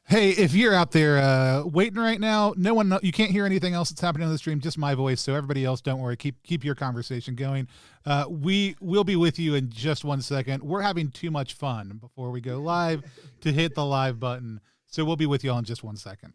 Hey, if you're out there waiting right now, you can't hear anything else that's happening on the stream, just my voice. So everybody else, don't worry, keep your conversation going. We will be with you in just 1 second. We're having too much fun before we go live to hit the live button. So we'll be with you all in just 1 second.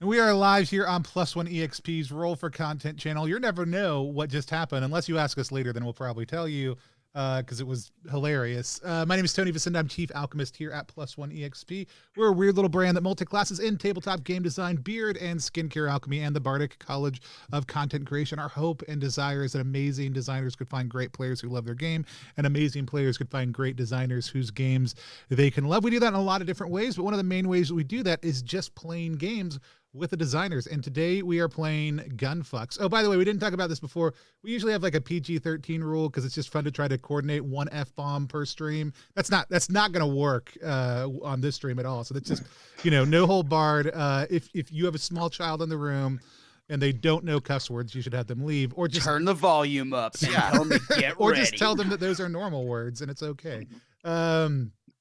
And we are live here on Plus One EXP's Roll for Content channel. You'll never know what just happened unless you ask us later, then we'll probably tell you because it was hilarious. My name is Tony Vicenda. I'm Chief Alchemist here at Plus One EXP. We're a weird little brand that multi-classes in tabletop game design, beard and skincare alchemy, and the Bardic College of Content Creation. Our hope and desire is that amazing designers could find great players who love their game, and amazing players could find great designers whose games they can love. We do that in a lot of different ways, but one of the main ways that we do that is just playing games with the designers. And today we are playing Gunfucks. Oh, by the way, we didn't talk about this before. We usually have like a PG-13 rule because it's just fun to try to coordinate one F-bomb per stream. That's not going to work on this stream at all. So that's just, no hold barred. If you have a small child in the room and they don't know cuss words, you should have them leave, or just turn the volume up and tell them to get or ready. Just tell them that those are normal words and it's okay.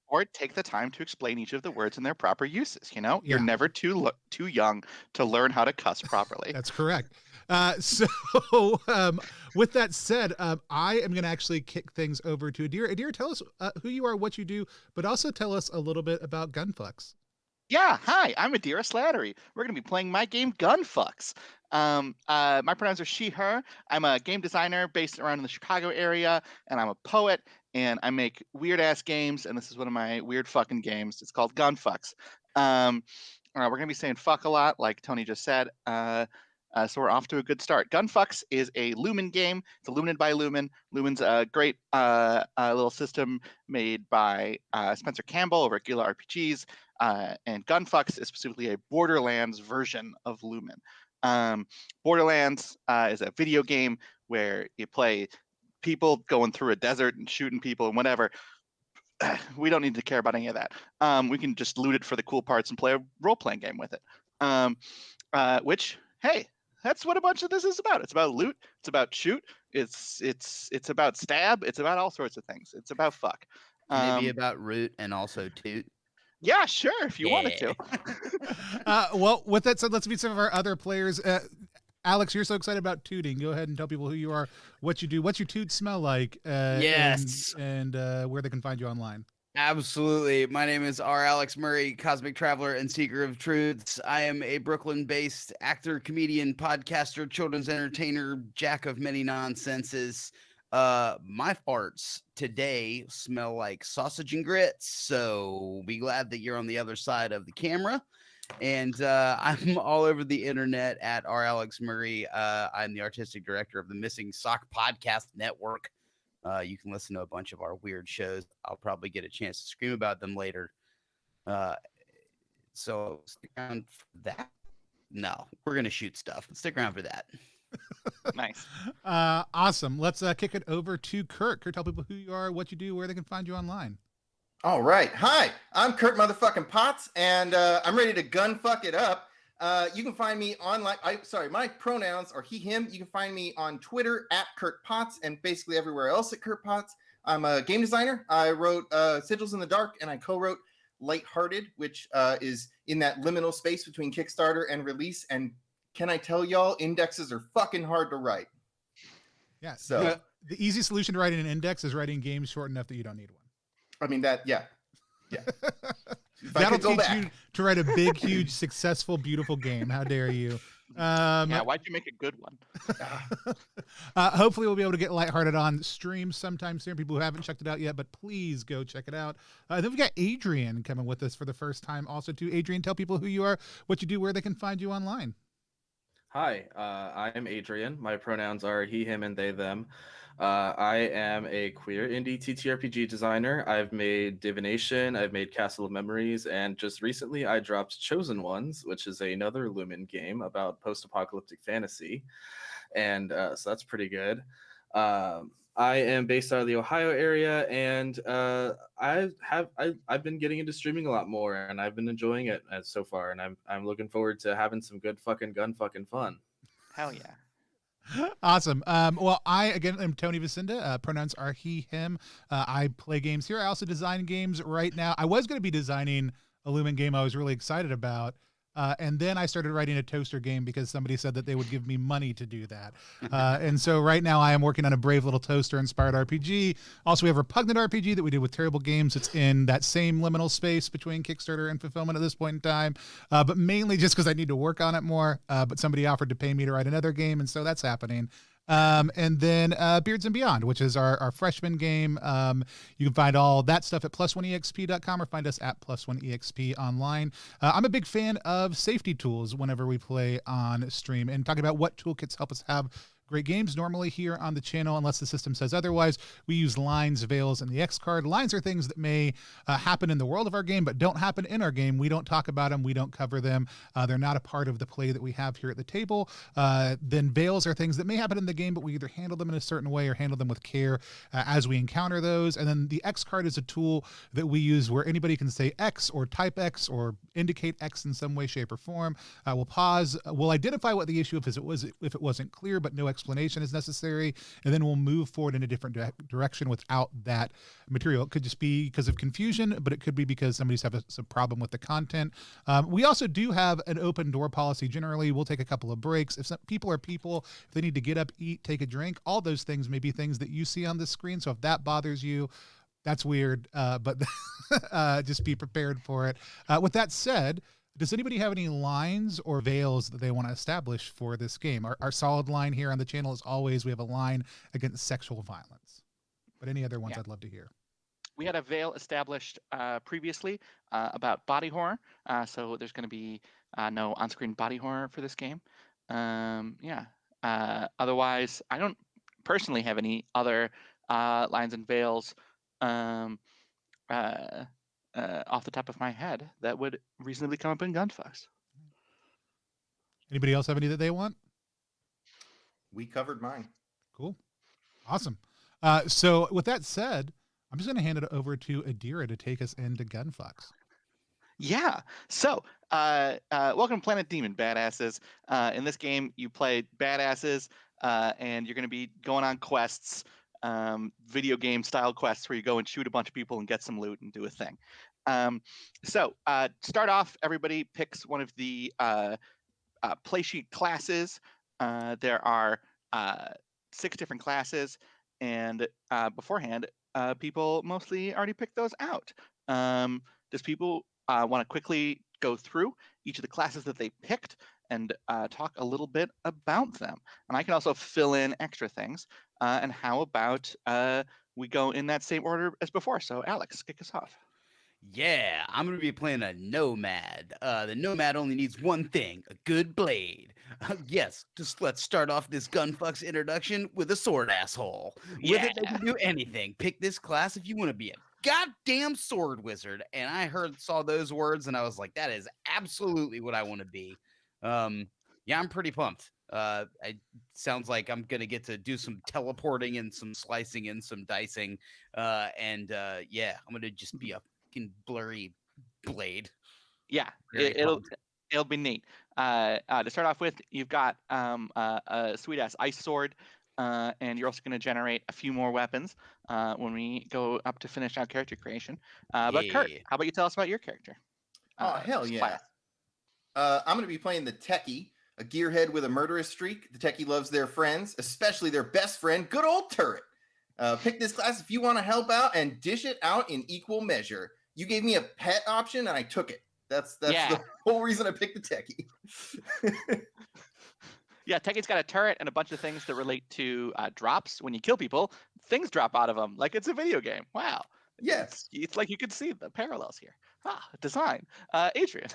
Or take the time to explain each of the words in their proper uses. You're never too young to learn how to cuss properly. That's correct. So with that said, I am going to actually kick things over to Adira. Adira, tell us who you are, what you do, but also tell us a little bit about Gunfucks. Yeah, hi, I'm Adira Slattery. We're going to be playing my game Gunfucks. My pronouns are she, her. I'm a game designer based around in the Chicago area, and I'm a poet, and I make weird-ass games, and this is one of my weird fucking games. It's called Gunfucks. We're going to be saying fuck a lot, like Tony just said, so we're off to a good start. Gunfucks is a Lumen game. It's illuminated by Lumen. Lumen's a great little system made by Spencer Campbell over at Gila RPGs, and Gunfucks is specifically a Borderlands version of Lumen. Borderlands is a video game where you play people going through a desert and shooting people and whatever. We don't need to care about any of that. We can just loot it for the cool parts and play a role-playing game with it. Which, hey, that's what a bunch of this is about. It's about loot. It's about shoot. It's about stab. It's about all sorts of things. It's about fuck. Maybe about root and also toot. Yeah, sure, if you wanted to. Well, with that said, let's meet some of our other players. Alex, you're so excited about tooting. Go ahead and tell people who you are, what you do, what's your toot smell like, yes, and where they can find you online. Absolutely. My name is R. Alex Murray, cosmic traveler and seeker of truths. I am a Brooklyn-based actor, comedian, podcaster, children's entertainer, jack of many nonsenses. My farts today smell like sausage and grits, so be glad that you're on the other side of the camera. And I'm all over the internet at R. Alex Murray. I'm the artistic director of the Missing Sock Podcast Network. You can listen to a bunch of our weird shows. I'll probably get a chance to scream about them later. So stick around for that. No, we're going to shoot stuff. Stick around for that. Nice. Awesome. Let's kick it over to Kurt. Kurt, tell people who you are, what you do, where they can find you online. All right. Hi, I'm Kurt motherfucking Potts, and I'm ready to gunfuck it up. You can find me online. My pronouns are he, him. You can find me on Twitter at Kurt Potts and basically everywhere else at Kurt Potts. I'm a game designer. I wrote Sigils in the Dark, and I co-wrote Lighthearted, which is in that liminal space between Kickstarter and release. And can I tell y'all, indexes are fucking hard to write. Yeah. So the easy solution to writing an index is writing games short enough that you don't need one. I mean, yeah. That'll teach you to write a big, huge, successful, beautiful game. How dare you? Yeah, why'd you make a good one? Hopefully we'll be able to get lighthearted on stream sometime soon. People who haven't checked it out yet, but please go check it out. Then we've got Adrian coming with us for the first time also too. Adrian, tell people who you are, what you do, where they can find you online. Hi, I'm Adrian. My pronouns are he, him, and they, them. I am a queer indie ttrpg designer. I've made Divination, I've made Castle of Memories, and just recently I dropped Chosen Ones, which is another Lumen game about post-apocalyptic fantasy. And so that's pretty good. I am based out of the Ohio area, and I've been getting into streaming a lot more, and I've been enjoying it so far, and I'm looking forward to having some good fucking gun fucking fun. Hell yeah. Awesome. Well, I again am Tony Vicinda. Pronouns are he, him. I play games here. I also design games right now. I was going to be designing a Lumen game I was really excited about. And then I started writing a toaster game because somebody said that they would give me money to do that. And so right now I am working on a Brave Little Toaster inspired RPG. Also, we have Repugnant RPG that we did with Terrible Games. It's in that same liminal space between Kickstarter and fulfillment at this point in time. But mainly just because I need to work on it more. But somebody offered to pay me to write another game. And so that's happening. And then Beards and Beyond, which is our freshman game. You can find all that stuff at plus1exp.com or find us at plus1exp online. I'm a big fan of safety tools whenever we play on stream and talking about what toolkits help us have great games. Normally here on the channel, unless the system says otherwise, we use lines, veils, and the X card. Lines are things that may happen in the world of our game, but don't happen in our game. We don't talk about them. We don't cover them. They're not a part of the play that we have here at the table. Then veils are things that may happen in the game, but we either handle them in a certain way or handle them with care as we encounter those. And then the X card is a tool that we use where anybody can say X or type X or indicate X in some way, shape, or form. We'll pause. We'll identify what the issue if it wasn't clear, but no explanation is necessary, and then we'll move forward in a different direction without that material. It could just be because of confusion, but it could be because somebody's having some problem with the content. We also do have an open door policy. Generally, we'll take a couple of breaks. If people are people, if they need to get up, eat, take a drink, all those things may be things that you see on the screen. So if that bothers you, that's weird, but just be prepared for it. With that said, does anybody have any lines or veils that they want to establish for this game? Our solid line here on the channel is always we have a line against sexual violence. But any other ones I'd love to hear. We had a veil established previously about body horror. So there's going to be no on-screen body horror for this game. Otherwise, I don't personally have any other lines and veils off the top of my head that would reasonably come up in Gunfucks. Anybody else have any that they want? We covered mine. Cool. Awesome. So with that said, I'm just going to hand it over to Adira to take us into Gunfucks. Yeah. So, welcome to Planet Daemon, badasses. In this game, you play badasses, and you're going to be going on quests, video game style quests where you go and shoot a bunch of people and get some loot and do a thing. Start off, everybody picks one of the playsheet classes. There are 6 different classes, and beforehand, people mostly already picked those out. Does people want to quickly go through each of the classes that they picked and talk a little bit about them? And I can also fill in extra things. And how about we go in that same order as before? So Alex, kick us off. Yeah, I'm going to be playing a Nomad. The Nomad only needs one thing, a good blade. Yes, just let's start off this Gunfucks introduction with a sword asshole. With it, they can do anything. Pick this class if you want to be a goddamn sword wizard. And I saw those words, and I was like, that is absolutely what I want to be. Yeah, I'm pretty pumped. It sounds like I'm going to get to do some teleporting and some slicing and some dicing. Yeah, I'm going to just be a blurry blade. Yeah, it'll be neat. To start off with, you've got a sweet ass ice sword, and you're also going to generate a few more weapons when we go up to finish out character creation. But Kurt, how about you tell us about your character? Hell yeah! I'm going to be playing the techie, a gearhead with a murderous streak. The techie loves their friends, especially their best friend, good old Turret. Pick this class if you want to help out and dish it out in equal measure. You gave me a pet option and I took it. That's the whole reason I picked the techie. Yeah, Techi's got a turret and a bunch of things that relate to drops. When you kill people, things drop out of them like it's a video game. Wow. Yes. It's like you can see the parallels here. Design. Adrian.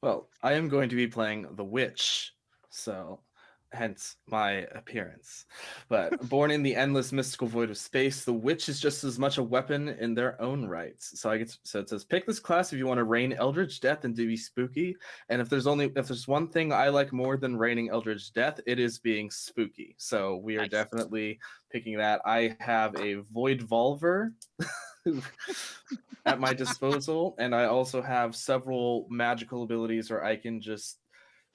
Well, I am going to be playing the Witch, so hence my appearance. But born in the endless mystical void of space, the Witch is just as much a weapon in their own rights. So it says pick this class if you want to rain eldritch death and to be spooky. And if there's one thing I like more than raining eldritch death, it is being spooky. So we are Nice. definitely picking that. I have a void volver at my disposal, and I also have several magical abilities where I can just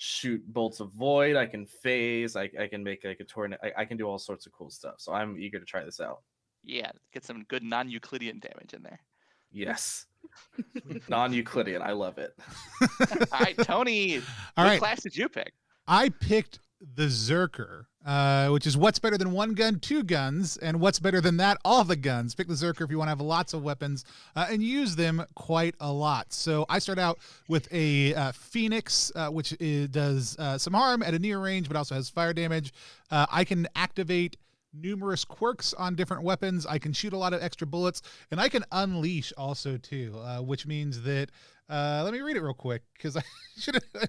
shoot bolts of void. I can phase. I can make like a tornado. I can do all sorts of cool stuff. So I'm eager to try this out. Yeah, get some good non-Euclidean damage in there. Yes, non-Euclidean. I love it. All right, Tony. All what right. class did you pick? I picked the Zerker, which is what's better than one gun, two guns, and what's better than that, all the guns. Pick the Zerker if you want to have lots of weapons and use them quite a lot. So I start out with a Phoenix, which does some harm at a near range, but also has fire damage. I can activate numerous quirks on different weapons. I can shoot a lot of extra bullets, and I can unleash also too, which means that let me read it real quick because I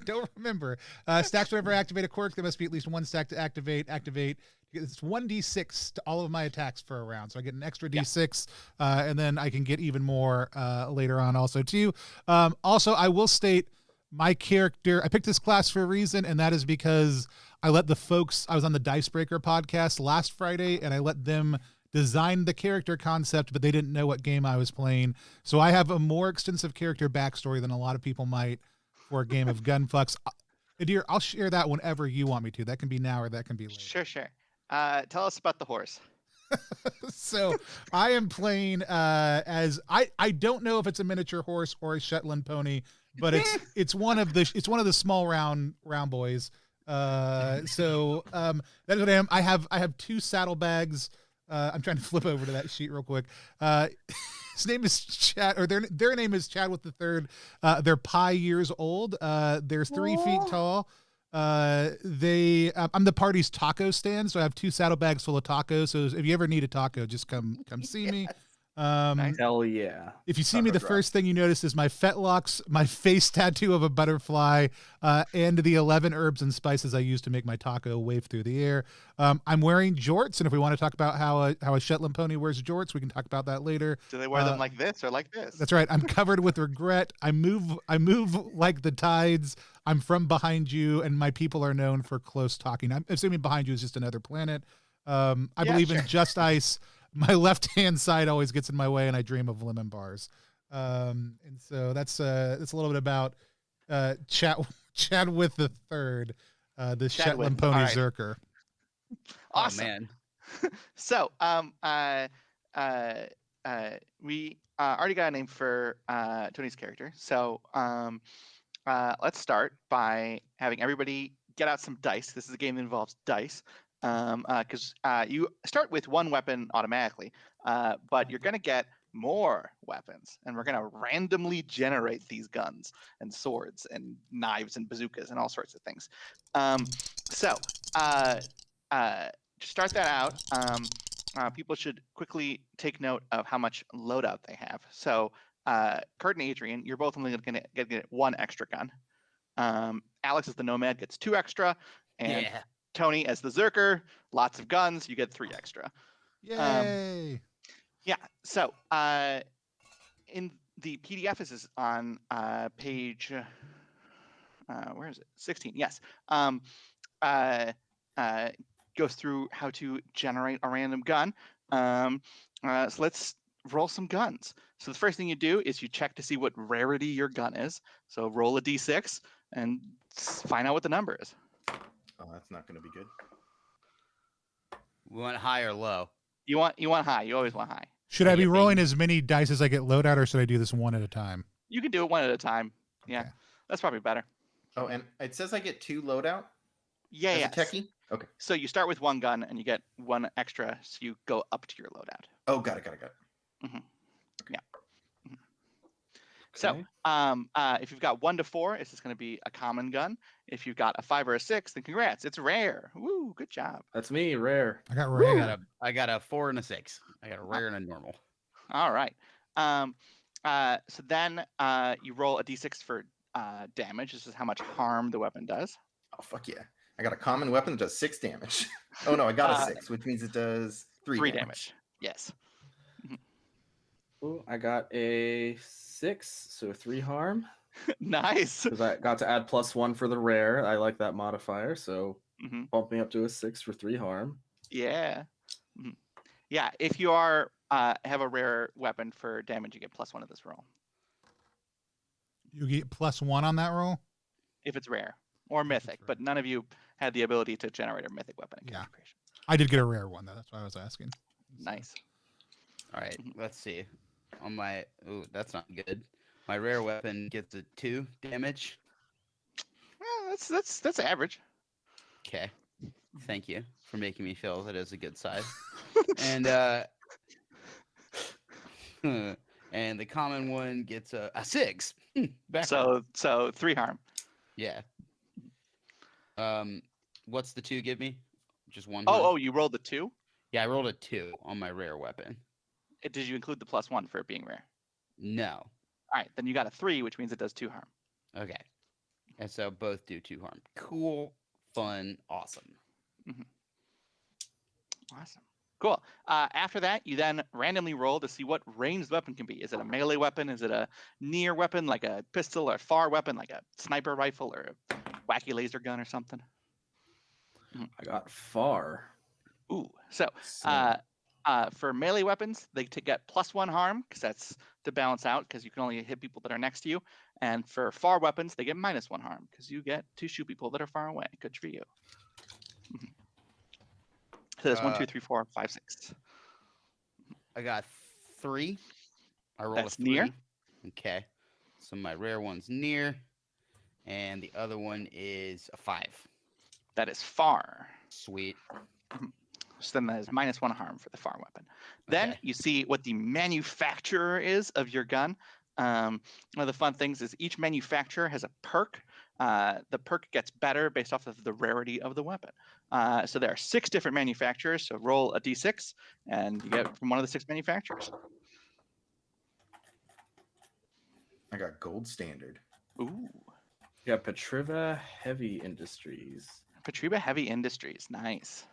don't remember. Stacks whenever I activate a quirk, there must be at least one stack to activate. It's 1d6 to all of my attacks for a round, so I get an extra d6, and then I can get even more later on also too. Also, I will state my character. I picked this class for a reason, and that is because I let the folks. I was on the Dicebreaker podcast last Friday, and I let them design the character concept, but they didn't know what game I was playing. So I have a more extensive character backstory than a lot of people might for a game of Gunfucks. Adira, I'll share that whenever you want me to. That can be now or that can be later. Sure. Tell us about the horse. So I am playing as I don't know if it's a miniature horse or a Shetland pony, but it's one of the small round boys. So that's what I am. I have two saddlebags. I'm trying to flip over to that sheet real quick. His name is Chad, or their name is Chad with the third. They're pi years old. They're 3 feet tall. I'm the party's taco stand, so I have two saddlebags full of tacos. So if you ever need a taco, just come see me. Nice. Hell yeah. If you see me, the first thing you notice is my fetlocks, my face tattoo of a butterfly, and the 11 herbs and spices I use to make my taco wave through the air. I'm wearing jorts, and if we want to talk about how a Shetland pony wears jorts, we can talk about that later. Do they wear them like this or like this? That's right. I'm covered with regret. I move like the tides. I'm from behind you, and my people are known for close talking. I'm assuming behind you is just another planet. I believe in just ice. My left-hand side always gets in my way, and I dream of lemon bars. And so that's a little bit about Chad with the third, the Shetland pony right. Zerker. Awesome. Oh, man. So, we already got a name for Tony's character. So, let's start by having everybody get out some dice. This is a game that involves dice. Because you start with one weapon automatically, but you're going to get more weapons, and we're going to randomly generate these guns and swords and knives and bazookas and all sorts of things. So to start that out, people should quickly take note of how much loadout they have. So Kurt and Adrian, you're both only going to get one extra gun. Alex as the Nomad gets 2 extra, and Tony as the Zerker, lots of guns, you get 3 extra. Yay! Yeah, so in the PDF, this is on page, where is it? 16, yes. Goes through how to generate a random gun. So let's roll some guns. So the first thing you do is you check to see what rarity your gun is. So roll a d6 and find out what the number is. Oh, that's not going to be good. We want high or low? You want high. You always want high. Should I be rolling as many dice as I get loadout, or should I do this one at a time? You can do it one at a time. Yeah, Okay. that's probably better. Oh, and it says I get 2 loadout? Yeah, As yeah. a techie? Okay. So you start with 1 gun and you get 1 extra, so you go up to your loadout. Oh, got it. Mm-hmm. Yeah. Mm-hmm. So, if you've got 1 to 4, it's just going to be a common gun. If you've got a 5 or a 6, then congrats, it's rare. Woo, good job. That's me, rare. I got rare. I got a 4 and a 6. I got a rare and a normal. All right. So then you roll a d6 for damage. This is how much harm the weapon does. Oh, fuck yeah. I got a common weapon that does 6 damage. Oh, no, I got a 6, which means it does 3 damage. Yes. Ooh, I got a 6, so 3 harm. Nice. Because I got to add +1 for the rare. I like that modifier, so Mm-hmm. bump me up to a 6 for 3 harm. Yeah. Mm-hmm. Yeah, if you are have a rare weapon for damage, you get +1 of this roll. You get +1 on that roll? If it's rare or mythic, but none of you had the ability to generate a mythic weapon in character creation. I did get a rare one, though. That's why I was asking. Nice. All right, let's see. On my that's not good. My rare weapon gets a 2 damage. Yeah, that's average. Okay. Thank you for making me feel that is a good size. And and the common one gets a 6. So 3 harm. Yeah. What's the 2 give me? Just 1. Oh, you rolled the 2? Yeah, I rolled a 2 on my rare weapon. Did you include the +1 for it being rare? No. All right, then you got a 3, which means it does 2 harm. Okay. And so both do 2 harm. Cool, fun, awesome. Mm-hmm. Awesome. Cool. After that, you then randomly roll to see what range the weapon can be. Is it a melee weapon? Is it a near weapon like a pistol, or a far weapon like a sniper rifle or a wacky laser gun or something? I got far. Ooh. So for melee weapons, they get +1 harm because that's to balance out because you can only hit people that are next to you. And for far weapons, they get -1 harm because you get to shoot people that are far away. Good for you. So that's 1, 2, 3, 4, 5, 6. I got 3. I rolled That's a 3. near. Okay. So my rare one's near. And the other one is a 5. That is far. Sweet. So then that is -1 harm for the far weapon. Then Okay. you see what the manufacturer is of your gun. One of the fun things is each manufacturer has a perk. The perk gets better based off of the rarity of the weapon. So there are 6 different manufacturers. So roll a d6, and you get from one of the 6 manufacturers. I got gold standard. Ooh, Yeah, Petriva Heavy Industries. Petriva Heavy Industries, nice.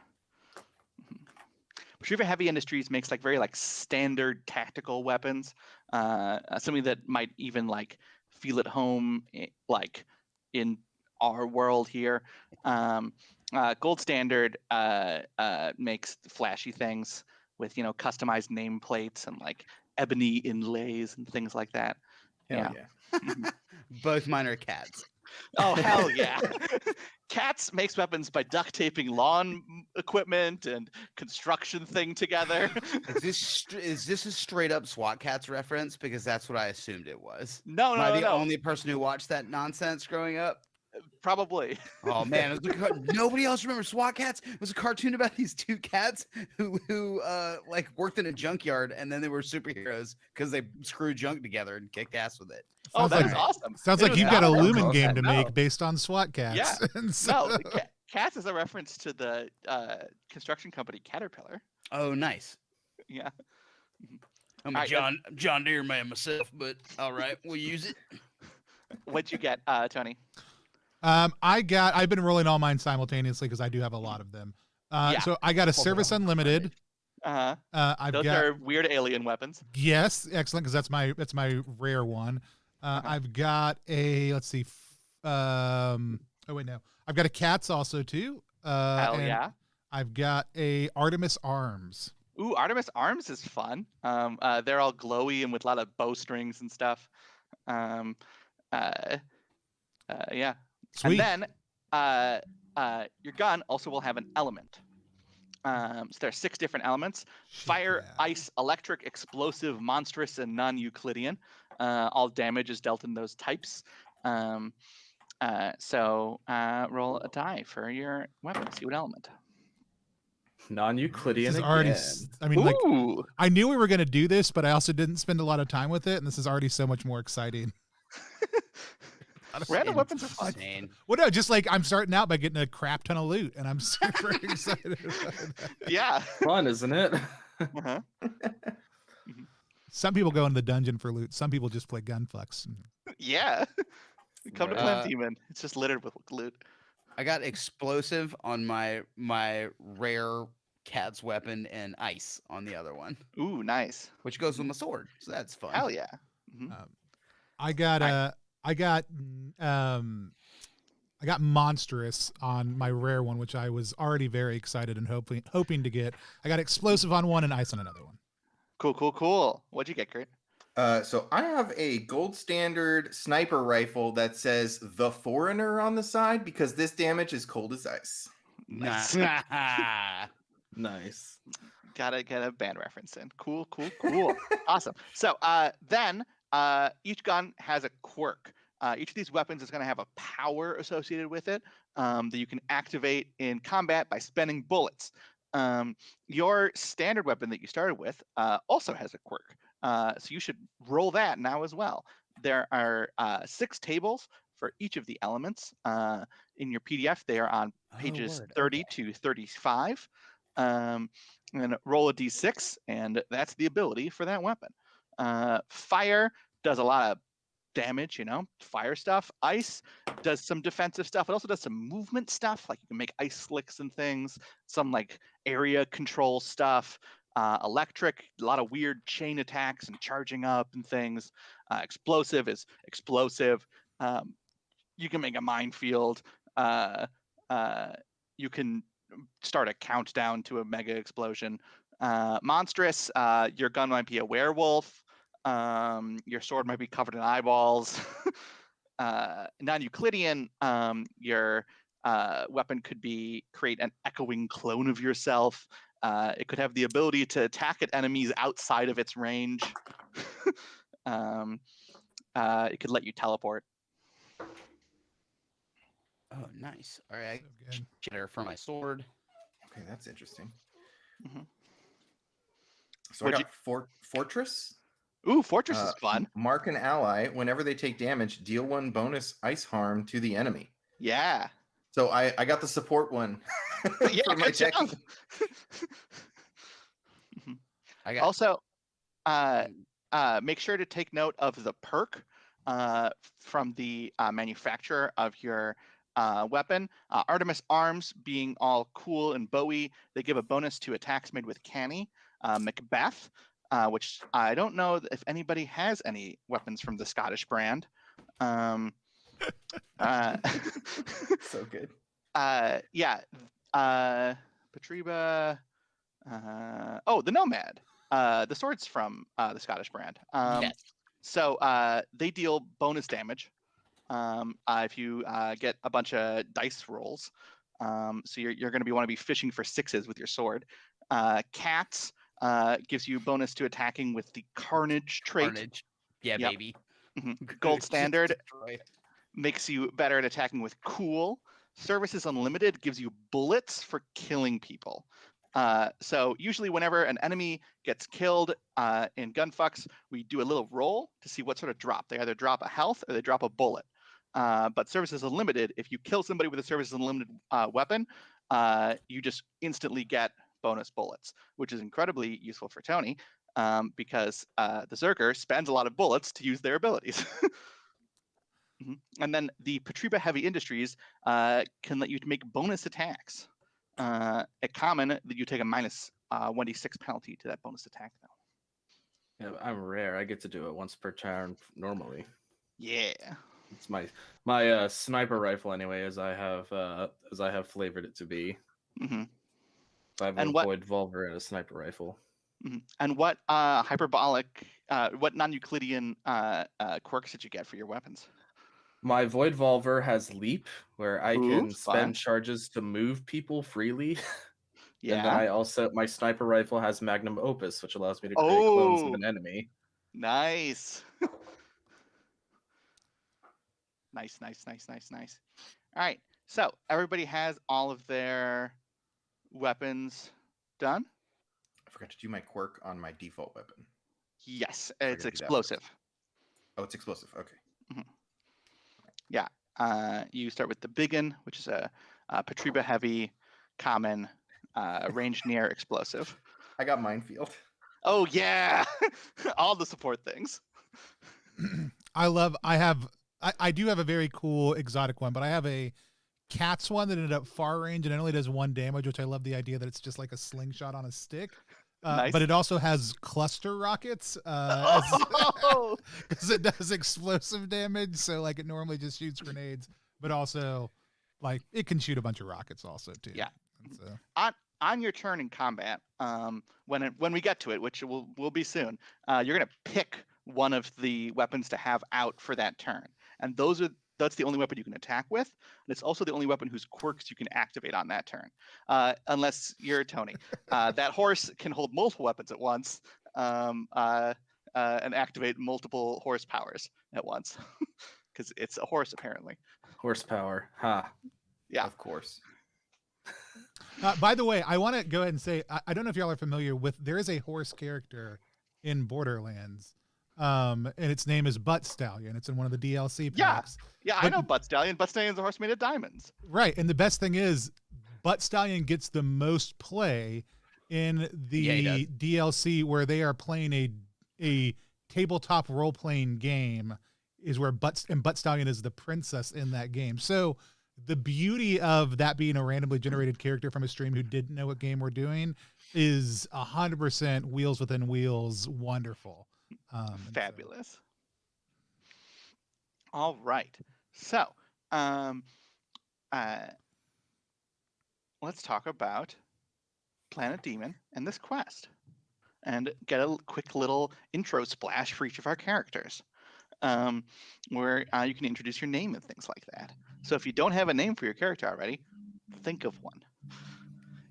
Petriva Heavy Industries makes very standard tactical weapons. Something that might even feel at home in our world here. Gold Standard makes flashy things with customized nameplates and ebony inlays and things like that. Hell yeah. Both mine are cats. Oh hell yeah! Cats makes weapons by duct taping lawn equipment and construction thing together. Is this a straight up SWAT Cats reference? Because that's what I assumed it was. No, Am I the only person who watched that nonsense growing up? Probably. Oh man, nobody else remembers SWAT Cats. It was a cartoon about these 2 cats who worked in a junkyard, and then they were superheroes because they screwed junk together and kicked ass with it. Oh, Sounds that's awesome. Sounds It like was you've got a not Lumen wrong. game to No. make based on SWAT Cats. Yeah. And so- No, Cats is a reference to the construction company Caterpillar. Oh, nice. Yeah. I'm All a right, John Deere man myself, but all right, we'll use it. What'd you get, Tony? I've been rolling all mine simultaneously because I do have a lot of them. Yeah. So I got a Service Unlimited. I've Those got are weird alien weapons. yes, excellent, because that's my rare one. I've got a oh wait, no, I've got a Cats also too. Hell and yeah. I've got a Artemis Arms. Ooh, Artemis Arms is fun. They're all glowy and with a lot of bowstrings and stuff. Yeah. Sweet. And then your gun also will have an element. So there are 6 different elements: fire, yeah. ice, electric, explosive, monstrous, and non-Euclidean. All damage is dealt in those types. So roll a die for your weapon. See what element. Non-Euclidean This is again. already. I mean, like, Ooh. I knew we were going to do this, but I also didn't spend a lot of time with it, and this is already so much more exciting. Random weapons are fun. Insane. Well, no, just like I'm starting out by getting a crap ton of loot, and I'm super excited about that. Yeah. Fun, isn't it? Uh-huh. Some people go into the dungeon for loot. Some people just play Gunfucks. Yeah. Come to Right. Planet Daemon. It's just littered with loot. I got explosive on my rare cat's weapon and ice on the other one, Ooh, nice. which goes with my sword. So that's fun. Hell yeah. Mhm. I got monstrous on my rare one, which I was already very excited and hoping to get. I got explosive on one and ice on another one. Cool. What'd you get, Kurt? So I have a gold standard sniper rifle that says "The Foreigner" on the side because this damage is cold as ice. Nice. Nice. Gotta get a band reference in. Cool. Awesome. So then each gun has a quirk. Each of these weapons is going to have a power associated with it that you can activate in combat by spending bullets. Your standard weapon that you started with also has a quirk. So you should roll that now as well. There are 6 tables for each of the elements. In your PDF, they are on pages 30 to 35. And roll a d6, and that's the ability for that weapon. Fire does a lot of damage, fire stuff. Ice does some defensive stuff. It also does some movement stuff, like you can make ice slicks and things, some like area control stuff. Electric, a lot of weird chain attacks and charging up and things. Explosive is explosive. You can make a minefield. You can start a countdown to a mega explosion. Monstrous, your gun might be a werewolf. Your sword might be covered in eyeballs. Non-Euclidean, your weapon could create an echoing clone of yourself. It could have the ability to attack at enemies outside of its range. It could let you teleport. Oh, nice. All right. So good. Cheddar for my sword. Okay, that's interesting. Mhm. So I got Fortress. Ooh, Fortress is fun. Mark an ally. Whenever they take damage, deal 1 bonus ice harm to the enemy. Yeah. So I got the support one Yeah, for my good tech. job. I got Also, make sure to take note of the perk from the manufacturer of your weapon. Artemis Arms, being all cool and bowy, they give a bonus to attacks made with canny. Macbeth, which I don't know if anybody has any weapons from the Scottish brand. So good. Patriba. The Nomad. The sword's from the Scottish brand. yes. So they deal bonus damage if you get a bunch of dice rolls. So you're going to want to be fishing for 6s with your sword. Cats gives you bonus to attacking with the Carnage trait. Carnage. Yeah, Yep. baby. Gold Just standard destroy. makes you better at attacking with Cool. Services Unlimited gives you bullets for killing people. So usually whenever an enemy gets killed in Gunfucks, we do a little roll to see what sort of drop. They either drop a health or they drop a bullet. But Services Unlimited, if you kill somebody with a Services Unlimited weapon, you just instantly get bonus bullets, which is incredibly useful for Tony because the Zerker spends a lot of bullets to use their abilities. And then the Patriba Heavy Industries can let you make bonus attacks. At common, that you take a minus 1d6 penalty to that bonus attack, though. Yeah, I'm rare. I get to do it once per turn normally. Yeah. It's my sniper rifle anyway, as I have flavored it to be. Mm-hmm. So I have And a what- void revolver and a sniper rifle. Mm-hmm. And what what non-Euclidean quirks did you get for your weapons? My void revolver has leap, where I Ooh, can fun. spend charges to move people freely. Yeah. And then my sniper rifle has magnum opus, which allows me to create clones of an enemy. Nice. Nice. All right. So everybody has all of their weapons done? I forgot to do my quirk on my default weapon. Yes, I it's gotta do that explosive. first. Oh, it's explosive. Okay. Yeah. You start with the big one, which is a Patriba heavy, common, range near explosive. I got minefield. Oh yeah, all the support things. I do have a very cool exotic one, but I have a cat's one that ended up far range and it only does 1 damage, which I love the idea that it's just like a slingshot on a stick. Nice. But it also has cluster rockets Oh! because it does explosive damage. So like it normally just shoots grenades, but also like it can shoot a bunch of rockets also too. Yeah. And so On your turn in combat, when we get to it, which will be soon, you're gonna pick one of the weapons to have out for that turn, and that's the only weapon you can attack with, and it's also the only weapon whose quirks you can activate on that turn, unless you're Tony. That horse can hold multiple weapons at once, and activate multiple horse powers at once, because it's a horse apparently. Horsepower. Ha. Yeah. Of course. by the way, I want to go ahead and say I don't know if y'all are familiar with. There is a horse character in Borderlands, and its name is Butt Stallion. It's in one of the DLC packs. Yeah, I know Butt Stallion. Butt Stallion's a horse made of diamonds. Right, and the best thing is, Butt Stallion gets the most play in the DLC where they are playing a tabletop role playing game. Is where Butt Stallion is the princess in that game. So the beauty of that being a randomly generated character from a stream who didn't know what game we're doing is 100% wheels within wheels. Wonderful. Fabulous. So. All right. So, let's talk about Planet Daemon and this quest and get a quick little intro splash for each of our characters. Where you can introduce your name and things like that. So if you don't have a name for your character already, think of one.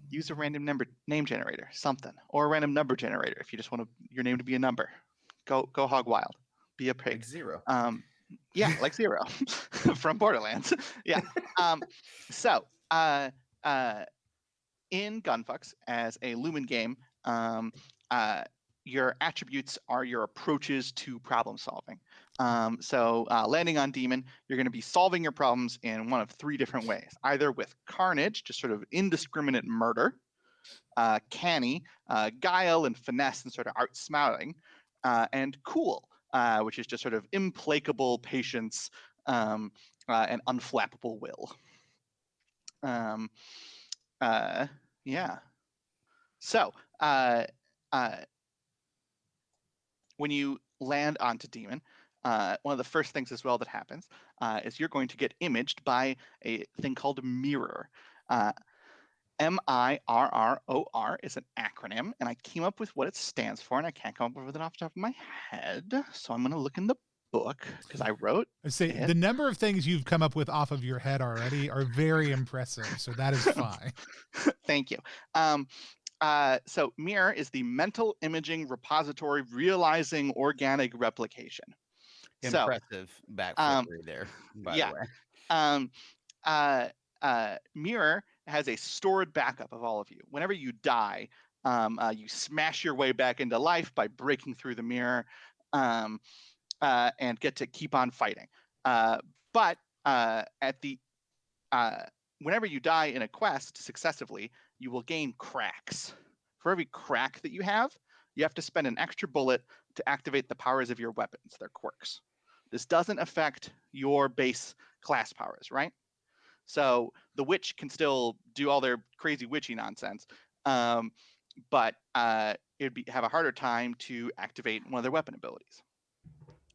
Use a random name generator, something, or a random number generator if you just want your name to be a number. Go hog wild. Be a pig. Like 0. Yeah, like 0 from Borderlands. Yeah. So in Gunfucks, as a Lumen game, your attributes are your approaches to problem solving. So landing on Demon, you're going to be solving your problems in one of 3 different ways. Either with carnage, just sort of indiscriminate murder, canny, guile and finesse and sort of outsmarting, and cool, which is just sort of implacable patience and unflappable will. Yeah. So when you land onto Demon, one of the first things as well that happens is you're going to get imaged by a thing called Mirror. MIRROR is an acronym, and I came up with what it stands for, and I can't come up with it off the top of my head, so I'm going to look in the book because I wrote it. The number of things you've come up with off of your head already are very impressive, so that is fine. Thank you. So Mirror is the mental imaging repository realizing organic replication. Impressive backflippery there, by the way. Mirror has a stored backup of all of you. Whenever you die, you smash your way back into life by breaking through the mirror and get to keep on fighting. But whenever you die in a quest successively, you will gain cracks. For every crack that you have to spend an extra bullet to activate the powers of your weapons, their quirks. This doesn't affect your base class powers, right? So the witch can still do all their crazy witchy nonsense, but it'd have a harder time to activate one of their weapon abilities.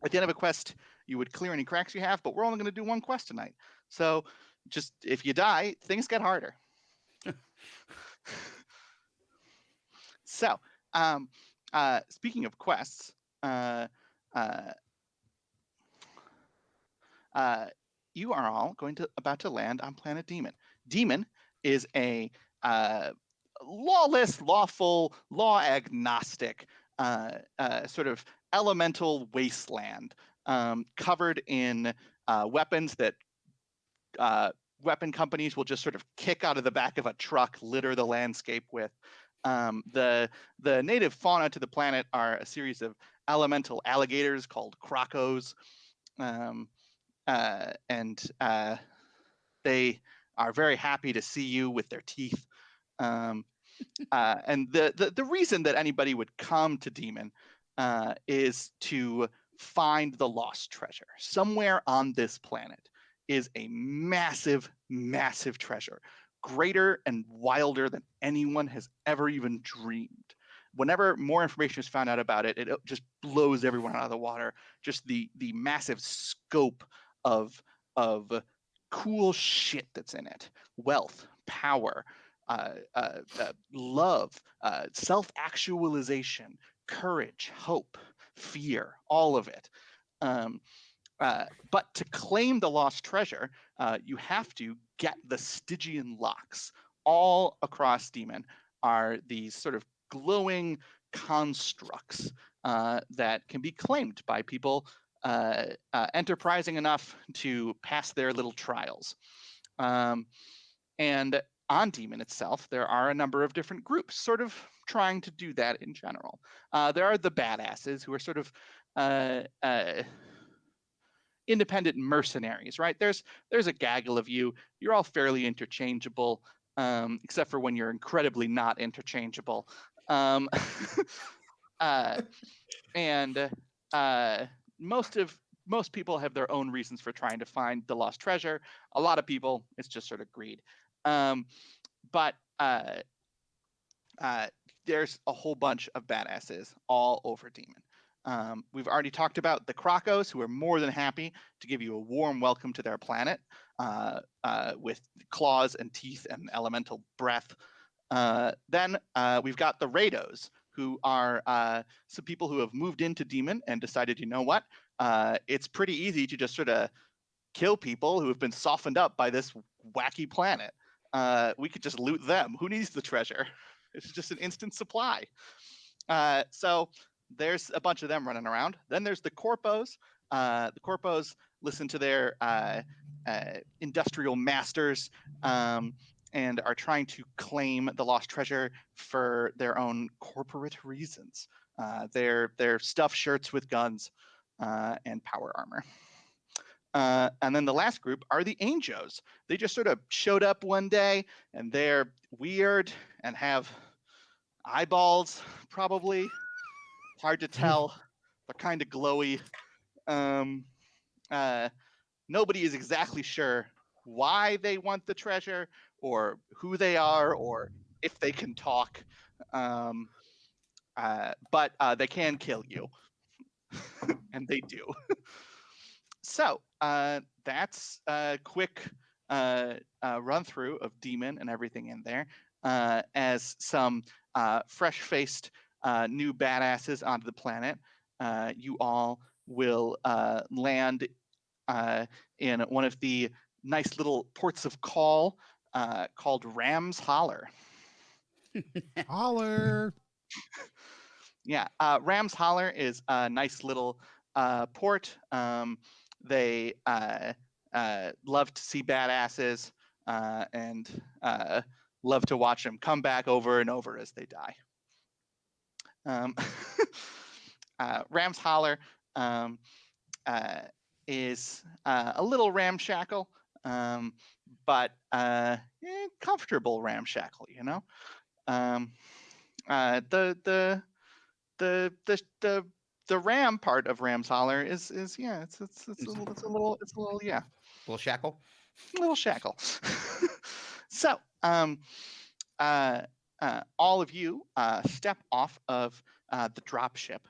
At the end of a quest, you would clear any cracks you have, but we're only going to do one quest tonight. So just if you die, things get harder. So, speaking of quests, you are all about to land on Planet Daemon. Daemon is a lawless, lawful, law-agnostic sort of elemental wasteland covered in weapons that weapon companies will just sort of kick out of the back of a truck, litter the landscape with. The native fauna to the planet are a series of elemental alligators called crocos, and they are very happy to see you with their teeth. And the reason that anybody would come to Daemon is to find the lost treasure. Somewhere on this planet is a massive, massive treasure, greater and wilder than anyone has ever even dreamed. Whenever more information is found out about it, it just blows everyone out of the water. Just the massive scope of cool shit that's in it: wealth, power, love, self-actualization, courage, hope, fear, all of it. But to claim the lost treasure, you have to get the Stygian locks. All across Daemon are these sort of glowing constructs that can be claimed by people enterprising enough to pass their little trials. And on Daemon itself, there are a number of different groups sort of trying to do that in general. There are the badasses who are sort of independent mercenaries, right? There's a gaggle of you. You're all fairly interchangeable, except for when you're incredibly not interchangeable. And most people have their own reasons for trying to find the lost treasure. A lot of people, it's just sort of greed. But there's a whole bunch of badasses all over Daemon. We've already talked about the crocos, who are more than happy to give you a warm welcome to their planet with claws and teeth and elemental breath. Then we've got the Raidos, who are some people who have moved into Daemon and decided, you know what, it's pretty easy to just sort of kill people who have been softened up by this wacky planet. We could just loot them. Who needs the treasure? It's just an instant supply. So there's a bunch of them running around. Then there's the Corpos. The Corpos listen to their industrial masters and are trying to claim the lost treasure for their own corporate reasons. They're stuffed shirts with guns and power armor. And then the last group are the Angels. They just sort of showed up one day, and they're weird and have eyeballs, probably. Hard to tell. They're kind of glowy. Nobody is exactly sure why they want the treasure, or who they are, or if they can talk. But they can kill you. And they do. So that's a quick run through of Daemon and everything in there. As some fresh-faced new badasses onto the planet, you all will land in one of the nice little ports of call called Ram's Holler. Holler. Yeah, Ram's Holler is a nice little port. They love to see badasses and love to watch them come back over and over as they die. Ram's Holler is a little ramshackle, but comfortable ramshackle, you know. The ram part of Ram's Holler is yeah, it's a little yeah, Little shackle. a little shackle. So all of you step off of the dropship,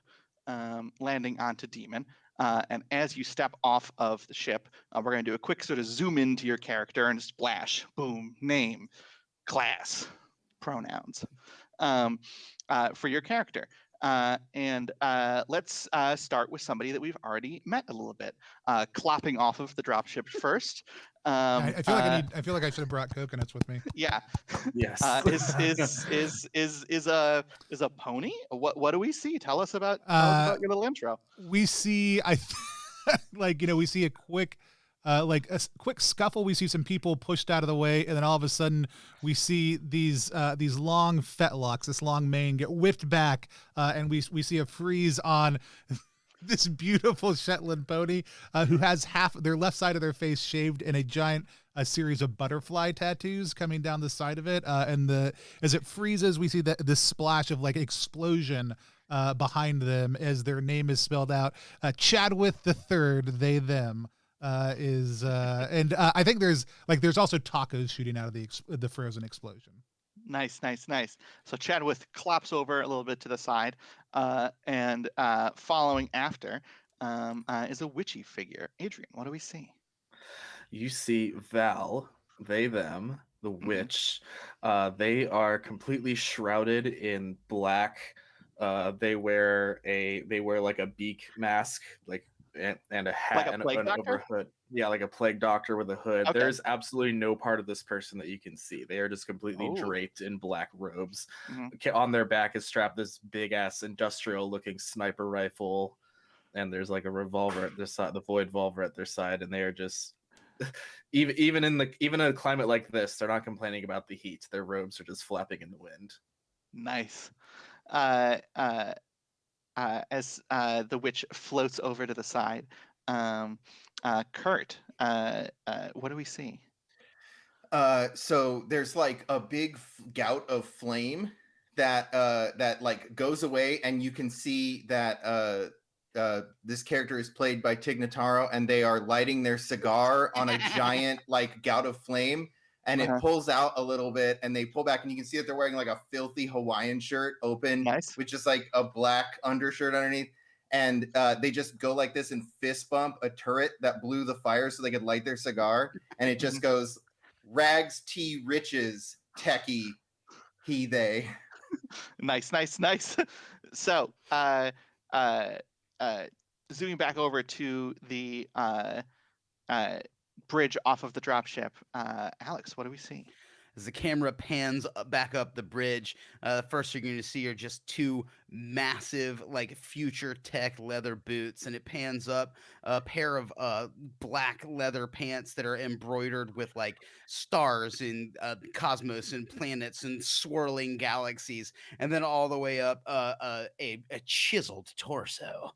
landing onto Daemon. And as you step off of the ship, we're going to do a quick sort of zoom into your character and splash, boom, name, class, pronouns for your character. And let's start with somebody that we've already met a little bit, clopping off of the dropship first. I feel like I should have brought coconuts with me. Yeah. Yes. Is a pony? What do we see? Tell us about your little intro. We see we see a quick like a quick scuffle. We see some people pushed out of the way, and then all of a sudden we see these long fetlocks, this long mane get whipped back, and we see a freeze on this beautiful Shetland pony who has half their left side of their face shaved and a series of butterfly tattoos coming down the side of it. And as it freezes, we see this splash of like explosion behind them as their name is spelled out. Chadwith the Third, they them. And I think there's also tacos shooting out of the frozen explosion. Nice. So Chadwith clops over a little bit to the side, and following after is a witchy figure. Adrian, what do we see? You see Val, they them, the witch. They are completely shrouded in black. They wear like a beak mask, like and a hat, like a plague and an doctor? overhood. Yeah, like a plague doctor with a hood. Okay. There's absolutely no part of this person that you can see. They are just completely Oh. draped in black robes. Mhm. On their back is strapped this big ass industrial looking sniper rifle, and there's like a revolver at their side, the void revolver at their side, and they are just even in a climate like this, they're not complaining about the heat. Their robes are just flapping in the wind. Nice. As the witch floats over to the side, Kurt, what do we see? So there's like a big gout of flame that like goes away, and you can see that this character is played by Tig Notaro, and they are lighting their cigar on a giant like gout of flame, and it pulls out a little bit, and they pull back, and you can see that they're wearing like a filthy Hawaiian shirt open with just like a black undershirt underneath. And they just go like this and fist bump a turret that blew the fire so they could light their cigar. And it just goes, rags, tea, riches, techie, he, they. Nice. So, zooming back over to the bridge off of the dropship, Alex, what do we see? As the camera pans back up the bridge, the first you're going to see are just two massive, like, future tech leather boots, and it pans up a pair of black leather pants that are embroidered with like stars in cosmos and planets and swirling galaxies, and then all the way up a chiseled torso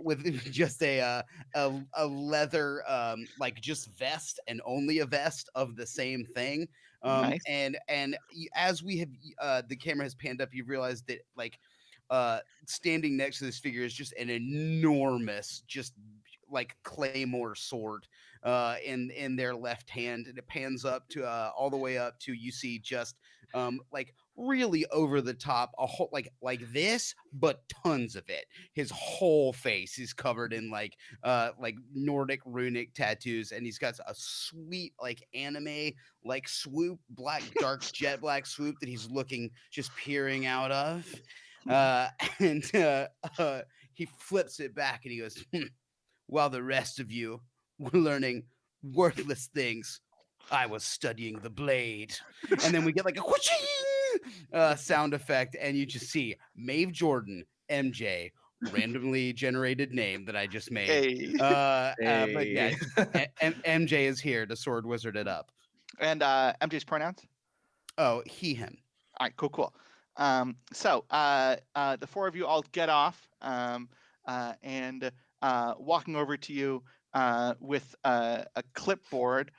with just a leather like just vest, and only a vest of the same thing. Nice. And as we have the camera has panned up, you realize that like standing next to this figure is just an enormous, just like claymore sword in their left hand, and it pans up to all the way up to, you see just like really over the top, a whole like this, but tons of it. His whole face is covered in like Nordic runic tattoos, and he's got a sweet like anime like swoop, dark jet black swoop that he's looking, just peering out of. And he flips it back and he goes, while the rest of you were learning worthless things, I was studying the blade. And then we get like a whooshing sound effect, and you just see Maeve Jordan, MJ, randomly generated name that I just made. Hey. But yeah, MJ is here to sword wizard it up. And MJ's pronouns? Oh, he, him. All right, cool. So the four of you all get off, and walking over to you with a clipboard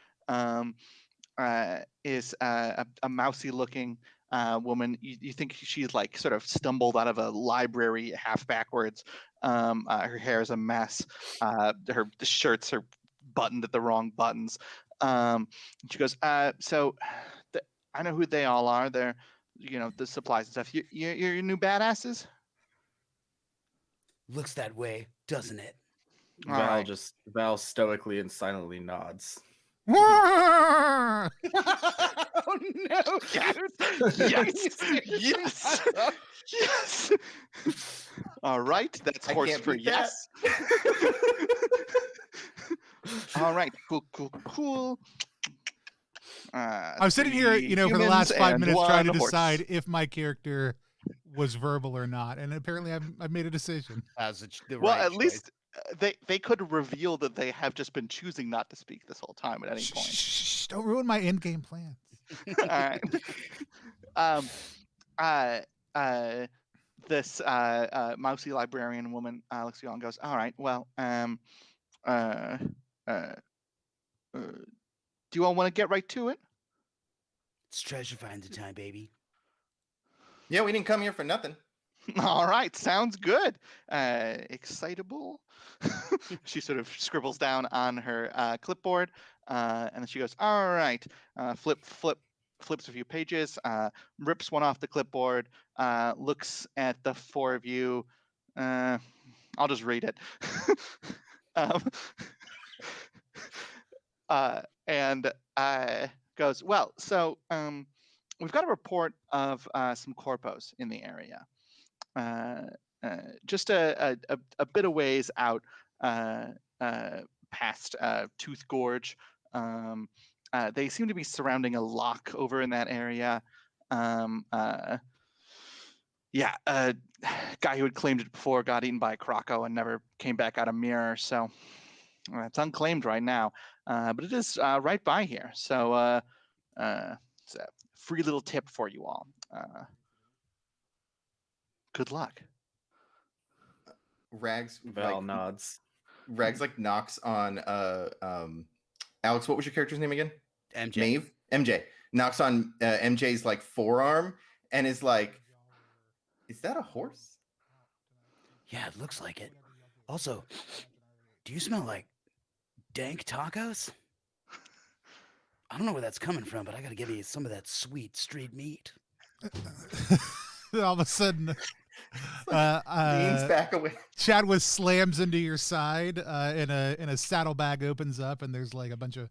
is a mousy looking woman. You think she's like sort of stumbled out of a library half backwards. Her hair is a mess. The shirts are buttoned at the wrong buttons. She goes, so I know who they all are. They're, the supplies and stuff. You're your new badasses? Looks that way, doesn't it? Val stoically and silently nods. Oh no! Yes. All right, that's horse for yes. All right, cool. I'm sitting here, for the last 5 minutes trying to decide if my character was verbal or not, and apparently I've made a decision. At least they could reveal that they have just been choosing not to speak this whole time at any point. Shh, don't ruin my in-game plans. All right. This mousy librarian woman looks at you all and goes, "All right, well, do you all want to get right to it?" It's treasure finder time, baby. Yeah, we didn't come here for nothing. All right, sounds good. Excitable. She sort of scribbles down on her clipboard, and then she goes, "All right." Flips a few pages, rips one off the clipboard, looks at the four of you. I'll just read it. And goes, "Well, so we've got a report of some corpos in the area. Just a bit of ways out past Tooth Gorge. They seem to be surrounding a lock over in that area. Yeah, a guy who had claimed it before got eaten by a croco and never came back out of mirror. So it's unclaimed right now, but it is right by here. So it's a free little tip for you all. Good luck." Rags Val nods. Rags like knocks on Alex, what was your character's name again? MJ. Maeve? MJ. Knocks on MJ's like forearm and is like, "Is that a horse?" Yeah, it looks like it. Also, do you smell like dank tacos? I don't know where that's coming from, but I gotta give you some of that sweet street meat. All of a sudden, Leans back away. Chadwick slams into your side, and a saddlebag opens up, and there's like a bunch of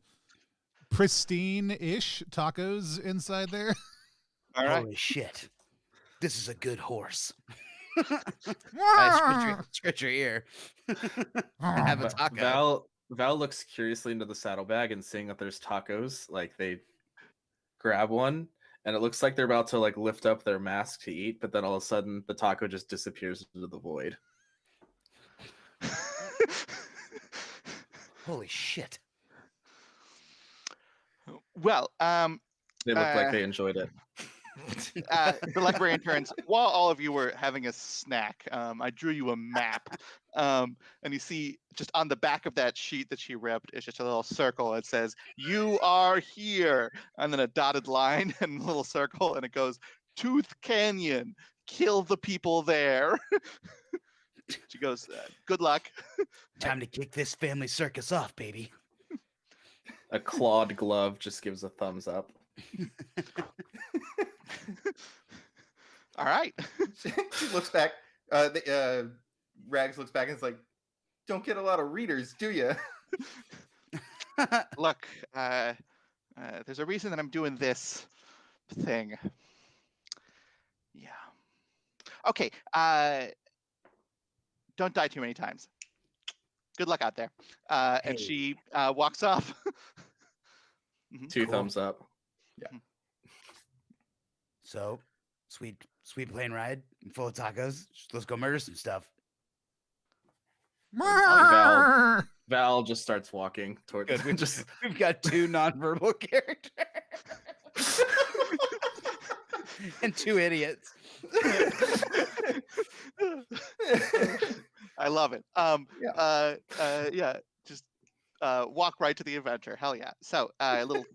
pristine-ish tacos inside there. All right. Holy shit. This is a good horse. Ah! Scratch your ear. Have a taco. Val looks curiously into the saddlebag and seeing that there's tacos, like they grab one and it looks like they're about to like lift up their mask to eat, but then all of a sudden the taco just disappears into the void. Holy shit. Well, They look like they enjoyed it. the librarian turns. While all of you were having a snack, I drew you a map, and you see just on the back of that sheet that she ripped is just a little circle. It says, "You are here," and then a dotted line and a little circle, and it goes, "Tooth Canyon. Kill the people there." She goes, "Good luck." Time to kick this family circus off, baby. A clawed glove just gives a thumbs up. All right. She looks back. Rags looks back and is like, "Don't get a lot of readers, do you?" Look, there's a reason that I'm doing this thing. Yeah. Okay. Don't die too many times. Good luck out there. And she walks off. Two thumbs up. Yeah. So, sweet plane ride, full of tacos. Let's go murder some stuff. Val just starts walking toward. Good. We've got two nonverbal characters and two idiots. I love it. Yeah. Just walk right to the adventure. Hell yeah. So a little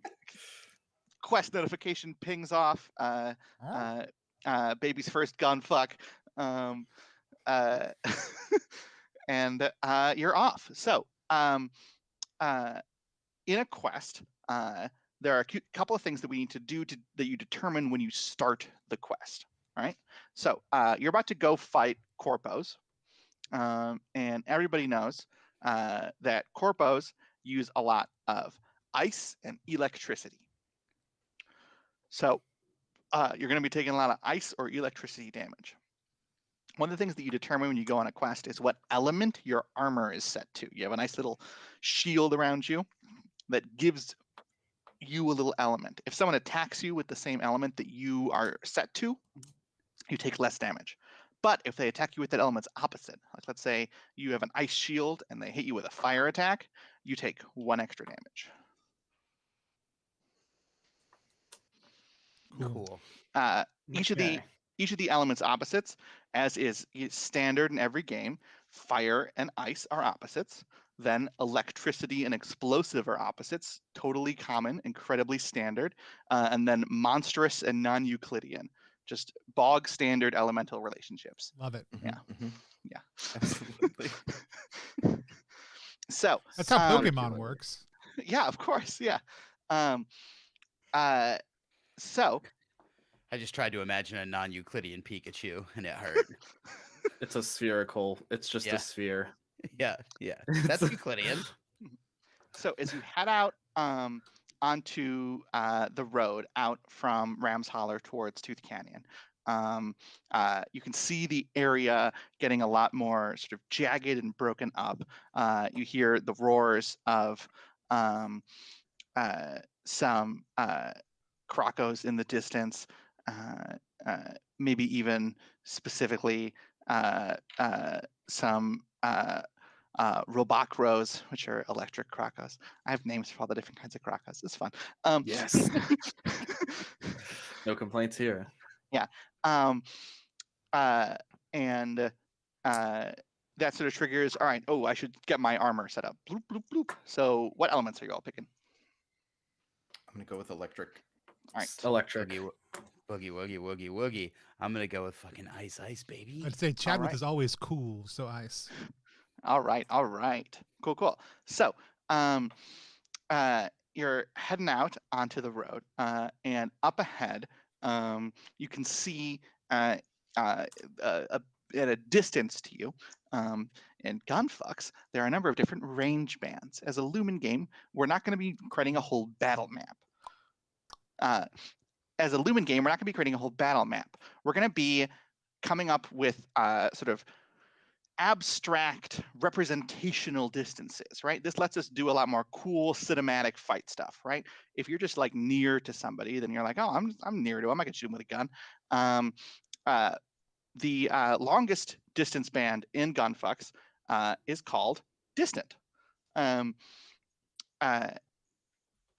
quest notification pings off. Baby's first gunfuck. And you're off. So in a quest, there are a couple of things that we need to do that you determine when you start the quest. All right. So you're about to go fight corpos. And everybody knows that corpos use a lot of ice and electricity. So you're going to be taking a lot of ice or electricity damage. One of the things that you determine when you go on a quest is what element your armor is set to. You have a nice little shield around you that gives you a little element. If someone attacks you with the same element that you are set to, you take less damage. But if they attack you with that element's opposite, like let's say you have an ice shield and they hit you with a fire attack, you take 1 extra damage. Cool. Each of the elements opposites, as is standard in every game, fire and ice are opposites. Then electricity and explosive are opposites, totally common, incredibly standard. And then monstrous and non-Euclidean, just bog standard elemental relationships. Love it. Yeah. Mhm. Yeah. Absolutely. So That's how Pokemon Circular. works. yeah, of course, yeah. So I just tried to imagine a non-Euclidean Pikachu, and it hurt. It's a spherical. It's just Yeah. a sphere. Yeah. That's Euclidean. So as you head out onto the road out from Ram's Holler towards Tooth Canyon, you can see the area getting a lot more sort of jagged and broken up. You hear the roars of some crocos in the distance, maybe even specifically some robacros, which are electric crocos. I have names for all the different kinds of crocos. It's fun. Yes. No complaints here. And that sort of triggers, all right, oh, I should get my armor set up. Bloop, bloop, bloop. So what elements are you all picking? I'm gonna go with electric. All right. Electric. Boogie, woogie. I'm gonna go with fucking ice, baby. I'd say Chadwick right. is always cool, so ice. All right. Cool. So you're heading out onto the road, and up ahead, you can see at a distance to you, in Gunfucks, there are a number of different range bands. As a Lumen game, we're not going to be creating a whole battle map. As a Lumen game, we're not going to be creating a whole battle map. We're going to be coming up with sort of abstract representational distances, right? This lets us do a lot more cool cinematic fight stuff, right? If you're just like near to somebody, then you're like, oh, I'm near to him. I can shoot him with a gun. The longest distance band in Gunfucks is called distant.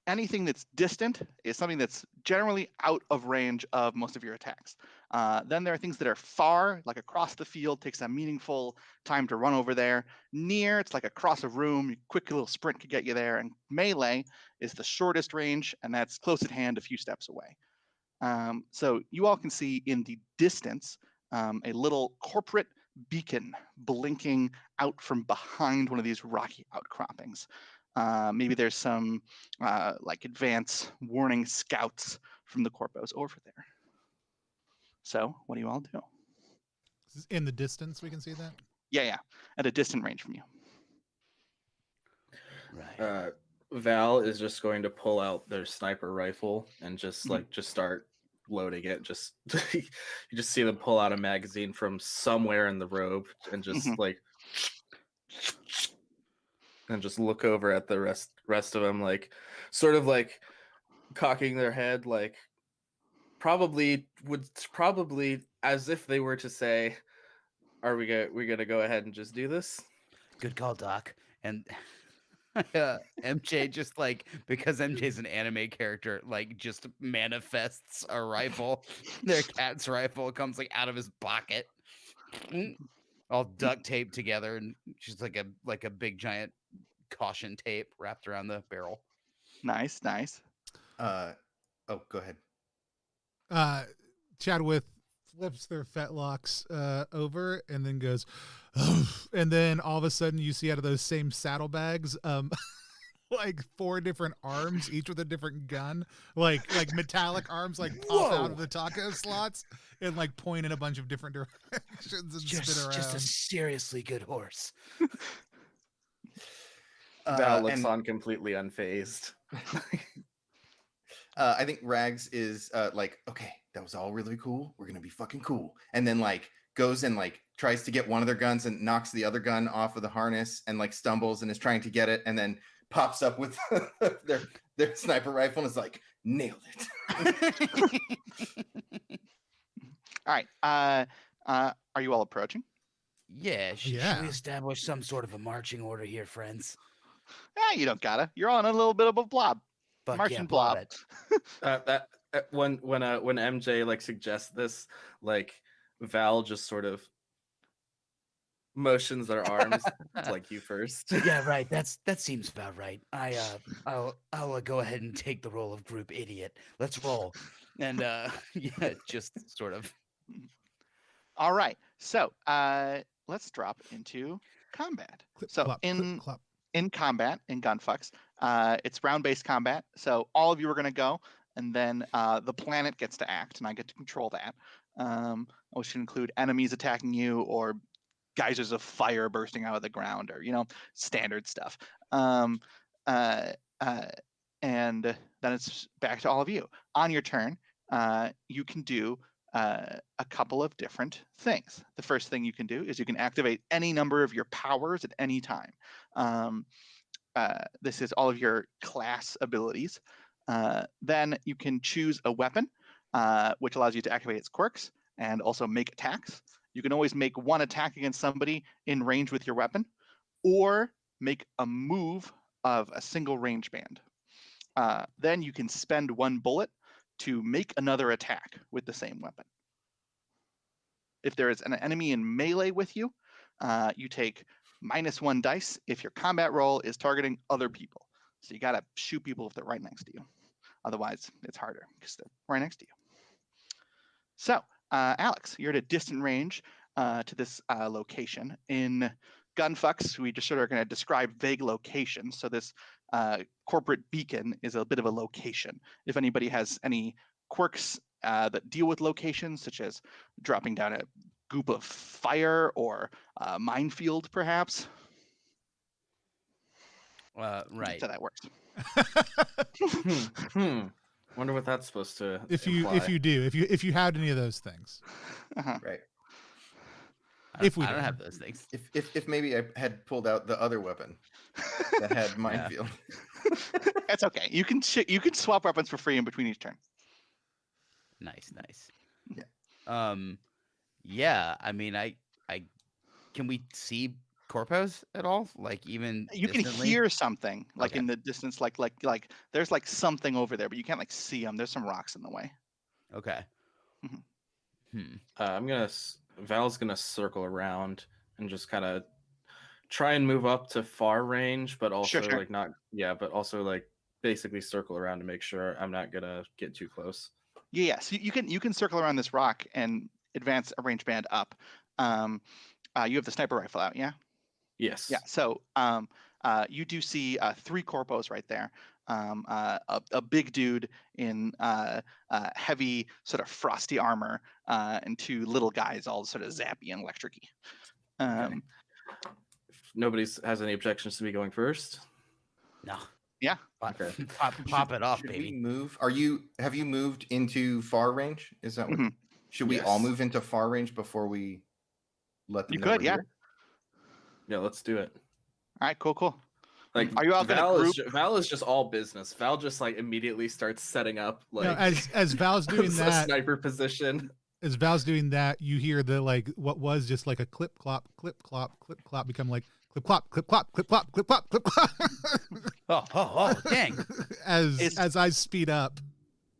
Anything that's distant is something that's generally out of range of most of your attacks. Then there are things that are far, like across the field, takes a meaningful time to run over there. Near, it's like across a room, quick little sprint could get you there. And melee is the shortest range, and that's close at hand, a few steps away. So you all can see in the distance a little corporate beacon blinking out from behind one of these rocky outcroppings. Maybe there's some like advance warning scouts from the corpos over there. So what do you all do? In the distance, we can see that. Yeah, at a distant range from you. Right. Val is just going to pull out their sniper rifle and just start loading it. Just you just see them pull out a magazine from somewhere in the robe and just and just look over at the rest of them, like sort of like cocking their head, like probably as if they were to say, "Are we gonna go ahead and just do this?" Good call, Doc. And MJ just like, because MJ's an anime character, like just manifests a rifle. Their cat's rifle comes like out of his pocket, all duct taped together, and just like a big giant caution tape wrapped around the barrel. Nice. Oh, go ahead. Chadwick flips their fetlocks over and then goes, and then all of a sudden you see out of those same saddlebags, like 4 different arms, each with a different gun, like metallic arms, like pop out of the taco slots and like point in a bunch of different directions and spin around. Just a seriously good horse. Val looks on completely unfazed. I think Rags is like, okay, that was all really cool. We're gonna be fucking cool. And then like goes and like tries to get one of their guns and knocks the other gun off of the harness and like stumbles and is trying to get it and then pops up with their sniper rifle and is like, nailed it. All right. Are you all approaching? Yeah, should Yeah. we establish some sort of a marching order here, friends? You don't gotta. You're on a little bit of a blob. Fuck Marching yeah, blob. it. When MJ like suggests this, like Val just sort of motions their arms to, like, you first. Yeah, right. That seems about right. I'll go ahead and take the role of group idiot. Let's roll. And yeah, just sort of. All right. So let's drop into combat. Clip, So clop, in clip, clop. in combat in Gunfucks, it's round-based combat. So all of you are going to go, and then the planet gets to act, and I get to control that, which can include enemies attacking you or geysers of fire bursting out of the ground, or standard stuff. And then it's back to all of you. On your turn, you can do a couple of different things. The first thing you can do is you can activate any number of your powers at any time. This is all of your class abilities. Then you can choose a weapon, which allows you to activate its quirks and also make attacks. You can always make one attack against somebody in range with your weapon, or make a move of a single range band. Then you can spend one bullet to make another attack with the same weapon. If there is an enemy in melee with you, you take -1 dice if your combat roll is targeting other people. So you gotta shoot people if they're right next to you. Otherwise, it's harder because they're right next to you. So, Alex, you're at a distant range to this location. In Gunfucks, we just sort of going to describe vague locations. So this corporate beacon is a bit of a location. If anybody has any quirks that deal with locations, such as dropping down a goop of fire or a minefield, perhaps. Right. That's how that works. Wonder what that's supposed to If imply. you had any of those things. Right. If we I don't did. have those things. If maybe I had pulled out the other weapon that had minefield. That's okay. You can swap weapons for free in between each turn. Nice. Yeah. Yeah. I mean, I can we see corpos at all? Like even You can distantly? hear something like Okay. in the distance, like there's like something over there, but you can't like see them. There's some rocks in the way. Okay. Mhm. Val's gonna circle around and just kind of try and move up to far range, but also Sure. like not, yeah, but also like basically circle around to make sure I'm not gonna get too close. Yeah. So you can circle around this rock and advance a range band up. You have the sniper rifle out, yeah? Yes. Yeah. So you do see 3 corpos right there. A big dude in heavy sort of frosty armor, and 2 little guys all sort of zappy and electric-y. Okay. If nobody has any objections to me going first. No. Yeah. Okay. Pop it off, Should baby. we move? Have you moved into far range? Is that what? Mhm. Should we all Yes. move into far range before we let them You know could, we're yeah. here? Yeah, let's do it. All right. Cool. Like, Are you all gonna group? Val is just all business. Val just like immediately starts setting up like No, as Val's doing a that, sniper position. as Val's doing that, you hear the like what was just like a clip clop become like clip clop clip clop clip clop clip clop clip clop Oh, dang. as I speed up.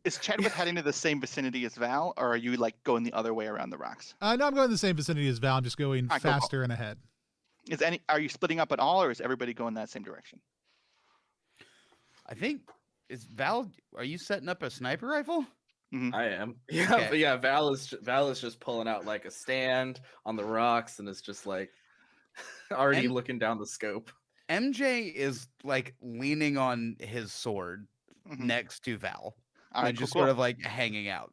Is Chadwick heading to the same vicinity as Val, or are you like going the other way around the rocks? No, I'm going the same vicinity as Val. I'm just going Alright, cool. faster and ahead. Are you splitting up at all, or is everybody going that same direction? I think are you setting up a sniper rifle? I am. Yeah, Okay. but yeah, Val is just pulling out like a stand on the rocks and it's just like already And- looking down the scope. MJ is like leaning on his sword Mhm. next to Val. All right, and cool, just cool. sort of like hanging out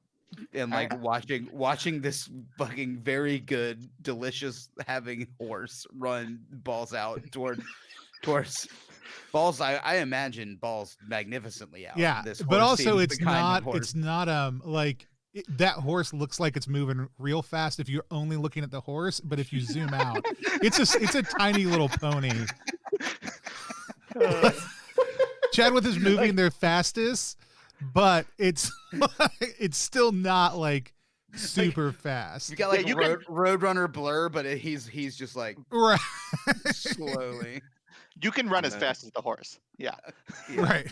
and like watching this fucking very good, delicious having horse run balls out towards balls. I imagine balls magnificently out. Yeah, This but horse also seems it's the kind not of horse- it's not like that horse looks like it's moving real fast if you're only looking at the horse, but if you zoom out, it's a tiny little pony. Chadwick is moving their fastest, but it's still not like super fast. You got like Yeah, you Roadrunner Blur, but he's just like Right. slowly. You can run as No. fast as the horse. Yeah. Yeah. Right.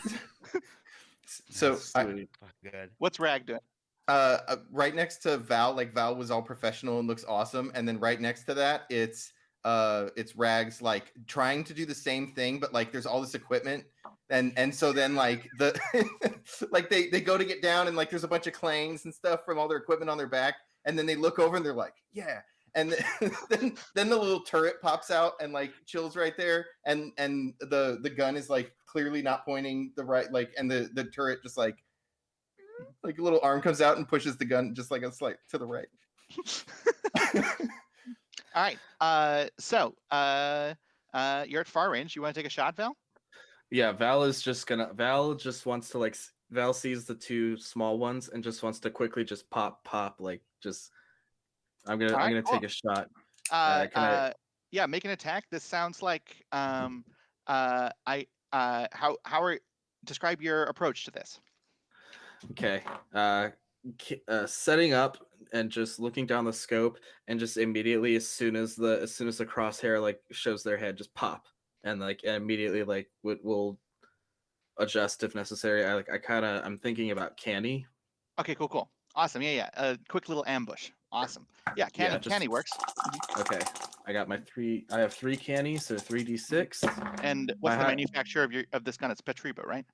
So I, Sweet. Good. What's Rag doing? right next to Val, like Val was all professional and looks awesome, and then right next to that, it's Rags like trying to do the same thing, but like there's all this equipment, and so then like the like they go to get down, and like there's a bunch of clangs and stuff from all their equipment on their back, and then they look over and they're like, yeah. And then the little turret pops out and like chills right there, and the gun is like clearly not pointing the right, like, and the turret just like a little arm comes out and pushes the gun just like a slight to the right. All right. So you're at far range. You want to take a shot, Val? Yeah, Val just wants to like Val sees the two small ones and just wants to quickly just pop like just I'm gonna cool. take a shot. Yeah, make an attack. This sounds like describe your approach to this. Okay. Setting up and just looking down the scope, and just immediately as soon as the crosshair like shows their head, just pop, and like immediately like will adjust if necessary. I'm thinking about Canny. Okay, cool. Awesome. Yeah. A quick little ambush. Awesome. Yeah, Canny works. Okay. I have 3 Canny, so 3d6. And what's the manufacturer of this gun? It's Petriba, right?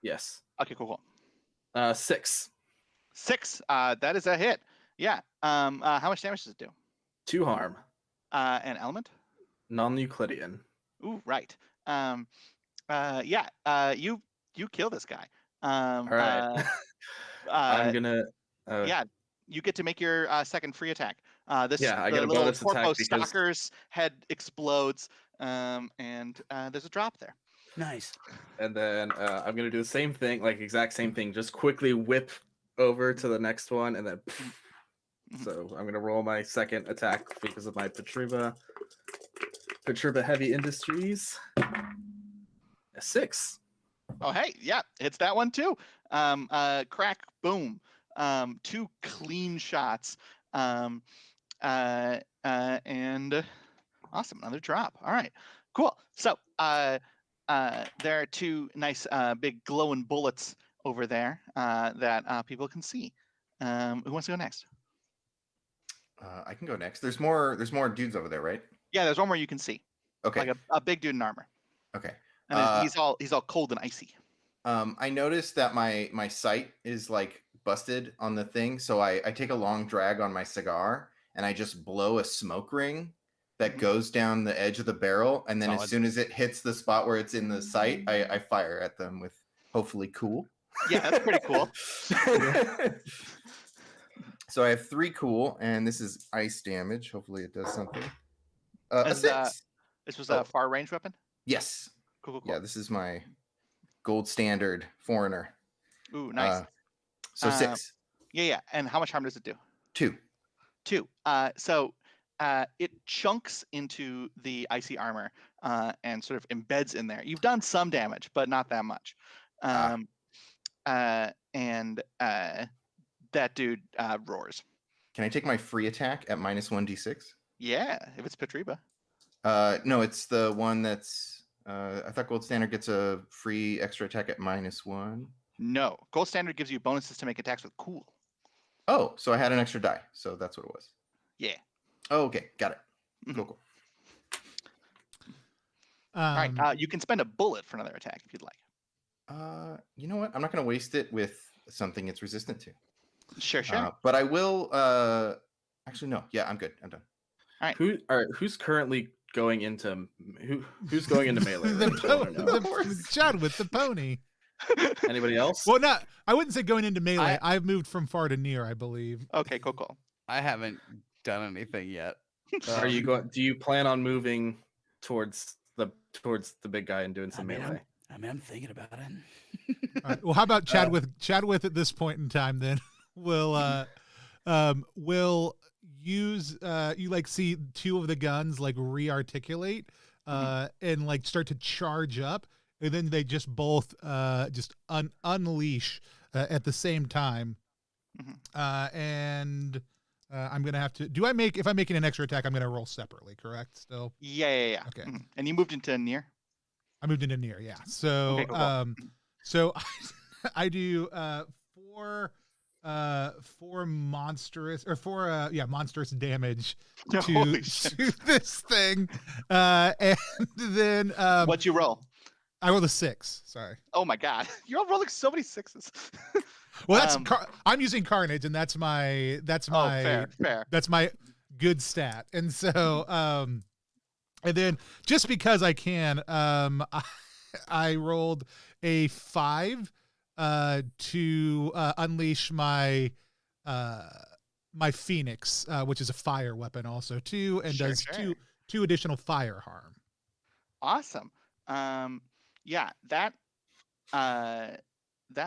Yes. Okay, cool. 6. 6. That is a hit. Yeah. How much damage does it do? 2 harm. An element? Non-Euclidean. Ooh, right. Yeah. You kill this guy. All right. I'm gonna. Yeah. You get to make your second free attack. I get a little bonus attack Corpo because stalker's head explodes, and there's a drop there. Nice. And then I'm gonna do the same thing, like exact same thing. Just quickly whip over to the next one, and then. So I'm gonna roll my second attack because of my Petriba Heavy Industries. A 6. Oh, hey, yeah, hits that one too. Crack, boom. 2 clean shots. And awesome, another drop. All right, cool. So there are 2 nice big glowing bullets over there that people can see. Who wants to go next? I can go next. There's more dudes over there, right? Yeah, there's one more you can see. Okay. Like a big dude in armor. Okay. And he's all cold and icy. I noticed that my sight is like busted on the thing, so I take a long drag on my cigar and I just blow a smoke ring that goes down the edge of the barrel, and then as soon as it hits the spot where it's in the sight, I fire at them with hopefully cool. Yeah, that's pretty cool. So I have 3 cool, and this is ice damage. Hopefully it does something. A 6. This was a far range weapon? Yes. Cool. Yeah, this is my gold standard foreigner. Ooh, nice. So 6. Yeah. And how much harm does it do? 2. 2. So it chunks into the icy armor and sort of embeds in there. You've done some damage, but not that much. And that dude roars. Can I take my free attack at -1d6? Yeah, if it's Petriba. No, it's the one that's. I thought Gold Standard gets a free extra attack at -1. No, Gold Standard gives you bonuses to make attacks with cool. Oh, so I had an extra die, so that's what it was. Yeah. Oh, okay, got it. Cool. All right, you can spend a bullet for another attack if you'd like. You know what? I'm not going to waste it with something it's resistant to. Sure. But I will. Actually, no. Yeah, I'm good. I'm done. All right. Who's currently going into who's going into melee? the Chad with the pony. Anybody else? Well, not. I wouldn't say going into melee. I've moved from far to near, I believe. Okay, cool. I haven't done anything yet. Are you going? Do you plan on moving towards the big guy and doing some melee? I'm thinking about it. All right, well, how about Chad with at this point in time? Then will use you like see 2 of the guns like rearticulate and like start to charge up, and then they just both just unleash at the same time. And I'm gonna have to. If I'm making an extra attack, I'm gonna roll separately. Correct? Still. Yeah. Okay. And you moved into near. I moved into near. Yeah. So Okay, cool. so I do four monstrous damage Holy to shit. this thing, and then What'd you roll? I rolled a 6. Sorry. Oh my god, you're all rolling so many 6s. Well, that's I'm using Carnage, and that's my fair. that's my good stat, and so and then just because I can, I rolled a 5 to unleash my my Phoenix, which is a fire weapon also too, and does two additional fire harm. Awesome. Yeah, that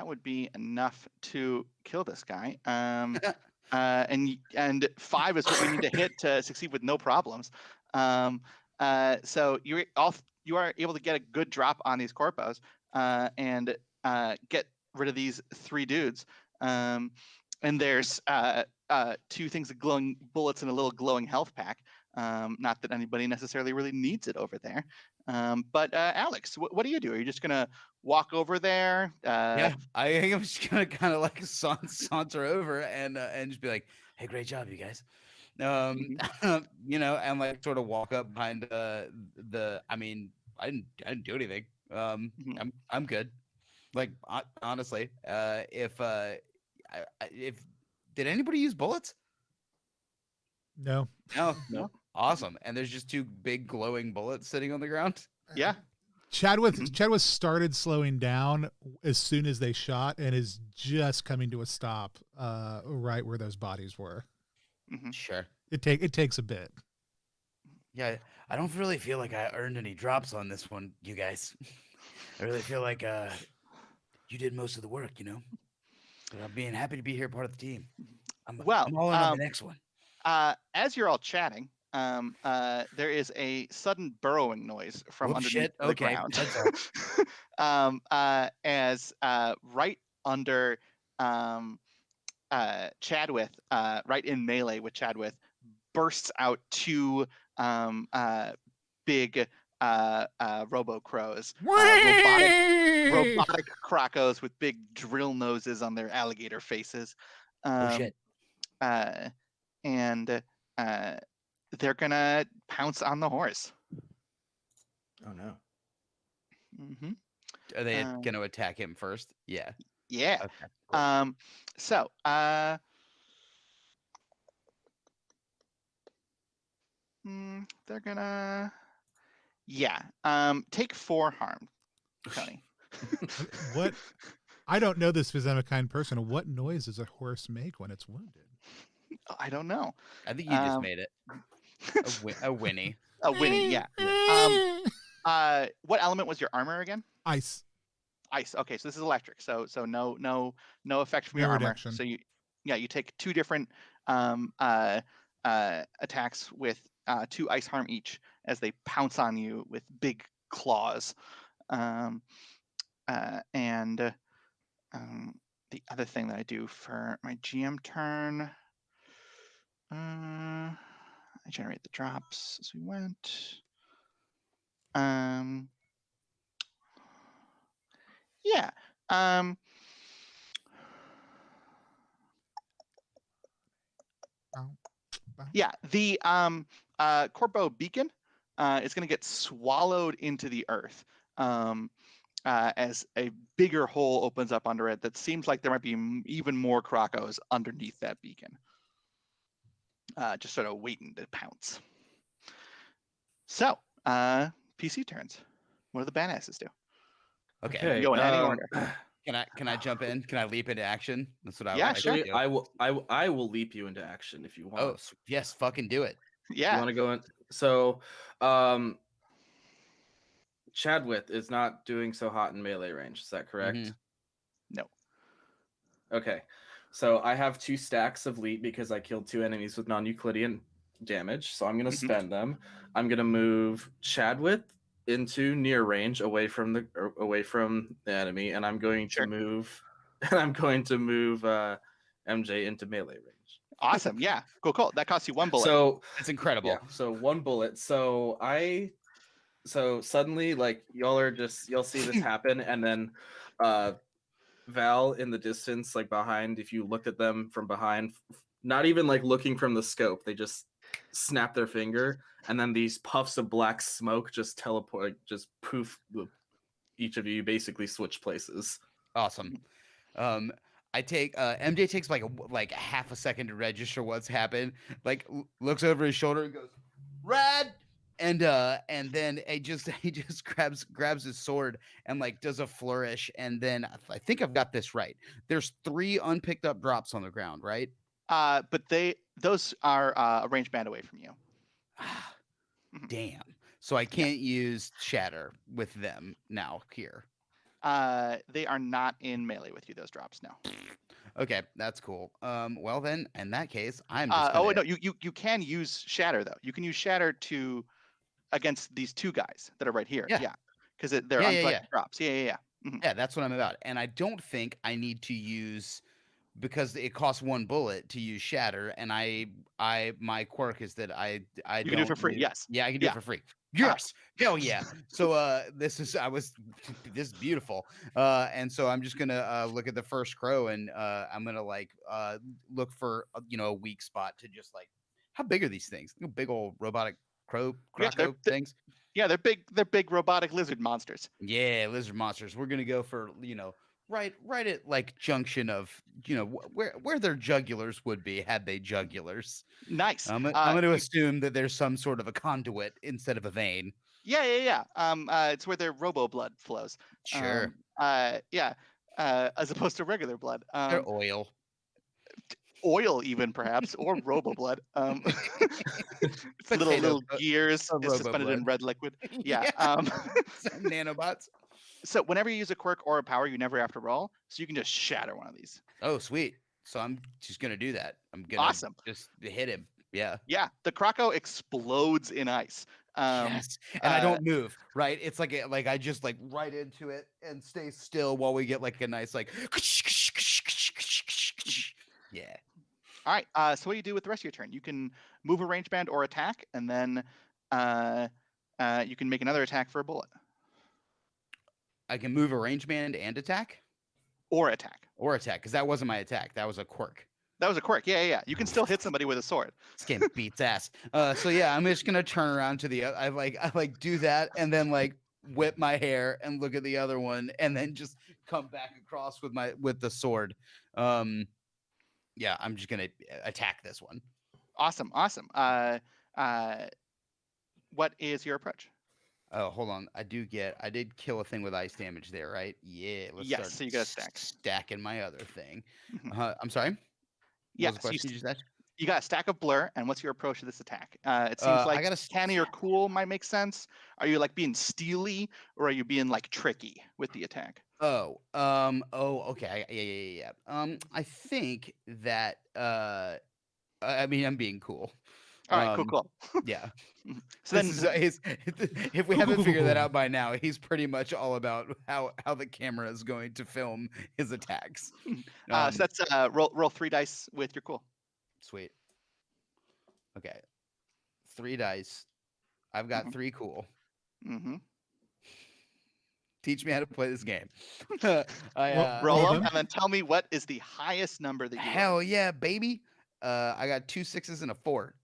would be enough to kill this guy. And 5 is what we need to hit to succeed with no problems. So you are able to get a good drop on these corpos and get rid of these 3 dudes. And there's 2 things of glowing bullets and a little glowing health pack. Not that anybody necessarily really needs it over there. But Alex, what do you do? Are you just gonna walk over there? Yeah, I think I'm just gonna kind of like saunter over and just be like, "Hey, great job, you guys." You know, and like sort of walk up behind I mean, I didn't do anything. I'm good. Like honestly, if did anybody use bullets? No. No. Awesome. And there's just 2 big glowing bullets sitting on the ground. Yeah. Chadwick started slowing down as soon as they shot and is just coming to a stop right where those bodies were. Sure. It takes a bit. Yeah, I don't really feel like I earned any drops on this one, you guys. I really feel like you did most of the work, you know. But I'm being happy to be here, part of the team. I'm all in on the next one. As you're all chatting, there is a sudden burrowing noise from underneath the ground. As right under Chadwick, right in melee with Chadwick, bursts out 2 big robo crows, robotic crocos with big drill noses on their alligator faces. And they're gonna pounce on the horse. Oh no. Are they gonna attack him first? Yeah. Yeah. Okay, cool. So they're gonna take 4 harm, Tony. What? I don't know this because I'm a kind person. What noise does a horse make when it's wounded? I don't know. I think you just made it. A whinny. A whinny, yeah. What element was your armor again? Ice. Okay, so this is electric. So no effect from No your reduction. armor. So you take 2 different attacks with 2 ice harm each as they pounce on you with big claws. And the other thing that I do for my GM turn, I generate the drops as we went. Yeah. Yeah, the Corpo beacon is going to get swallowed into the earth as a bigger hole opens up under it that seems like there might be even more crocos underneath that beacon. Just sort of waiting to pounce. So, PC turns. What do the badasses do? Okay. Go in any order. Can I jump in? Can I leap into action? That's what I Yeah, want. sure. I will leap you into action if you want. Oh yes, fucking do it. Yeah. You want to go in? So, Chadwick is not doing so hot in melee range. Is that correct? No. Okay. So I have 2 stacks of leap because I killed 2 enemies with non-Euclidean damage. So I'm going to spend them. I'm going to move Chadwick into near range away from the enemy, and I'm going to move MJ into melee range. Awesome. Yeah. Cool. That costs you 1 bullet. So That's incredible. yeah, so 1 bullet. So suddenly, like, you'll see this happen, and then Val in the distance, like behind, if you looked at them from behind, not even like looking from the scope, they just snap their finger, and then these puffs of black smoke just teleport, just poof, each of you basically switch places. Awesome. I take MJ takes like a half a second to register what's happened. Like looks over his shoulder and goes, "Rad!" And then he just grabs his sword and like does a flourish. And then I think I've got this right. There's 3 unpicked up drops on the ground, right? But those are a range band away from you. Damn. So I can't use Shatter with them now here. They are not in melee with you, those drops, no. Okay, that's cool. Well then, in that case, I'm just oh wait, no, you can use Shatter though. You can use Shatter against these 2 guys that are right here. Yeah. Because they're uncollected drops. Yeah. Mm-hmm. Yeah, that's what I'm about. And I don't think I need to use, because it costs 1 bullet to use Shatter, and my quirk is that I you can do it for free. Yes. Yeah, I can do it for free. Yes. Hell yeah. So this is beautiful. And so I'm just gonna look at the first crow, and I'm gonna like look for a weak spot to just like, how big are these things? Big old robotic croco things. Yeah, they're big. They're big robotic lizard monsters. Yeah, lizard monsters. We're gonna go for right at like junction of where their jugulars would be had they jugulars. Nice. I'm going to assume that there's some sort of a conduit instead of a vein. Yeah. It's where their robo blood flows. Sure. Yeah. As opposed to regular blood. They're oil. Oil, even perhaps, or robo blood. little gears is suspended in red liquid. Yeah. Nanobots. So whenever you use a quirk or a power, you never have to roll. So you can just shatter one of these. Oh, sweet. So I'm just going to do that. I'm going to just hit him. Yeah. Yeah. The croco explodes in ice. Yes. And I don't move, right? It's like I just like right into it and stay still while we get like a nice like. Yeah. All right. So what do you do with the rest of your turn? You can move a range band or attack, and then you can make another attack for a bullet. I can move a range band and attack? Or attack, because that wasn't my attack. That was a quirk. That was a quirk. Yeah. You can still hit somebody with a sword. This game beats ass. So yeah, I'm just gonna turn around to the. I like do that and then like whip my hair and look at the other one and then just come back across with the sword. Yeah, I'm just gonna attack this one. Awesome. What is your approach? Oh, hold on. I did kill a thing with ice damage there, right? Yeah. Let's start so you got a stack. Stacking my other thing. I'm sorry. Yeah. You got a stack of blur, and what's your approach to this attack? It seems like canny or cool might make sense. Are you like being steely, or are you being like tricky with the attack? Okay. Yeah. I think that I mean, I'm being cool. All right, cool. Yeah. So then, if we haven't figured that out by now, he's pretty much all about how the camera is going to film his attacks. So that's roll 3 dice with your cool. Sweet. Okay. 3 dice. I've got 3 cool. Mm-hmm. Teach me how to play this game. Roll them and then tell me what is the highest number that you Hell yeah, baby. I got 2 6s and a 4.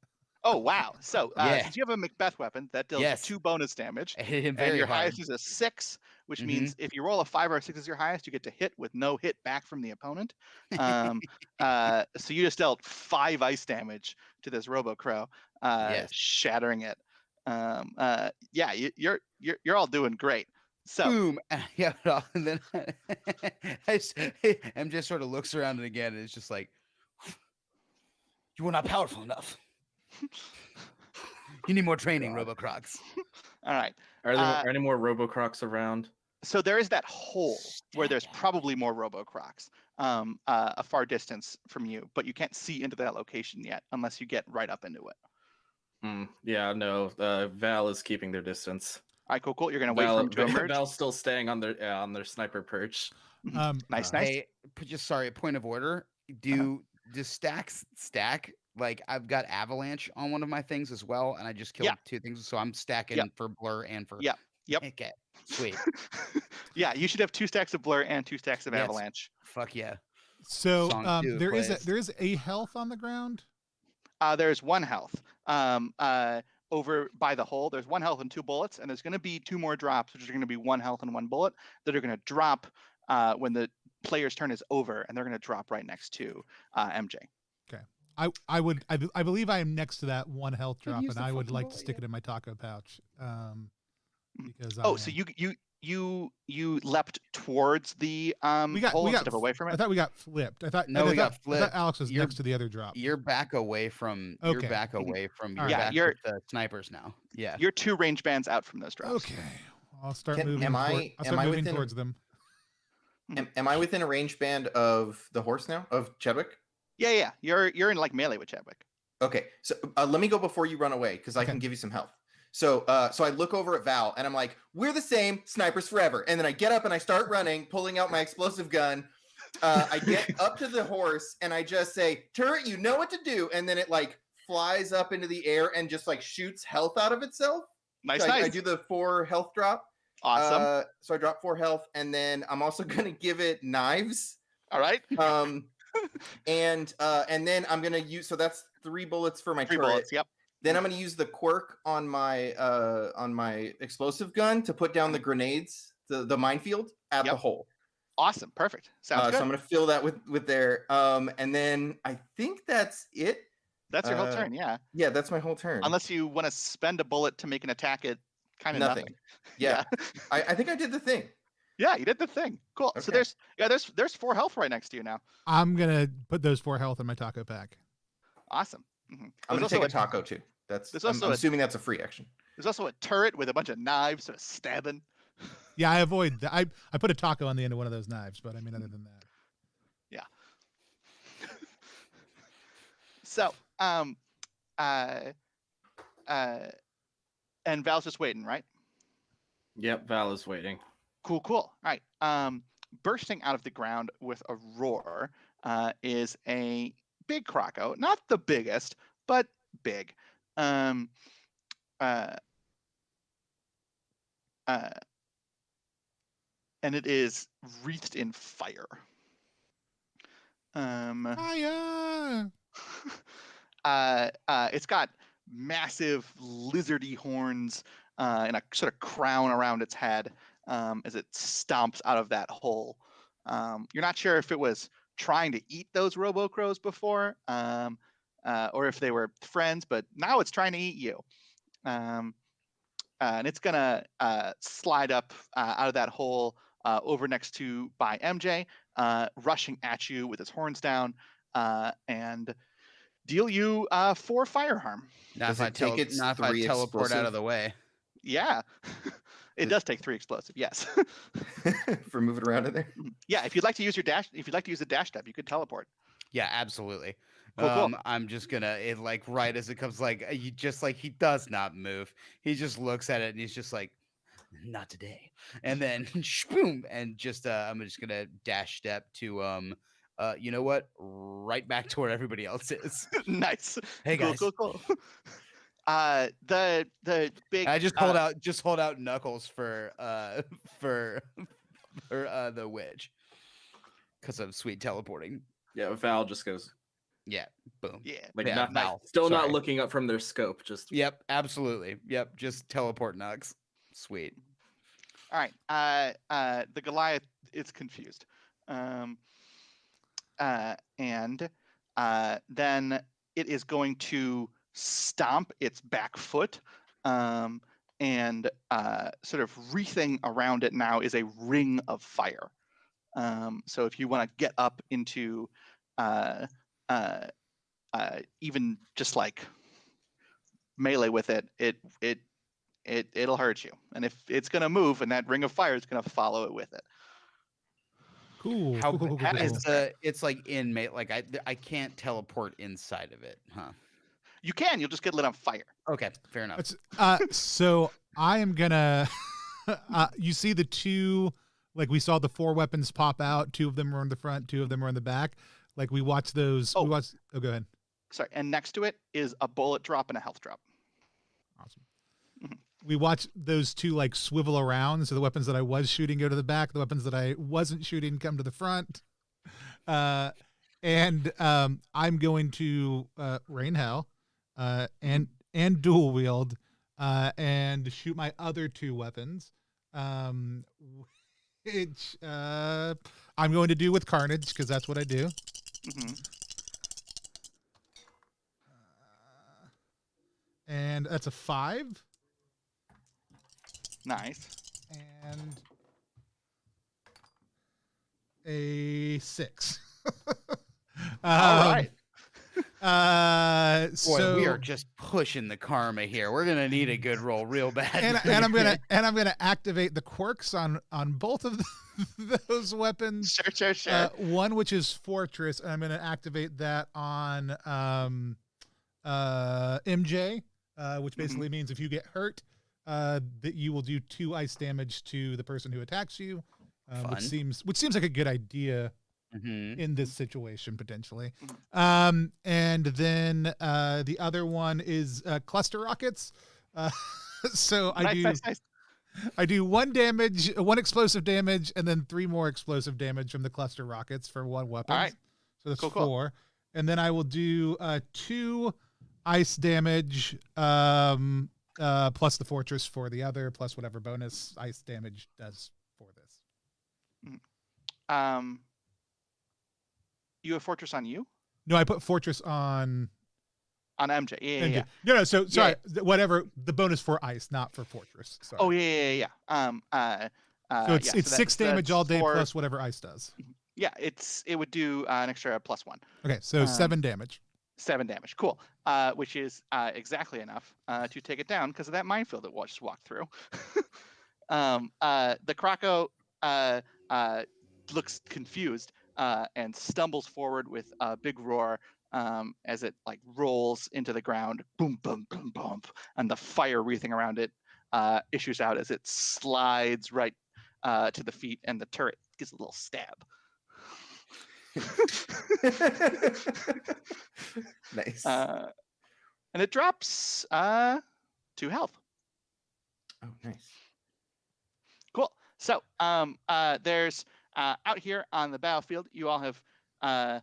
Oh, wow. So since you have a Macbeth weapon, that deals 2 bonus damage. I hit him and your hard. highest is a 6, which means if you roll a 5 or a 6 as your highest, you get to hit with no hit back from the opponent. So you just dealt 5 ice damage to this Robo Crow, shattering it. You're all doing great. So boom. Yeah, and then MJ sort of looks around and again, and it's just like, you were not powerful enough. You need more training, Robocrocs. All right. Are there any more Robocrocs around? So there is that hole where there's probably more Robocrocs a far distance from you, but you can't see into that location yet unless you get right up into it. Yeah, no. Val is keeping their distance. All right, cool. You're gonna wait for him to emerge. Val's still staying on their sniper perch. Nice. Hey, just sorry. Point of order. Do stack? Like I've got avalanche on one of my things as well, and I just killed 2 things, so I'm stacking for blur and for Yep. Okay, sweet. Yeah, you should have 2 stacks of blur and 2 stacks of avalanche. Fuck yeah. So Song 2 there is plays. a health on the ground. There's 1 health. Over by the hole, there's 1 health and 2 bullets, and there's going to be 2 more drops, which are going to be 1 health and 1 bullet that are going to drop when the player's turn is over, and they're going to drop right next to MJ. Okay. I believe I am next to that 1 health drop, use and the I would fucking like bullet, to stick it in my taco pouch. Because So you leapt towards the hole instead of away from it? I thought we got flipped. I thought got flipped. I thought Alex was next to the other drop. You're back away from. You're Okay. back away from. All You're right. back You're- with the snipers now. Yeah. You're 2 range bands out from those drops. Okay. I'll start Can- moving. am I- I'll am start I moving within- towards them. Am I within a range band of the horse now, of Chadwick? Yeah. You're in like melee with Chadwick. Okay, so let me go before you run away because I Okay. can give you some help. So I look over at Val and I'm like, we're the same, snipers forever. And then I get up and I start running, pulling out my explosive gun. I get up to the horse and I just say, turret, you know what to do. And then it like flies up into the air and just like shoots health out of itself. Nice, So nice. I do the 4 health drop. Awesome. So I drop 4 health and then I'm also gonna give it knives. All right. And then I'm gonna use, so that's 3 bullets for my 3 turret. bullets. Yep. Then I'm going to use the quirk on my explosive gun to put down the grenades, the minefield at the hole. Awesome. Perfect. Sounds good. So I'm going to fill that with there. And then I think that's it. That's your whole turn. Yeah. Yeah, that's my whole turn. Unless you want to spend a bullet to make an attack at kind of nothing. Yeah. I think I did the thing. Yeah, you did the thing. Cool. So Okay. there's 4 health right next to you now. I'm gonna put those 4 health in my taco pack. Awesome. Mhm. I'm going There's to take also a taco too. there's I'm also a- assuming that's a free action. There's also a turret with a bunch of knives sort of stabbing. Yeah, I avoid that. I put a taco on the end of one of those knives, but I mean, other than that. Yeah. So, and Val's just waiting, right? Yep, Val is waiting. Cool. All right. Bursting out of the ground with a roar is a big croco, not the biggest, but big. And it is wreathed in fire. Fire! It's got massive lizardy horns and a sort of crown around its head as it stomps out of that hole. You're not sure if it was trying to eat those robo-crows before or if they were friends, but now it's trying to eat you. And it's going to slide up out of that hole over next to by MJ, rushing at you with its horns down and deal you 4 fire harm. Not Does if I it take its not if I 3 teleport out explosive? of the way. Yeah, it does take 3 explosive. Yes. For moving around in there. Yeah, if you'd like to use the dash step, you could teleport. Yeah, absolutely. Cool. I'm just gonna like right as it comes, like he does not move. He just looks at it and he's just like, not today. And then boom, and just I'm just gonna dash step to you know what? Right back to where everybody else is. Nice. Hey guys. Cool. The big. I just hold out knuckles for the witch. Because of sweet teleporting. Yeah, Val just goes Yeah. Boom. Yeah. like Yeah, not Val, still not sorry. looking up from their scope. Just Yep, absolutely. Yep, just teleport nugs. Sweet. All right. The Goliath is confused. And then it is going to stomp its back foot. And sort of wreathing around it now is a ring of fire. So if you want to get up into even just like melee with it, it'll hurt you. And if it's gonna move and that ring of fire is gonna follow it with it. Cool. How cool. is it's like inmate, like I can't teleport inside of it, huh? You can, you'll just get lit on fire. Okay, fair enough. So I am gonna. You see the 2, like we saw the 4 weapons pop out. 2 of them were in the front, 2 of them were in the back. Like we watch those. Oh. We watch. Oh, go ahead. Sorry, and next to it is a bullet drop and a health drop. Awesome. Mhm. We watch those two like swivel around. So the weapons that I was shooting go to the back. The weapons that I wasn't shooting come to the front. And I'm going to rain hell, and dual wield, and shoot my other two weapons, which I'm going to do with Carnage because that's what I do. Mm-hmm. And that's a 5. Nice. And a 6. All right. Boy, So we are just pushing the karma here. We're gonna need a good roll real bad. and I'm gonna activate the quirks on both of those weapons. Sure. One which is Fortress, and I'm gonna activate that on MJ, which basically means if you get hurt, that you will do 2 ice damage to the person who attacks you, which seems like a good idea. In this situation potentially. And then the other one is cluster rockets. So Nice. I do 1 damage, 1 explosive damage, and then 3 more explosive damage from the cluster rockets for 1 weapon. All right. So that's Cool. 4. And then I will do 2 ice damage, plus the fortress for the other, plus whatever bonus ice damage does for this. You have Fortress on you? No, I put fortress on MJ. Yeah. No. So sorry. Whatever the bonus for ice, not for fortress. Sorry. Oh yeah. So it's 6 damage all day 4, plus whatever ice does. Yeah, it would do an extra +1. Okay, so 7 damage. 7 damage. Cool. Which is exactly enough to take it down because of that minefield that we'll just walk through. The Krakow looks confused and stumbles forward with a big roar as it like rolls into the ground. Boom, boom, boom, boom, and the fire wreathing around it issues out as it slides right to the feet, and the turret gets a little stab. Nice. And it drops 2 health. Oh, nice. Cool. So there's out here on the battlefield, you all have a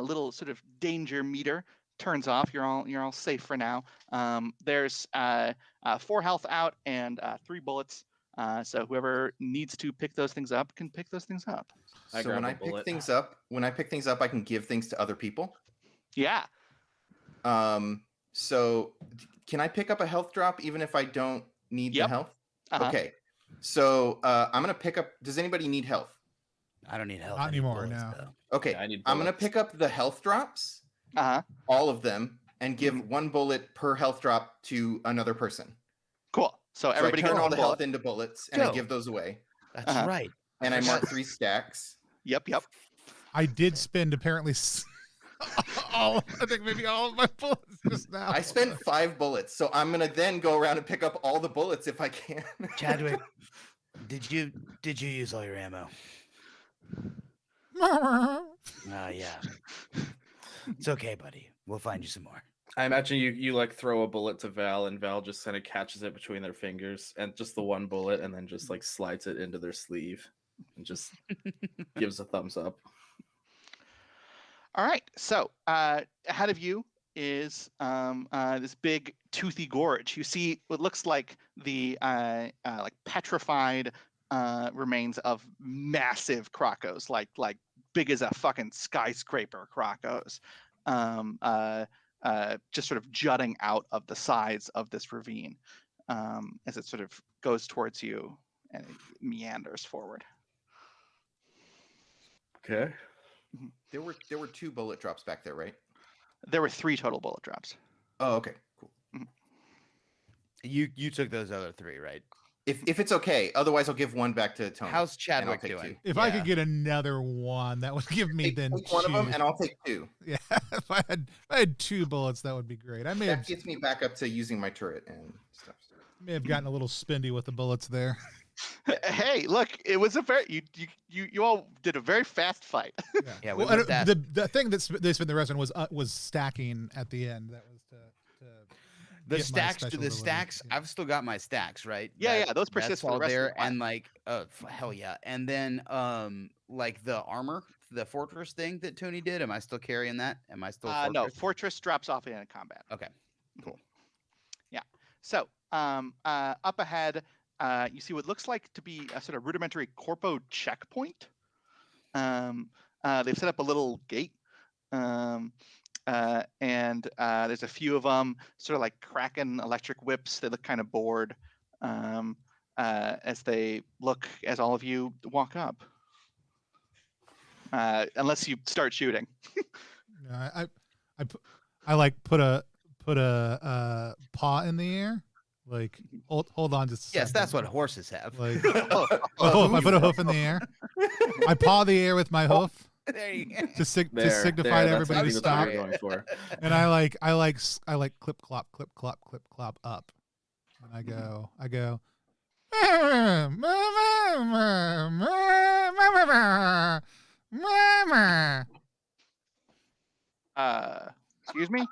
little sort of danger meter turns off. You're all safe for now. There's 4 health out and 3 bullets. So whoever needs to pick those things up can pick those things up. So when I pick things up, I can give things to other people. Yeah. So can I pick up a health drop even if I don't need the health? Okay. So I'm gonna pick up. Does anybody need health? I don't need health. Not anymore. No. Okay. Yeah, I'm gonna pick up the health drops. All of them, and give 1 bullet per health drop to another person. Cool. So everybody I turn gets all 1 the bullet. health into bullets, and I give those away. That's right. And I mark 3 stacks. Yep. I did spend apparently I think maybe all of my bullets just now. I spent 5 bullets, so I'm gonna then go around and pick up all the bullets if I can. Chadwick, did you use all your ammo? Yeah. It's okay, buddy. We'll find you some more. I imagine you like throw a bullet to Val, and Val just kind of catches it between their fingers, and just the 1 bullet, and then just like slides it into their sleeve, and just gives a thumbs up. All right. So ahead of you is this big toothy gorge. You see what looks like the like petrified remains of massive Krakos, like big as a fucking skyscraper Krakos, just sort of jutting out of the sides of this ravine as it sort of goes towards you and it meanders forward. Okay. There were 2 bullet drops back there, right? There were 3 total bullet drops. Oh, okay, cool. You took those other 3, right? If it's okay, otherwise I'll give 1 back to Tony. How's and Chadwick I'll take doing? 2. If I could get another 1, that would give me then Take 1 of 2. them, and I'll take 2. Yeah, if I had 2 bullets, that would be great. I may That have gets me back up to using my turret and stuff. gotten a little spendy with the bullets there. Hey, look, it was a very you all did a very fast fight. Yeah, we well, lived that. the thing that they spent the rest on was stacking at the end. That was to The get my stacks, special the delivery. stacks. Yeah. I've still got my stacks, right? Yeah, those That's persist for the all rest of the there, class. and like, hell yeah. And then, like the armor, the fortress thing that Tony did. Am I still carrying that? Am I still fortress? No, fortress drops off in combat. Okay, cool. Yeah. So, up ahead, you see what looks like to be a sort of rudimentary corpo checkpoint. They've set up a little gate, and there's a few of them, sort of like cracking electric whips. They look kind of bored as they look as all of you walk up. Unless you start shooting. I like put a paw in the air, like hold on just a Yes, second. that's what horses have. Like a hoof. I put a hoof in the air. I paw the air with my hoof There you go. to signify to that's everybody to what I stop. was going for. And I like clip clop clip clop clip clop up, and I go. Excuse me?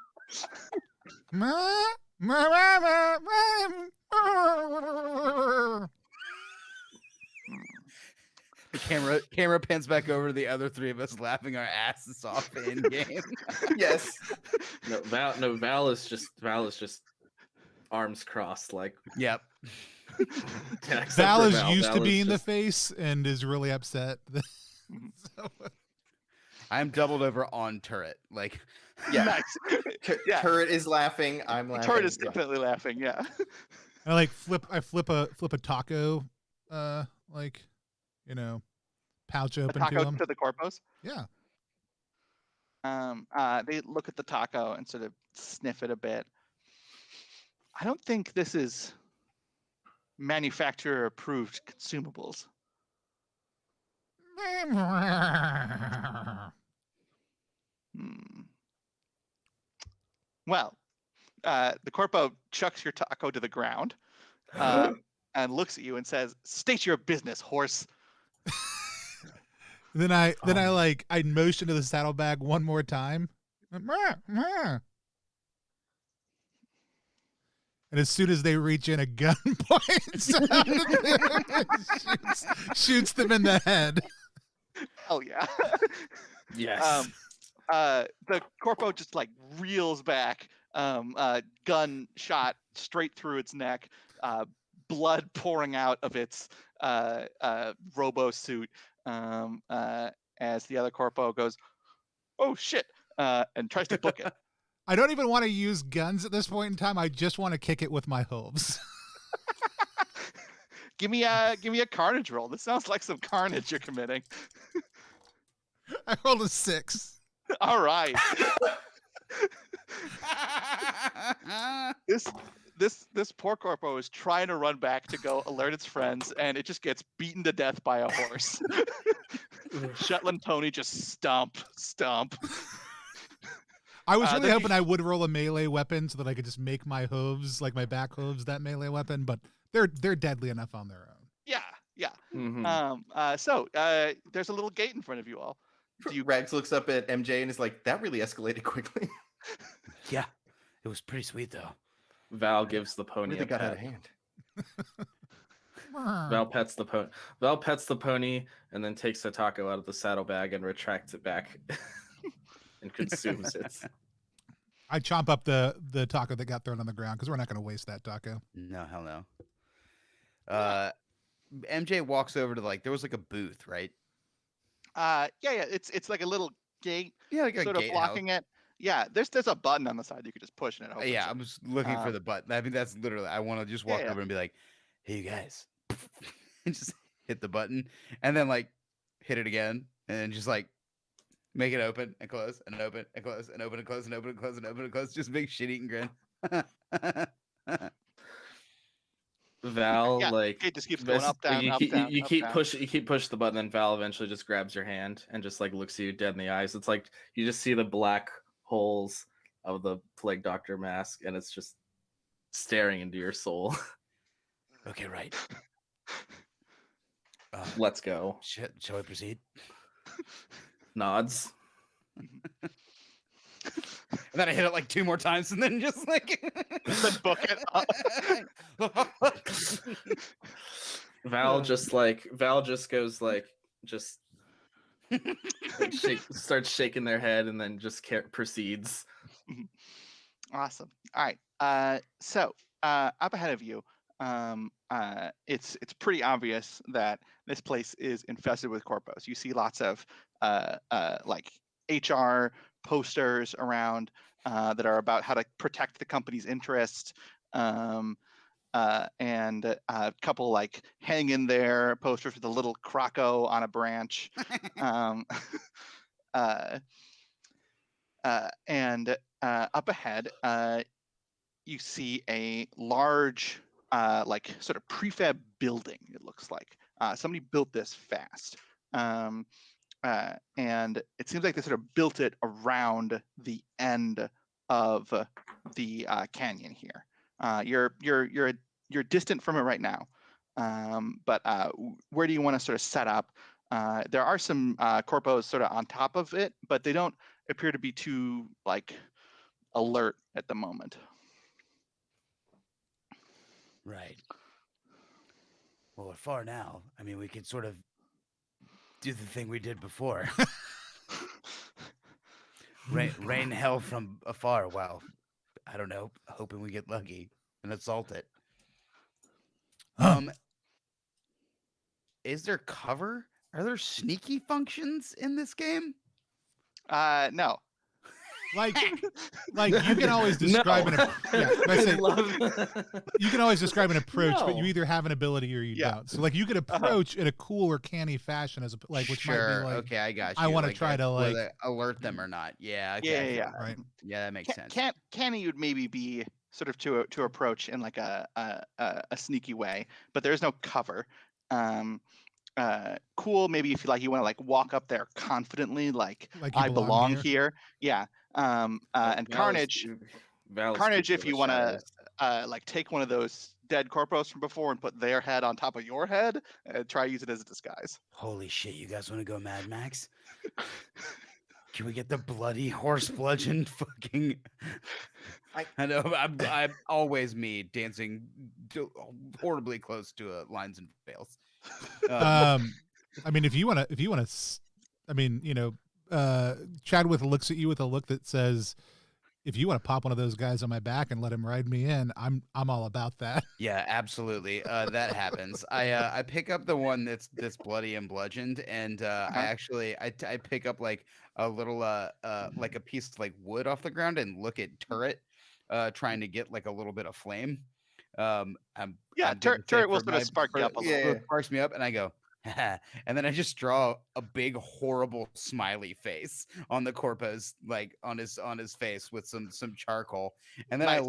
The camera pans back over to the other three of us laughing our asses off in game. Yes. Val is just arms crossed, like Yep. except Val for is used to Val being the just- face and is really upset. So, I'm doubled over on turret. Like, Yeah. Nice. Yeah. Turret is laughing. I'm laughing. Turret is Yeah. definitely laughing. Yeah. I like flip a taco, like, pouch A open to taco him. to the corpos. Yeah. They look at the taco and sort of sniff it a bit. I don't think this is manufacturer approved consumables. Well, the corpo chucks your taco to the ground and looks at you and says, "State your business, horse." Then I motion to the saddlebag one more time. And as soon as they reach in, a gun points out and shoots them in the head. Oh yeah. Yes. The corpo just like reels back, gun shot straight through its neck, blood pouring out of its robo suit, as the other corpo goes, "Oh shit," and tries to book it. I don't even want to use guns at this point in time. I just want to kick it with my hooves. Give me a carnage roll. This sounds like some carnage you're committing. I rolled a 6. All right. This poor corpo is trying to run back to go alert its friends, and it just gets beaten to death by a horse. Shetland pony just stomp. I was really then hoping I would roll a melee weapon so that I could just make my hooves, like my back hooves, that melee weapon, but they're deadly enough on their own. Yeah. Mhm. So there's a little gate in front of you all. Rags looks up at MJ and is like, "That really escalated quickly." yeah, it was pretty sweet though. Val gives the pony Really a got out of pet. hand. Val pets the pony. Val pets the pony and then takes the taco out of the saddlebag and retracts it back and consumes it. I chomp up the taco that got thrown on the ground because we're not going to waste that taco. No, hell no. MJ walks over to there was like a booth, right? Yeah. It's like a little gate, Yeah, like sort of blocking it. Yeah, there's a button on the side you could just push and it opens. Yeah, it. I was looking for the button. I mean, that's literally. I want to just walk over and be like, "Hey, you guys," and just hit the button, and then hit it again, and then just make it open and close and open and close and open and close and open and close and open and close. Just big shit eating grin. Val it just keeps going up, down, you up, keep, down. you up, keep down. push the button, and Val eventually just grabs your hand and just looks at you dead in the eyes. It's like you just see the black holes of the plague doctor mask, and it's just staring into your soul. Okay, right. Let's go. Shall we proceed? Nods. And then I hit it like 2 more times, and then just like Then book it. Val just goes like starts shaking their head and then just proceeds. Awesome. All right. So up ahead of you, it's pretty obvious that this place is infested with corpos. You see lots of like HR posters around that are about how to protect the company's interest, and a couple like hang in there posters with a little croco on a branch. And up ahead, you see a large, like sort of prefab building. It looks like somebody built this fast, and it seems like they sort of built it around the end of the canyon here. You're distant from it right now, but where do you want to sort of set up? There are some corpos sort of on top of it, but they don't appear to be too like alert at the moment. Right. Well, we're far now. I mean, we could sort of do the thing we did before. Rain hell from afar while, I don't know, hoping we get lucky and assault it. Is there cover? Are there sneaky functions in this game? No. Like you can always describe you can always describe an approach, but you either have an ability or you don't. So like you could approach in a cool or canny fashion as which sure. might be like, okay, I got you. I want to like, try to like alert them or not. Yeah. Okay, Yeah. right. Yeah, that makes sense. Canny would maybe be sort of to approach in like a sneaky way, but there's no cover. Cool, maybe if you want to like walk up there confidently, like I belong here. Yeah. And Carnage, if you want to like take one of those dead corpos from before and put their head on top of your head, try use it as a disguise. Holy shit! You guys want to go Mad Max? Can we get the bloody horse bludgeon fucking? I know. I'm always me dancing horribly close to lines and veils. I mean, if you want to, I mean, Chadwick looks at you with a look that says, if you want to pop one of those guys on my back and let him ride me in, I'm all about that. Yeah, absolutely. That happens. I pick up the one that's bloody and bludgeoned, and I pick up like a little like a piece of like wood off the ground and look at Turret, trying to get like a little bit of flame. Turret will sort of spark you up a little. Yeah, sparks me up, and I go, and then I just draw a big horrible smiley face on the corpos, like on his face with some charcoal, and then nice.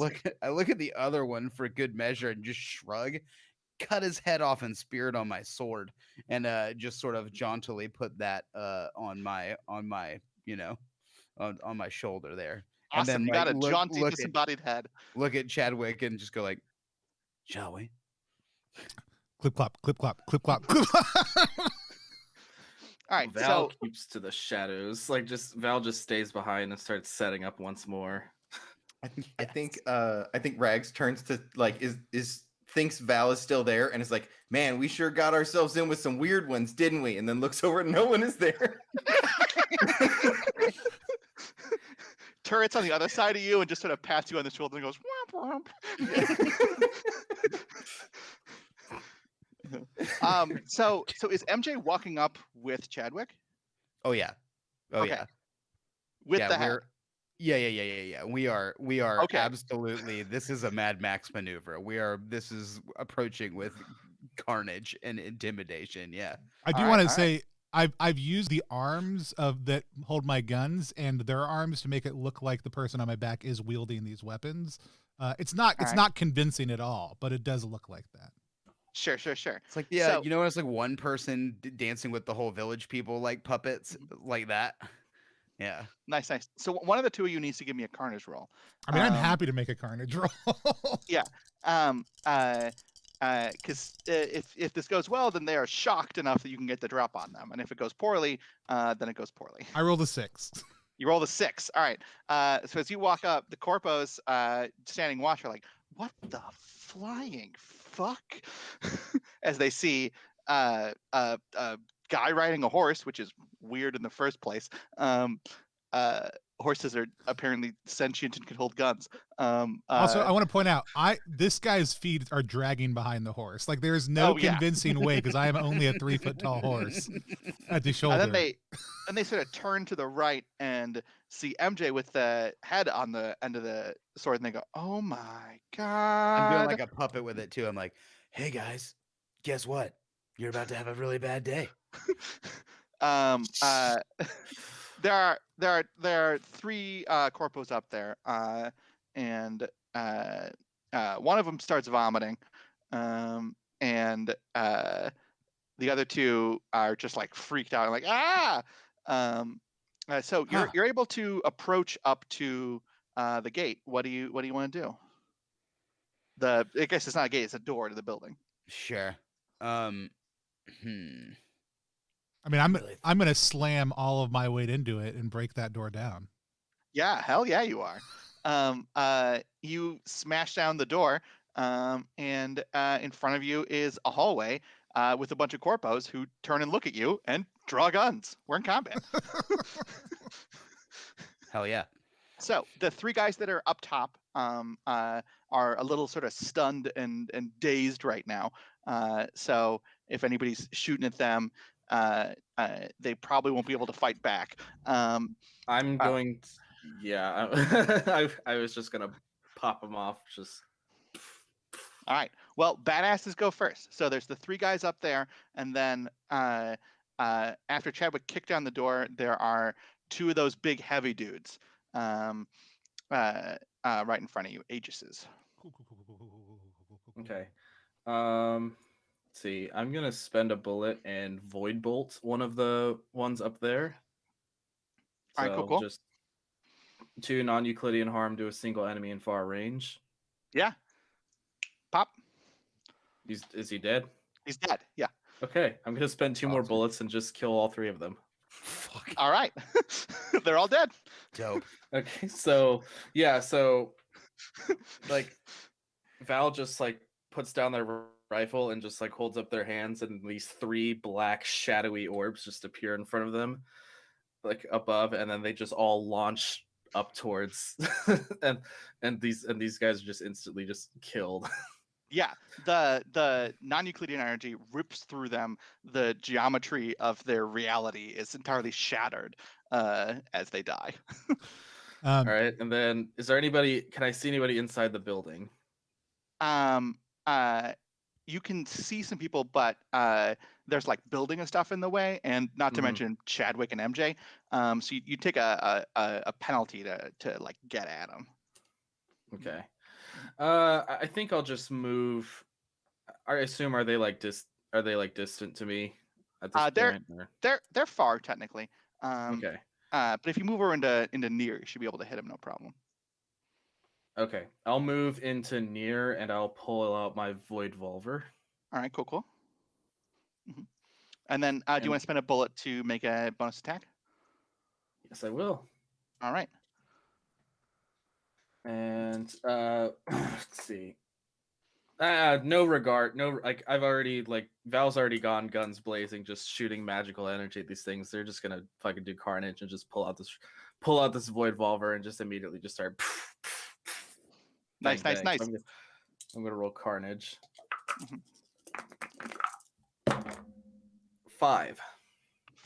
I look at the other one for good measure and just shrug, cut his head off and spear it on my sword, and just sort of jauntily put that on my on my shoulder there. Awesome, and then you got a jaunty disembodied head. Look at Chadwick and just go like, shall we? Clip clop, clip clop, clip clop, clip clop. All right, Val keeps to the shadows. Like Val just stays behind and starts setting up once more. I think Rags turns to like thinks Val is still there and is like, man, we sure got ourselves in with some weird ones, didn't we? And then looks over and no one is there. Turret's on the other side of you and just sort of pats you on the shoulder and goes, womp womp. So is MJ walking up with Chadwick? Oh yeah. Okay. Yeah. With the hat. Yeah. We are okay. Absolutely. This is a Mad Max maneuver. This is approaching with carnage and intimidation. Yeah. I do want to say I've used the arms that hold my guns and their arms to make it look like the person on my back is wielding these weapons. It's not convincing at all, but it does look like that. Sure. It's like, yeah, when it's like one person dancing with the whole village people, like puppets, like that. Yeah. Nice. So one of the two of you needs to give me a carnage roll. I mean, I'm happy to make a carnage roll. Yeah. if this goes well, then they are shocked enough that you can get the drop on them, and if it goes poorly, then it goes poorly. I rolled a 6. You roll the 6. All right. So as you walk up, the corpos standing watch are like, "What the flying fuck?" As they see a guy riding a horse, which is weird in the first place. Horses are apparently sentient and can hold guns. Also, I want to point out, this guy's feet are dragging behind the horse. Like there's no convincing way because I am only a 3 foot tall horse at the shoulder. And then they sort of turn to the right and see MJ with the head on the end of the sword, and they go, "Oh my god!" I'm doing like a puppet with it too. I'm like, "Hey guys, guess what? You're about to have a really bad day." There are 3 corpos up there, and one of them starts vomiting, and the other 2 are just like freaked out and like ah. So you're able to approach up to the gate. What do you want to do? I guess it's not a gate; it's a door to the building. Sure. I mean, I'm gonna slam all of my weight into it and break that door down. Yeah, hell yeah, you are. You smash down the door, and in front of you is a hallway with a bunch of corpos who turn and look at you and draw guns. We're in combat. Hell yeah. So the 3 guys that are up top are a little sort of stunned and dazed right now. So if anybody's shooting at them, they probably won't be able to fight back. I'm going to, yeah, I was just gonna pop them off. Just all right. Well, badasses go first. So there's the 3 guys up there, and then after Chadwick kicked down the door, there are 2 of those big heavy dudes right in front of you, Aegises. okay. Let's see. I'm gonna spend a bullet and void bolt one of the ones up there. So all right, cool. Just 2 non-Euclidean harm to a single enemy in far range. Yeah. Pop. Is he dead? He's dead. Yeah. Okay, I'm gonna spend 2 more bullets and just kill all 3 of them. Fuck. All right. They're all dead. Dope. Okay, so yeah, like Val just like puts down their rifle and just like holds up their hands, and these 3 black shadowy orbs just appear in front of them, like above, and then they just all launch up towards and these guys are just instantly just killed. Yeah, the non-Euclidean energy rips through them. The geometry of their reality is entirely shattered as they die. All right, and then can I see anybody inside the building? You can see some people, but there's like building and stuff in the way, and not to mention Chadwick and MJ. So you take a penalty to like get at them. Okay. I think I'll just move. I assume are they like distant to me at this point? Or? They're far technically. Okay. But if you move over into near, you should be able to hit them no problem. Okay, I'll move into near and I'll pull out my void volver. All right, cool. Mm-hmm. And then, do you want to spend a bullet to make a bonus attack? Yes, I will. All right. And let's see. No regard, I've already Val's already gone guns blazing, just shooting magical energy at these things. They're just gonna fucking do carnage and just pull out this void volver and just immediately just start. Nice. I'm gonna roll carnage. Mm-hmm. 5.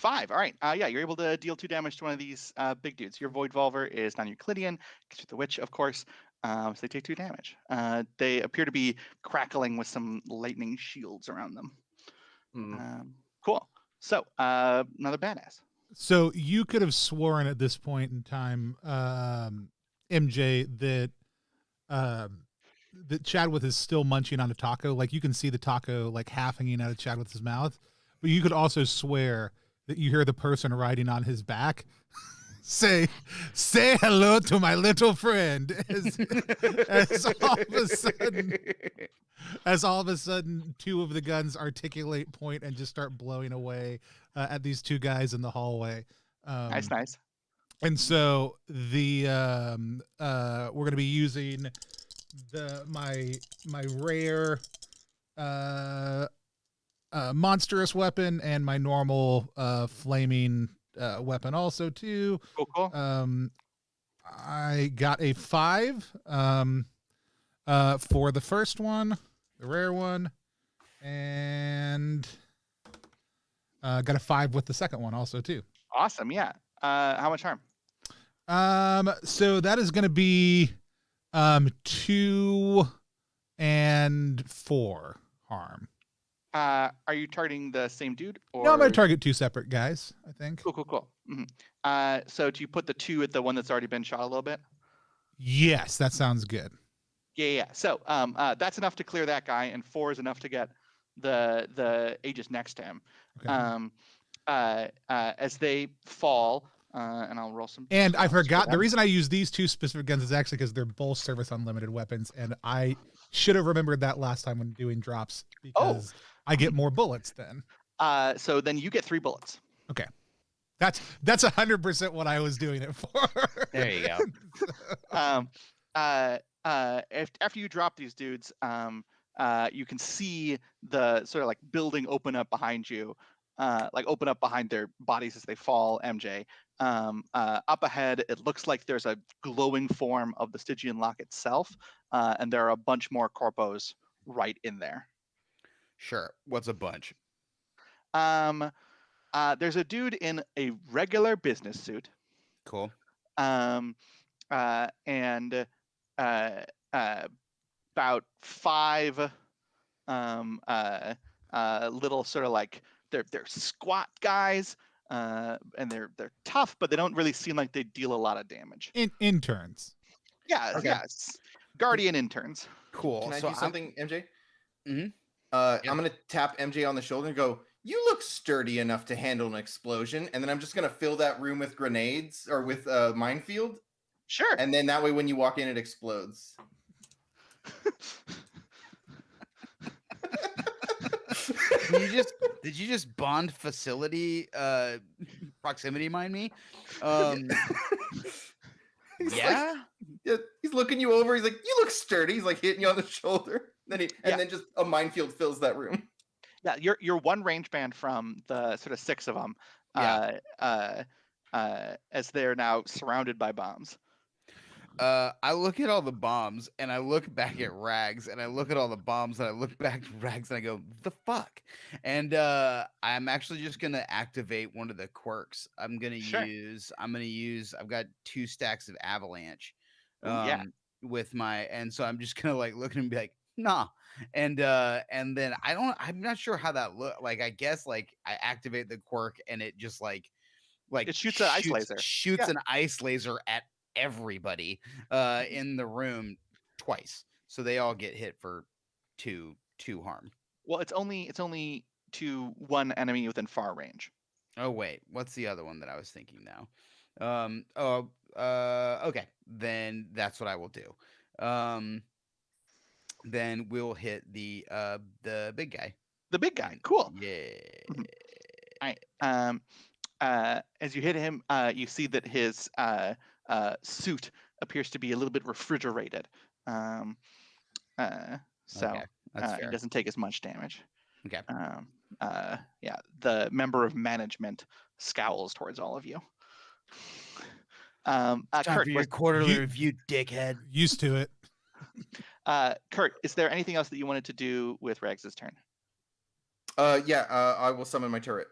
All right. Yeah, you're able to deal 2 damage to one of these big dudes. Your void volver is non-Euclidean, gets with the witch, of course. So they take 2 damage. They appear to be crackling with some lightning shields around them. Cool. So another badass. So you could have sworn at this point in time, MJ, that Chadwick is still munching on a taco. Like you can see the taco like half hanging out of Chadwick's mouth, but you could also swear that you hear the person riding on his back say hello to my little friend as all of a sudden two of the guns articulate point and just start blowing away at these two guys in the hallway. Nice. And so the we're gonna be using my rare monstrous weapon and my normal flaming weapon also too. Cool. I got a 5 for the first one, the rare one, and got a 5 with the second one also too. Awesome. Yeah. How much harm? So that is going to be 2 and 4 harm. Are you targeting the same dude? Or... No, I'm going to target 2 separate guys, I think. Cool. Mm-hmm. So do you put the 2 at the one that's already been shot a little bit? Yes, that sounds good. Yeah. So that's enough to clear that guy, and 4 is enough to get the Aegis next to him. Okay. As they fall, and I'll roll some. And I forgot, the reason I use these 2 specific guns is actually because they're both service unlimited weapons, and I should have remembered that last time when doing drops because I get more bullets then. So then you get 3 bullets. Okay. That's 100% what I was doing it for. There you go. After you drop these dudes, you can see the sort of like building open up behind you, like open up behind their bodies as they fall, MJ. Up ahead, it looks like there's a glowing form of the Stygian lock itself, and there are a bunch more corpos right in there. Sure. What's a bunch? There's a dude in a regular business suit. Cool. And about 5 little sort of like they're squat guys, and they're tough, but they don't really seem like they deal a lot of damage. Interns. Yeah, Okay. yes. Guardian interns. Cool. Can I so do something, MJ? Mhm. I'm gonna tap MJ on the shoulder and go, "You look sturdy enough to handle an explosion." And then I'm just gonna fill that room with grenades or with minefield, Sure. and then that way when you walk in, it explodes. Did you just bond facility proximity mine me? He's Yeah. like, he's looking you over. He's like, "You look sturdy." He's like hitting you on the shoulder. Then then just a minefield fills that room. Yeah, you're one range band from the sort of 6 of them. As they're now surrounded by bombs. I look at all the bombs and I look back at Rags and I look at all the bombs and I look back at Rags and I go, the fuck? And I'm actually just gonna activate one of the quirks. I've got 2 stacks of avalanche with my, and so I'm just gonna like look at him and be like, nah. And then I'm not sure how that look like. I guess like I activate the quirk and it just like it shoots an ice laser. Shoots an ice laser at everybody in the room twice, so they all get hit for 2 harm. Well, it's only to one enemy within far range. Oh wait, what's the other one that I was thinking now? Okay, then that's what I will do. Then we'll hit the big guy. The big guy, cool. Yeah. All right. As you hit him, you see that his suit appears to be a little bit refrigerated. So Okay, that's he fair. doesn't take as much damage. Okay. Yeah, the member of management scowls towards all of you. Time Kurt, for your quarterly review, dickhead. Used to it. Kurt, is there anything else that you wanted to do with Rags' turn? I will summon my turret.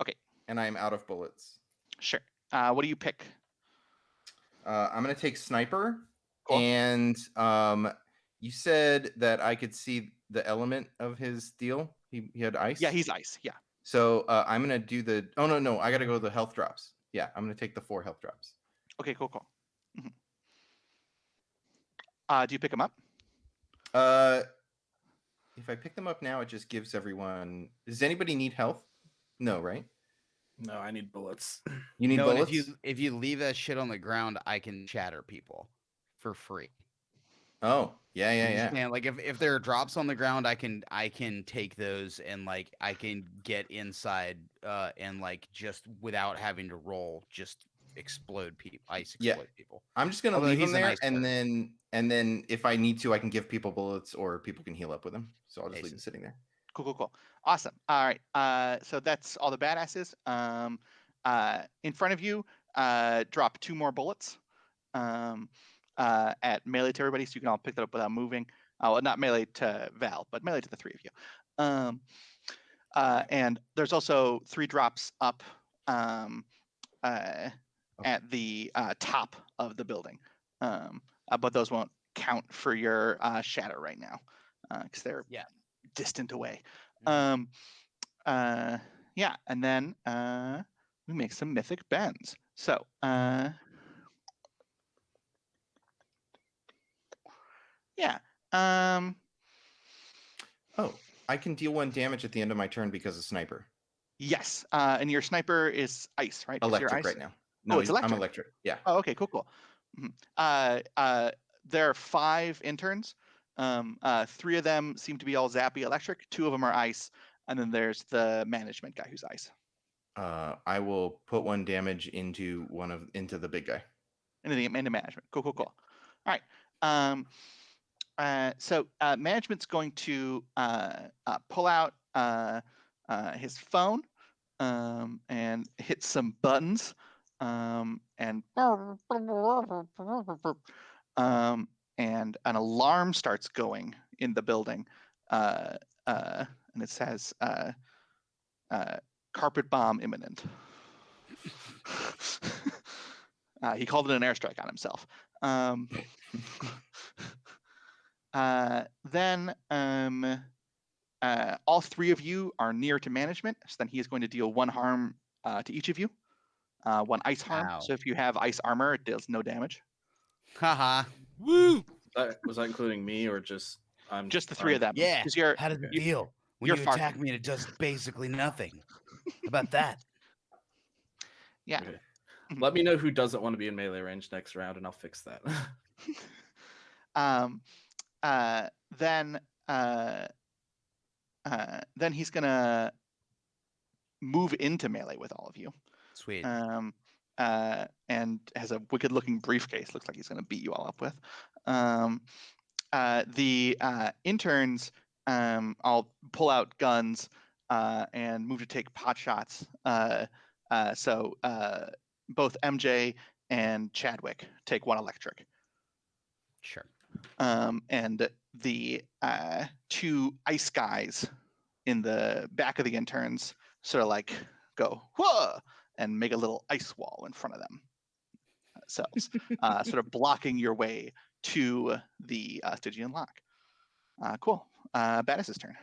Okay. And I am out of bullets. Sure. What do you pick? I'm gonna take sniper. Cool. And you said that I could see the element of his deal. He had ice. Yeah, he's ice. Yeah. So I'm gonna do the. Oh no! I gotta go to the health drops. Yeah, I'm gonna take the 4 health drops. Okay. Cool. Mm-hmm. Do you pick him up? If I pick them up now, it just gives everyone. Does anybody need health? No, right? No, I need bullets. You need No, and bullets. if you leave that shit on the ground, I can shatter people for free. Oh, yeah, yeah, yeah. And like if there are drops on the ground, I can take those and like I can get inside and like just without having to roll, just explode people, explode people. I'm just gonna Although leave he's them an there, ice and bird. then if I need to, I can give people bullets, or people can heal up with them. So I'll just leave them Aces. sitting there. Cool. Awesome. All right. So that's all the badasses. In front of you, drop 2 more bullets. At melee to everybody, so you can all pick that up without moving. Well, not melee to Val, but melee to the 3 of you. And there's also 3 drops up at the top of the building, but those won't count for your shatter right now because they're distant away. Mhm. Yeah, and then we make some mythic bends. So yeah. Oh, I can deal 1 damage at the end of my turn because of sniper. Yes. And your sniper is ice, right? Is your Electric ice? right now. No, Oh, it's electric. I'm electric. Yeah. Oh, okay, cool. There are 5 interns. 3 of them seem to be all zappy electric. 2 of them are ice, and then there's the management guy who's ice. I will put 1 damage into the big guy. Into management. Cool. All right. So management's going to pull out his phone and hit some buttons, and an alarm starts going in the building, and it says carpet bomb imminent. He called it an airstrike on himself. Then all 3 of you are near to management, so then he is going to deal 1 harm to each of you, 1 ice harm. Ow. So if you have ice armor, it deals no damage. Haha. Woo! Was that including me or just Just the 3 of them. Yeah. Because you're How does it you- feel when you're you far attack me and it does basically nothing? How about that? yeah. Okay. Let me know who doesn't want to be in melee range next round, and I'll fix that. Then he's gonna move into melee with all of you. Sweet. And has a wicked looking briefcase. Looks like he's gonna beat you all up with. The interns all pull out guns and move to take pot shots. So both MJ and Chadwick take 1 electric. Sure. And the 2 ice guys in the back of the interns sort of like go whoa and make a little ice wall in front of them. So sort of blocking your way to the Stygian lock. Cool. Badass's turn.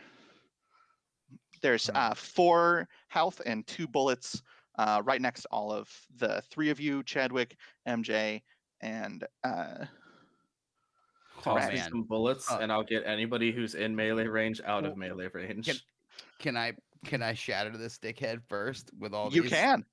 There's 4 health and 2 bullets right next to all of the 3 of you, Chadwick, MJ, and Toss me man. some bullets, and I'll get anybody who's in melee range out of melee range. Can I shatter this dickhead first with all you these? can.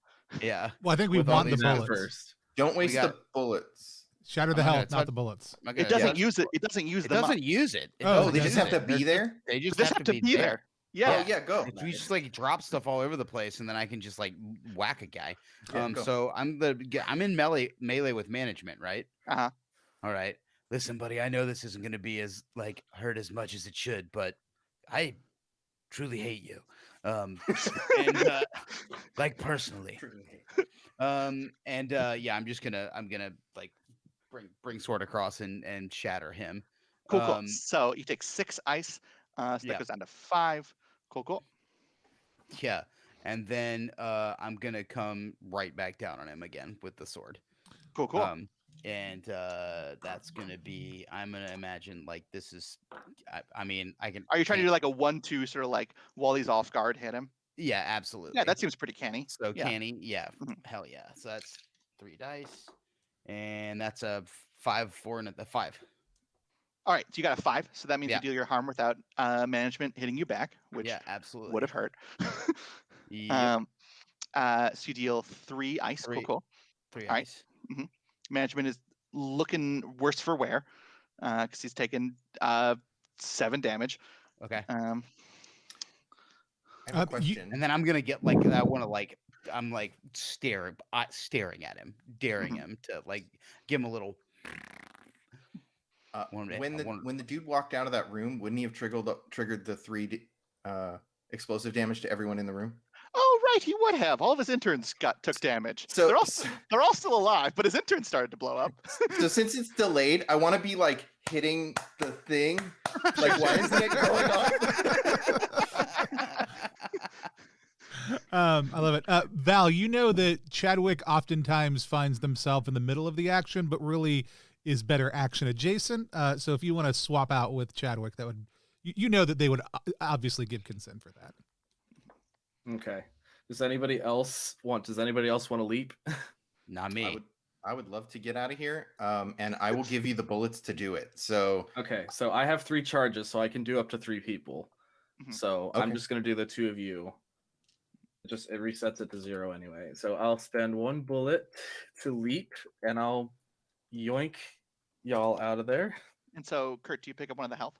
Yeah. Well, I think we With all want the these bullets. first. Don't waste got- the bullets. Shatter the I'm not health, gonna not touch- the bullets. I'm not gonna It doesn't touch- use it. It doesn't use It them up. doesn't use it. Oh, they just have to They're be there? They They just just have to be there. Yeah. Oh yeah, go. We just like drop stuff all over the place, and then I can just like whack a guy. Yeah, go. So I'm in melee with management, right? Uh-huh. All right. Listen, buddy, I know this isn't going to be as like hurt as much as it should, but I truly hate you. And like personally. I'm just gonna like bring sword across and shatter him. Cool. So you take 6 ice. So that goes down to 5. Cool. Yeah. And then I'm gonna come right back down on him again with the sword. Cool. And that's gonna be, I'm gonna imagine like this is, I mean, I can. Are you trying to do like a 1-2 sort of like while he's off guard, hit him? Yeah, absolutely. Yeah, that seems pretty canny. So yeah. canny, yeah, hell yeah. So that's 3 dice, and that's a 5, 4, and a 5. All right, so you got a 5, so that means Yeah. you deal your harm without management hitting you back, which Yeah, absolutely would have hurt. Yep. So you deal 3 ice. Three. Cool. 3 All right. ice. Management is looking worse for wear because he's taken 7 damage. Okay. I have a question. And then I'm gonna get like I want to like I'm like staring at him, daring him to like give him a little. When the dude walked out of that room, wouldn't he have triggered the 3 explosive damage to everyone in the room? Oh right, he would have. All of his interns took damage. So- they're all still alive, but his interns started to blow up. So since it's delayed, I want to be like hitting the thing. Like, why isn't it going off? I love it. Val, you know that Chadwick oftentimes finds themselves in the middle of the action, but really is better action adjacent. So if you want to swap out with Chadwick, that would, you know that they would obviously give consent for that. Okay. Does anybody else want to leap? Not me. I would love to get out of here. And I will give you the bullets to do it. So Okay, so I have 3 charges, so I can do up to 3 people. So I'm Okay. just gonna do the 2 of you. It resets it to 0 anyway. So I'll spend 1 bullet to leap, and I'll yoink y'all out of there. And so, Kurt, do you pick up one of the health?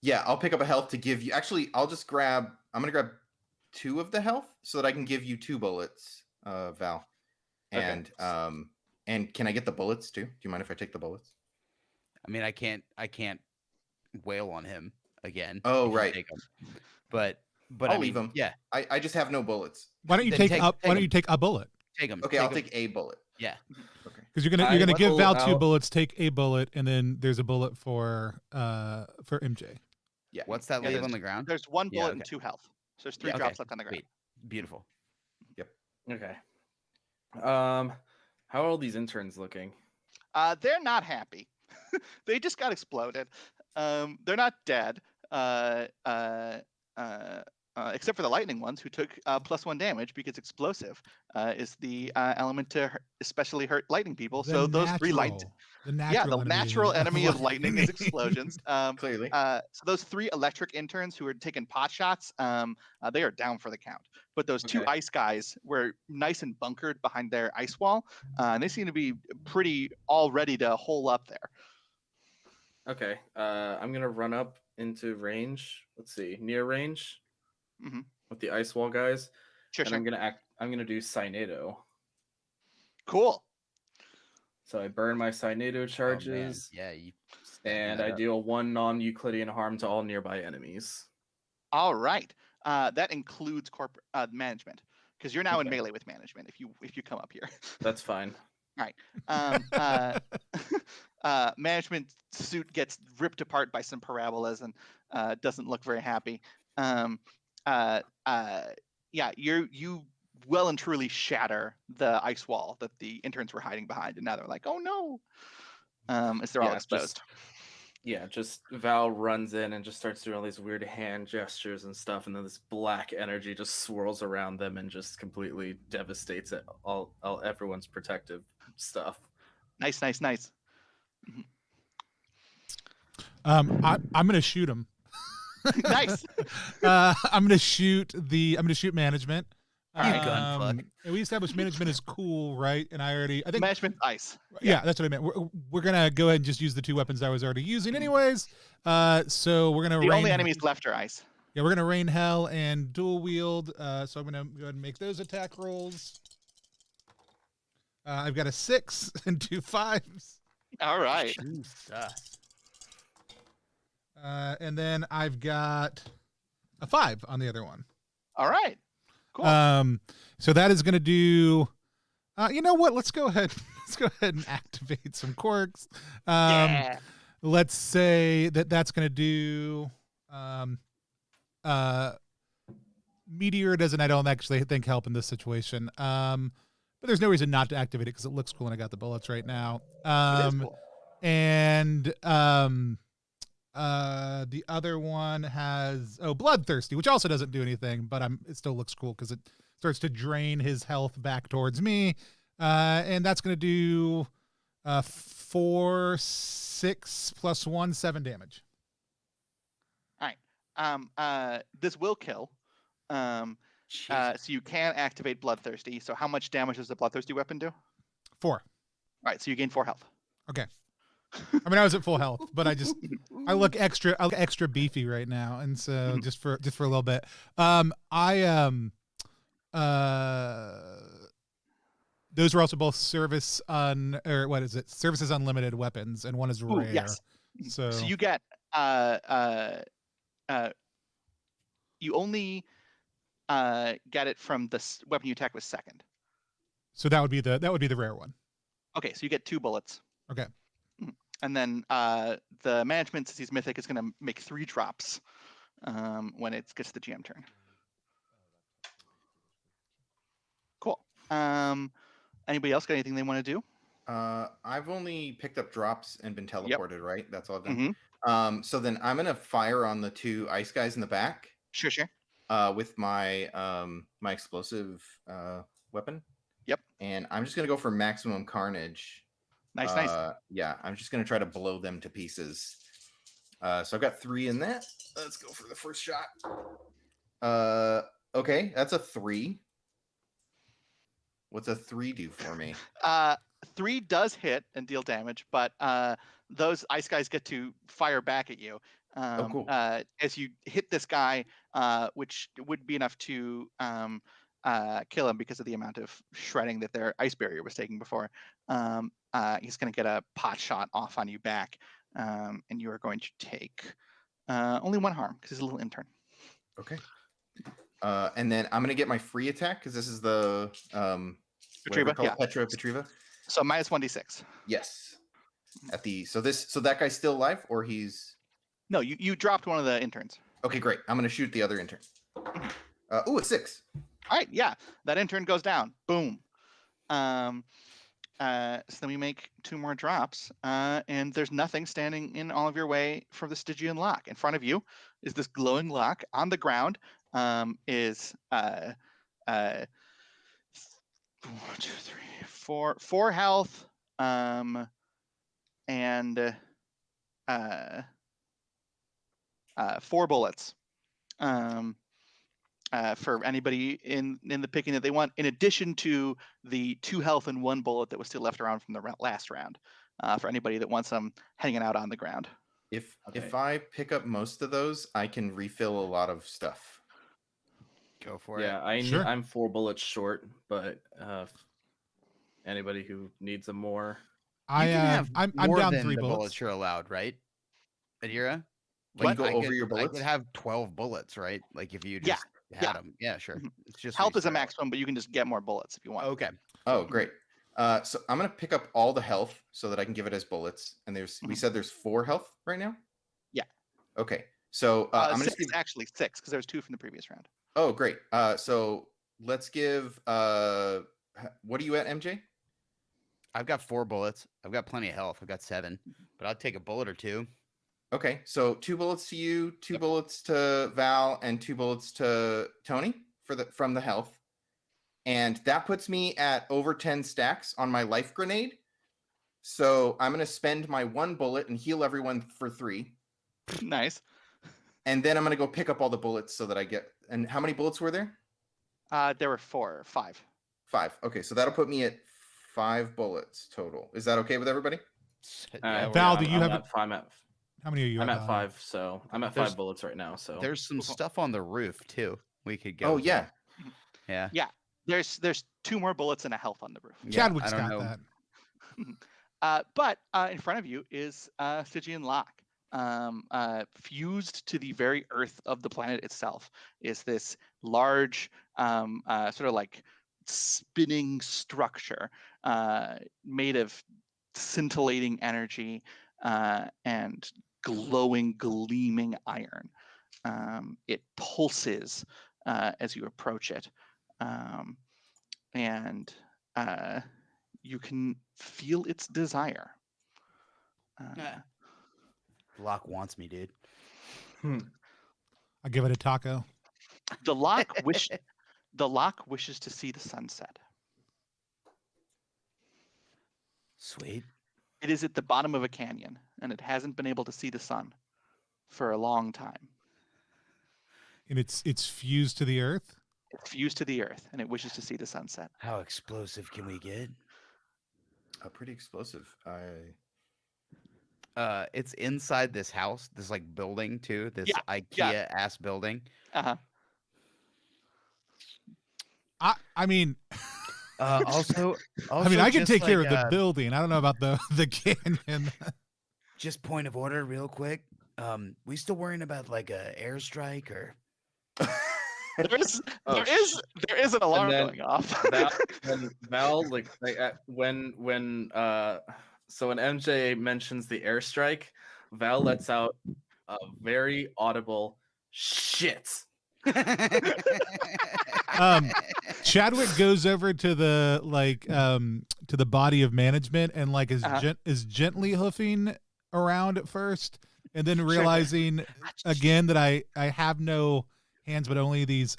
yeah, I'll pick up a health to give you. Actually, I'm gonna grab 2 of the health so that I can give you 2 bullets, Val. Okay. And can I get the bullets too? Do you mind if I take the bullets? I mean, I can't wail on him again. Oh, if you right. take him. But I'll I leave mean, him. Yeah, I just have no bullets. Why don't you Then take take- up? take Why don't him. you take a bullet? take him. Okay, I'll take a bullet. Yeah. Okay. Because you're I gonna give will Val 2 out- bullets, take a bullet, and then there's a bullet for MJ. Yeah. What's that Yeah, leave there's- on the ground? There's 1 Yeah, bullet and okay. 2 health. So there's 3 Yeah, drops okay. left on the ground. Sweet. Beautiful. Okay. How are all these interns looking? They're not happy. They just got exploded. They're not dead. Except for the lightning ones who took +1 damage because explosive is the element to especially hurt lightning people. So those 3 the natural enemy of lightning is explosions. Clearly. So those 3 electric interns who were taking pot shots, they are down for the count. But those 2 Okay. ice guys were nice and bunkered behind their ice wall, and they seem to be pretty all ready to hole up there. Okay. I'm gonna run up into range. Let's see, near range Mhm. with the ice wall guys, Sure, and sure. I'm gonna do Cynado. Cool. So I burn my Cynado Oh, man. charges, Yeah. You and I deal 1 non-Euclidean harm to all nearby enemies. All right. That includes corporate management because you're now in Okay. melee with management. If you come up here, That's fine. management suit gets ripped apart by some parabolas and doesn't look very happy. Yeah, you well and truly shatter the ice wall that the interns were hiding behind, and now they're like, oh no, as they're all Yeah, exposed. Just Val runs in and just starts doing all these weird hand gestures and stuff, and then this black energy just swirls around them and just completely devastates it, all everyone's protective stuff. Nice. I'm gonna shoot him. Nice. I'm gonna shoot management. gunfuck. And we established management is cool, right? And I think Management ice. yeah, that's what I meant. We're gonna go ahead and just use the 2 weapons I was already using, anyways. So we're gonna The rain, only enemies left are ice. Yeah, we're gonna rain hell and dual wield. So I'm gonna go ahead and make those attack rolls. I've got a 6 and 2 5s. All right. Jesus. And then I've got a 5 on the other one. All right. Cool. So that is going to do, you know what? Let's go ahead and activate some quirks. Yeah. Let's say that's going to do, Meteor doesn't, I don't actually think help in this situation. But there's no reason not to activate it because it looks cool and I got the bullets right now. It is cool. And the other one has Bloodthirsty, which also doesn't do anything, but it still looks cool because it starts to drain his health back towards me. And that's gonna do 4, 6 plus 1, 7 damage. All right. This will kill. So you can activate Bloodthirsty. So how much damage does the Bloodthirsty weapon do? 4. All right, so you gain 4 health. Okay. I mean, I was at full health, but I look extra beefy right now, and so just for a little bit. Those are also both services unlimited weapons, and one is rare. Yes. So you get you only get it from the weapon you attack with second. So that would be the rare one. Okay, so you get 2 bullets. Okay. And then the management, since he's mythic, is going to make 3 drops when it gets to the GM turn. Cool. Anybody else got anything they want to do? I've only picked up drops and been teleported, right? That's all I've done. Mm-hmm. So then I'm gonna fire on the 2 ice guys in the back. Sure. With my my explosive weapon. Yep. And I'm just gonna go for maximum carnage. Nice. Yeah, I'm just gonna try to blow them to pieces. So I've got 3 in that. Let's go for the first shot. Okay, that's a 3. What's a 3 do for me? 3 does hit and deal damage, but those ice guys get to fire back at you. Cool. As you hit this guy, which would be enough to kill him because of the amount of shredding that their ice barrier was taking before. He's going to get a pot shot off on you back, and you are going to take only 1 harm because he's a little intern. Okay. And then I'm going to get my free attack because this is the Petriva, yeah. Petriva. So minus 1d6. Yes. So that guy's still alive, or he's... No, you dropped one of the interns. Okay, great. I'm going to shoot the other intern. Ooh, a 6. All right, yeah. That intern goes down. Boom. So then we make 2 more drops, and there's nothing standing in all of your way for the Stygian lock. In front of you is this glowing lock. On the ground is 1, 2, 3, 4 health, and 4 bullets. For anybody in the picking that they want, in addition to the 2 health and 1 bullet that was still left around from the last round, for anybody that wants them hanging out on the ground. If I pick up most of those, I can refill a lot of stuff. Go for it. Yeah, I'm 4 bullets short, but anybody who needs them more, I'm down 3 bullets you're allowed, right, Adira? Can you go over your bullets? I could have 12 bullets, right? Like if you just had them. Yeah, sure. It's just health is a maximum, but you can just get more bullets if you want. Okay. Oh, great. So I'm gonna pick up all the health so that I can give it as bullets. And we said there's 4 health right now. Yeah. Okay. So I'm gonna actually 6 because there's 2 from the previous round. Oh, great. So let's give. What are you at, MJ? I've got 4 bullets. I've got plenty of health. I've got 7, but I'll take a bullet or 2. Okay, so 2 bullets to you, 2 bullets to Val, and 2 bullets to Tony from the health, and that puts me at over 10 stacks on my life grenade. So I'm gonna spend my 1 bullet and heal everyone for 3. Nice. And then I'm gonna go pick up all the bullets so that I get. And how many bullets were there? There were 5. 5. Okay, so that'll put me at 5 bullets total. Is that okay with everybody? Val, do you have? How many are you? I'm at 5, so I'm at 5 bullets right now. So there's some stuff on the roof too. We could go. Oh yeah. Yeah. Yeah. There's 2 more bullets and a health on the roof. Chadwick's got that. But in front of you is Stygian lock. Fused to the very earth of the planet itself is this large, sort of like spinning structure made of scintillating energy and glowing, gleaming iron. It pulses as you approach it, and you can feel its desire. Lock wants me, dude. I'll give it a taco. The lock wishes to see the sunset. Sweet. It is at the bottom of a canyon, and it hasn't been able to see the sun for a long time. And it's fused to the earth? It's fused to the earth, and it wishes to see the sunset. How explosive can we get? Pretty explosive. It's inside this house, this like building too, this Yeah, IKEA ass building. Uh-huh. I mean, Also, I mean, I can just take care like, of the building. I don't know about the canyon. Just point of order, real quick. We still worrying about like a airstrike or? There is Oh, there is an alarm then going off. Val so when MJ mentions the airstrike, Val lets out a very audible shit. Chadwick goes over to the to the body of management and like is gently hoofing around at first, and then realizing again that I have no hands but only these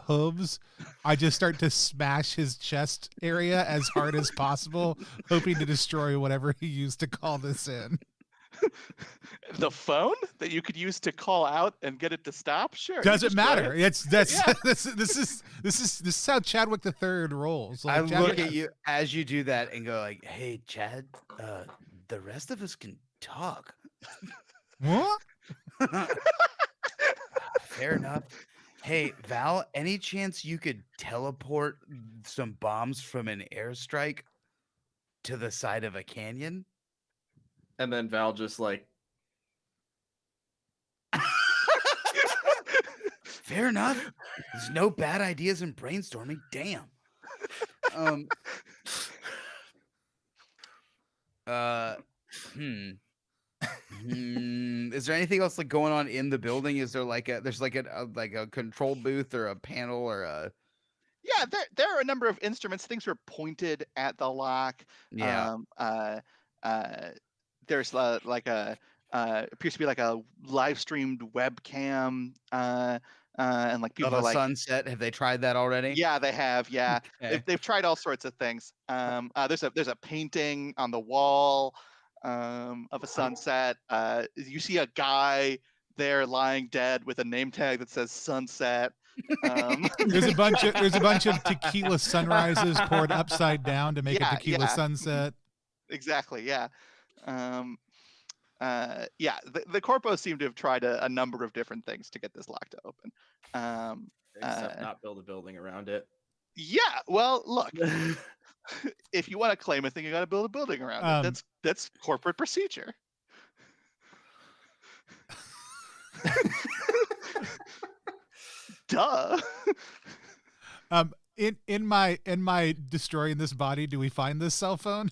hooves. I just start to smash his chest area as hard as possible, hoping to destroy whatever he used to call this in. The phone that you could use to call out and get it to stop. Sure. Doesn't matter. It's that's Yeah. this is how Chadwick III rolls. I Like, look Chadwick- at you as you do that and go like, Hey, Chad. The rest of us can talk. What? Fair enough. Hey, Val, any chance you could teleport some bombs from an airstrike to the side of a canyon? And then Val just like, Fair enough. There's no bad ideas in brainstorming. Damn. Is there anything else like going on in the building? Is there like there's like a control booth or a panel or a Yeah, there are a number of instruments. Things are pointed at the lock. yeah. There's like a appears to be like a live streamed webcam, and like people Of are a like, sunset? Have they tried that already? yeah, they have, yeah. Okay. They've tried all sorts of things. There's a painting on the wall of a sunset. You see a guy there lying dead with a name tag that says sunset. There's a bunch of tequila sunrises poured upside down to make a Yeah, tequila yeah. sunset. Exactly, yeah. Yeah, the corpos seem to have tried a number of different things to get this lock to open. except not build a building around it. Yeah, well, look, if you want to claim a thing, you got to build a building around it. That's corporate procedure. Duh. In my destroying this body, do we find this cell phone?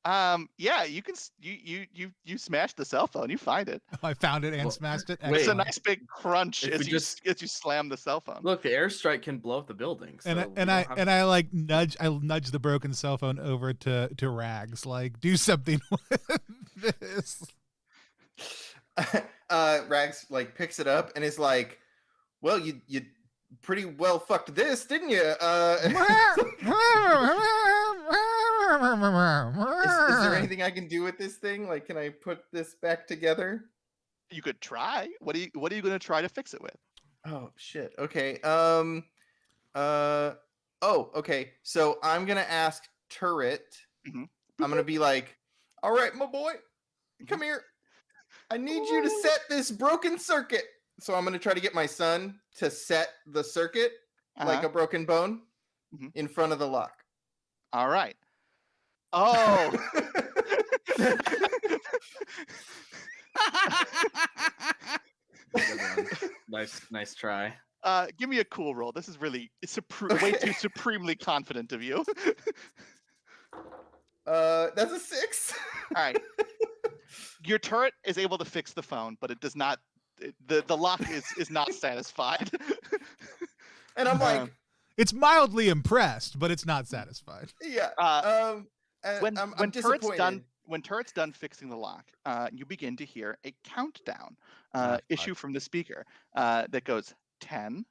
Yeah, you can you smashed the cell phone. You find it. I found it and Well, smashed it. wait. It's a Excellent. nice big crunch If as we you slam the cell phone. Look, the airstrike can blow up the building. So I like nudge the broken cell phone over to Rags, like do something with this. Rags like picks it up and is like, "Well, you pretty well fucked this, didn't you? Is there anything I can do with this thing? Like, can I put this back together?" You could try. What are you going to try to fix it with? Oh shit. Okay. Okay. So I'm gonna ask Turret. Mhm. I'm gonna be like, "All right, my boy, come here. I need you to set this broken circuit." So I'm gonna try to get my son to set the circuit like Uh-huh. a broken bone Mhm. in front of the lock. All right. Oh. nice try. Give me a cool roll. This is really way too supremely confident of you. That's a 6. All right. Your turret is able to fix the phone, but it does not. The lock is not satisfied. And I'm like, It's mildly impressed, but it's not satisfied. yeah. When I'm Turret's disappointed. done, when Turret's done fixing the lock, you begin to hear a countdown issue from the speaker that goes 10.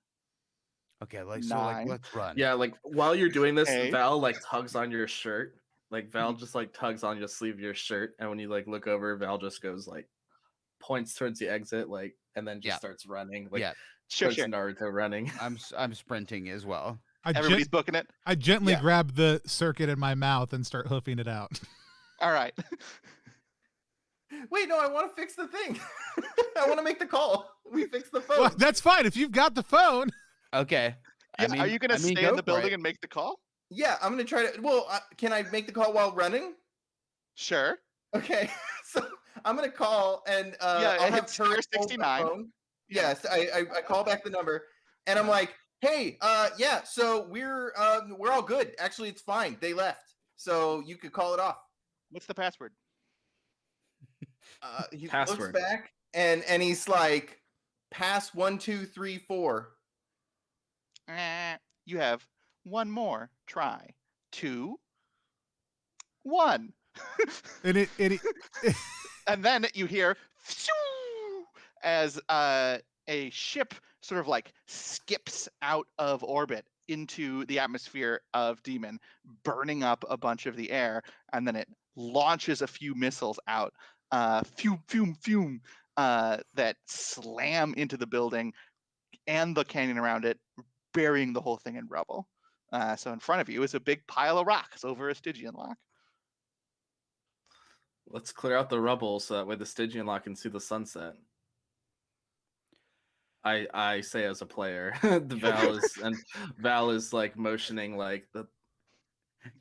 Okay, like so, like 9. let's run. Yeah, like while you're doing this, Okay. Val like tugs on your shirt. Like Val just like tugs on your sleeve of your shirt, and when you like look over, Val just goes like points towards the exit, like and then just Yeah. starts running. Like Yeah. Sure. Naruto running. I'm sprinting as well. Everybody's booking it. I gently Yeah. grab the circuit in my mouth and start hoofing it out. All right. Wait, no, I want to fix the thing. I want to make the call. We fix the phone. Well, that's fine if you've got the phone. Okay. Yeah, are you going to stay go in the for building it. and make the call? Yeah, I'm gonna try to. Well, can I make the call while running? Sure. Okay, so I'm gonna call and Yeah, I'll hit have star Turret hold the 69. phone. Yes, I call back the number and I'm like, hey, yeah, so we're all good. Actually, it's fine. They left, so you could call it off. What's the password? He looks Password. back and he's like, pass 1 2 3 4. You have one more try. 2, 1. And it And then you hear "Phew," as a ship sort of like skips out of orbit into the atmosphere of Demon, burning up a bunch of the air, and then it launches a few missiles out, fume, fume, fume, that slam into the building and the canyon around it, burying the whole thing in rubble. So in front of you is a big pile of rocks over a Stygian lock. Let's clear out the rubble so that way the Stygian lock can see the sunset. I say as a player, Val is like motioning like the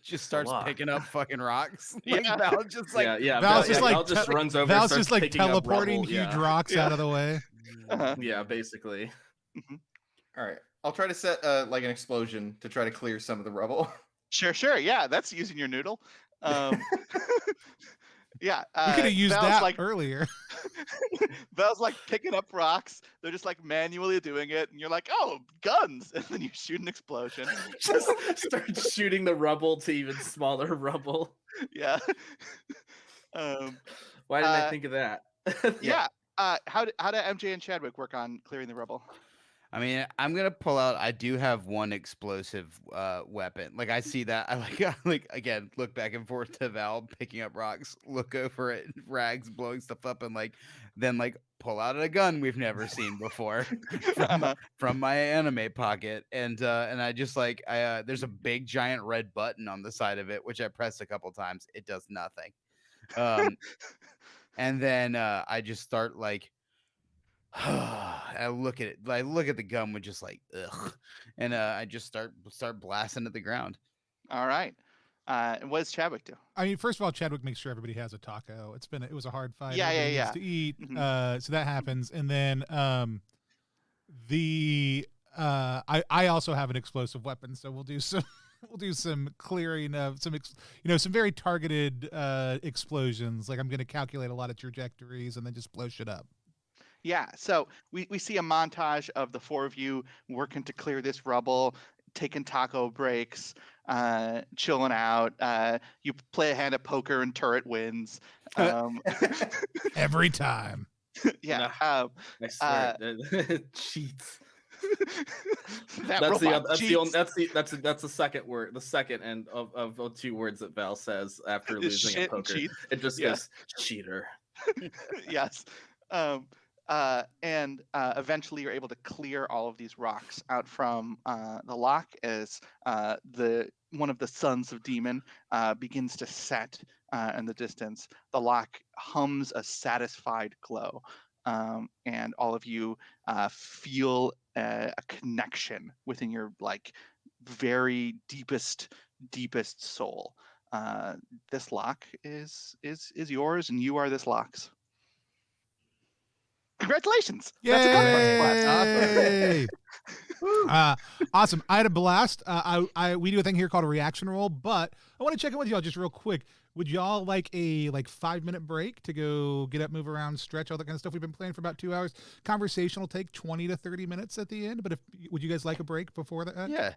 Just starts lock. picking up fucking rocks. Yeah. Val just like yeah. Val's just like Val just runs over. Val's starts just like picking up teleporting rubble, huge yeah. rocks out of the way. Uh-huh. Yeah, basically. All right, I'll try to set like an explosion to try to clear some of the rubble. Sure. Yeah, that's using your noodle. Yeah, We could have used Val's that like earlier. Val's like picking up rocks. They're just like manually doing it, and you're like, "Oh, guns!" And then you shoot an explosion. Just start shooting the rubble to even smaller rubble. Yeah. Why didn't I think of that? Yeah. How do MJ and Chadwick work on clearing the rubble? I mean, I'm gonna pull out. I do have one explosive weapon. Like I see that. I like again look back and forth to Val picking up rocks. Look over at Rags blowing stuff up, and then pull out a gun we've never seen before from my anime pocket. And I just there's a big giant red button on the side of it, which I press a couple times. It does nothing. And then I just start I look at it. I look at the gun with just ugh, and I just start blasting at the ground. All right. And what does Chadwick do? I mean, first of all, Chadwick makes sure everybody has a taco. It was a hard fight. Yeah, Everybody yeah, needs to eat. Mhm. So that happens, and then I also have an explosive weapon, so we'll do some clearing of some very targeted explosions. Like I'm going to calculate a lot of trajectories and then just blow shit up. Yeah, so we see a montage of the four of you working to clear this rubble, taking taco breaks, chilling out. You play a hand of poker and Turret wins. Every time. Yeah. I swear, cheats. That That's robot cheats. that's the second word. The second and of two words that Val says after Is losing shit at and poker. cheats. It just Yeah. goes cheater. Yes. And eventually you're able to clear all of these rocks out from the lock as one of the sons of Demon begins to set in the distance. The lock hums a satisfied glow, and all of you feel a connection within your very deepest soul. This lock is yours, and you are this lock's. Congratulations! That's a Gunfucks blast. Awesome. I had a blast. We do a thing here called a reaction roll, but I want to check in with y'all just real quick. Would y'all like a 5-minute break to go get up, move around, stretch, all that kind of stuff? We've been playing for about 2 hours. Conversation will take 20 to 30 minutes at the end, but would you guys like a break before that? Yeah,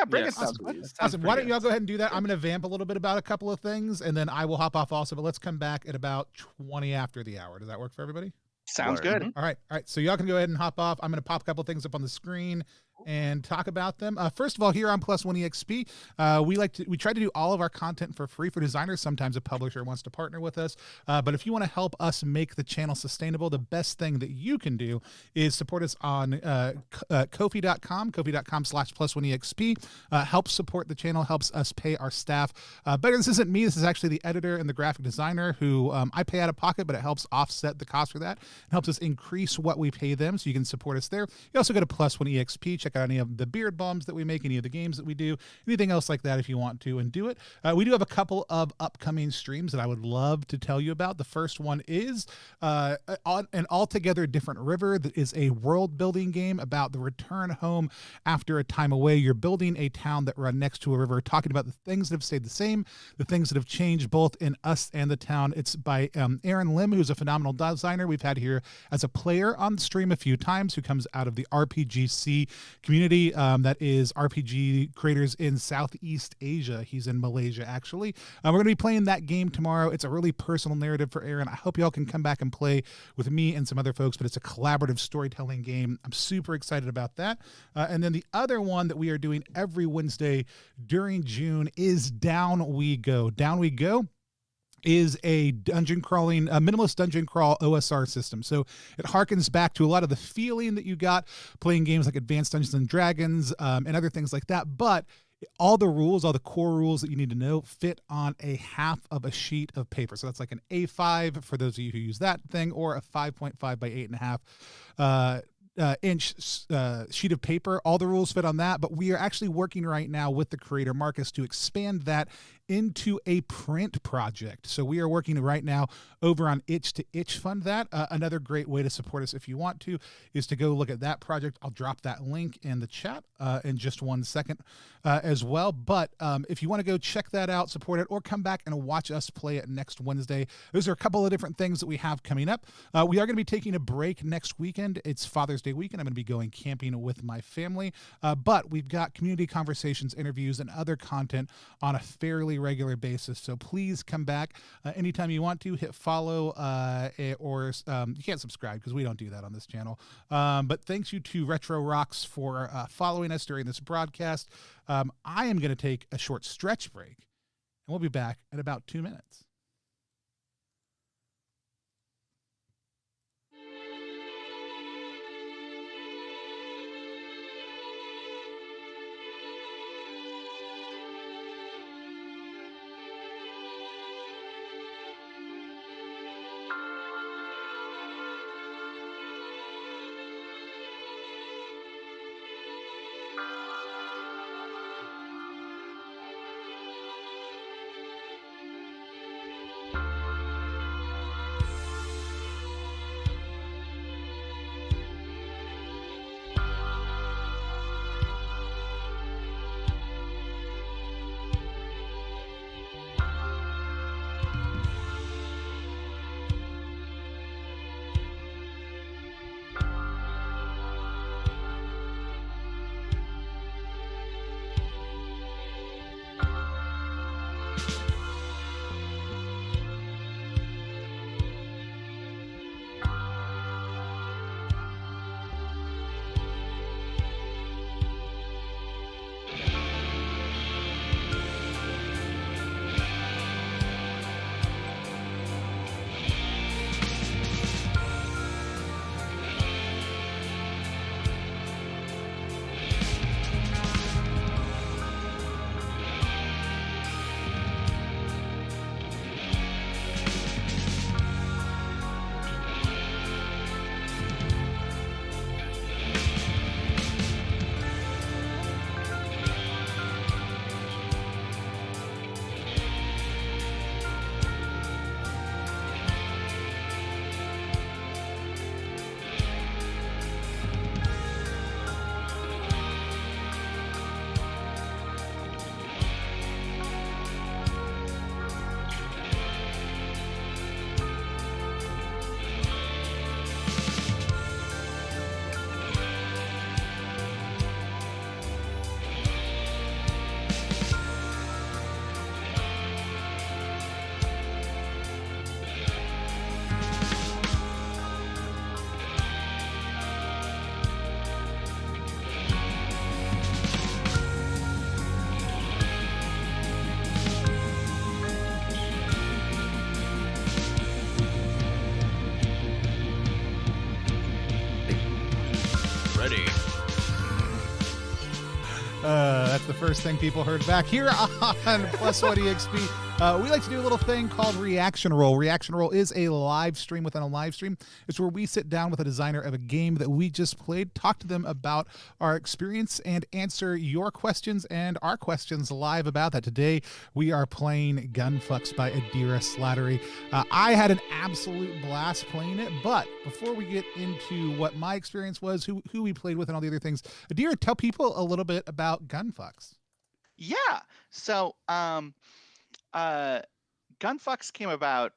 bring Yes, us down. please. Awesome. Why don't y'all go ahead and do that? I'm going to vamp a little bit about a couple of things, and then I will hop off also, but let's come back at about 20 after the hour. Does that work for everybody? Sounds good. All right. So y'all can go ahead and hop off. I'm going to pop a couple things up on the screen, and talk about them. First of all, here on Plus One EXP, we try to do all of our content for free for designers. Sometimes a publisher wants to partner with us, but if you want to help us make the channel sustainable, the best thing that you can do is support us on Ko-fi.com/plus1exp. Helps support the channel, helps us pay our staff. But this isn't me. This is actually the editor and the graphic designer who I pay out of pocket, but it helps offset the cost for that. It helps us increase what we pay them, so you can support us there. You also go to Plus One EXP, check out any of the beard balms that we make, any of the games that we do, anything else like that if you want to, and do it. We do have a couple of upcoming streams that I would love to tell you about. The first one is an altogether different river that is a world building game about the return home after a time away. You're building a town that runs next to a river, talking about the things that have stayed the same, the things that have changed both in us and the town. It's by Aaron Lim, who's a phenomenal designer we've had here as a player on the stream a few times, who comes out of the RPGC community, that is RPG creators in Southeast Asia. He's in Malaysia, actually. We're going to be playing that game tomorrow. It's a really personal narrative for Aaron. I hope y'all can come back and play with me and some other folks, but it's a collaborative storytelling game. I'm super excited about that. And then the other one that we are doing every Wednesday during June is Down We Go. Down We Go is a dungeon crawling, a minimalist dungeon crawl OSR system. So it harkens back to a lot of the feeling that you got playing games like Advanced Dungeons and Dragons and other things like that. But all the rules, all the core rules that you need to know fit on a half of a sheet of paper. So that's like an A5 for those of you who use that thing, or a 5.5 by 8.5 inch sheet of paper. All the rules fit on that, but we are actually working right now with the creator Marcus to expand that into a print project. So we are working right now over on Itch to Itch Fund that. Another great way to support us if you want to is to go look at that project. I'll drop that link in the chat in just 1 second as well. But if you want to go check that out, support it, or come back and watch us play it next Wednesday. Those are a couple of different things that we have coming up. We are going to be taking a break next weekend. It's Father's Day weekend. I'm going to be going camping with my family. But we've got community conversations, interviews, and other content on a fairly regular basis. So please come back anytime you want to. Hit follow or you can't subscribe because we don't do that on this channel. But thanks you to Retro Rocks for following us during this broadcast. I am going to take a short stretch break, and we'll be back in about 2 minutes. That's the first thing people heard back here on Plus One EXP. We like to do a little thing called Reaction Roll. Reaction Roll is a live stream within a live stream. It's where we sit down with a designer of a game that we just played, talk to them about our experience, and answer your questions and our questions live about that. Today, we are playing Gunfucks by Adira Slattery. I had an absolute blast playing it, but before we get into what my experience was, who we played with, and all the other things, Adira, tell people a little bit about Gunfucks. Yeah. So, Gunfucks came about.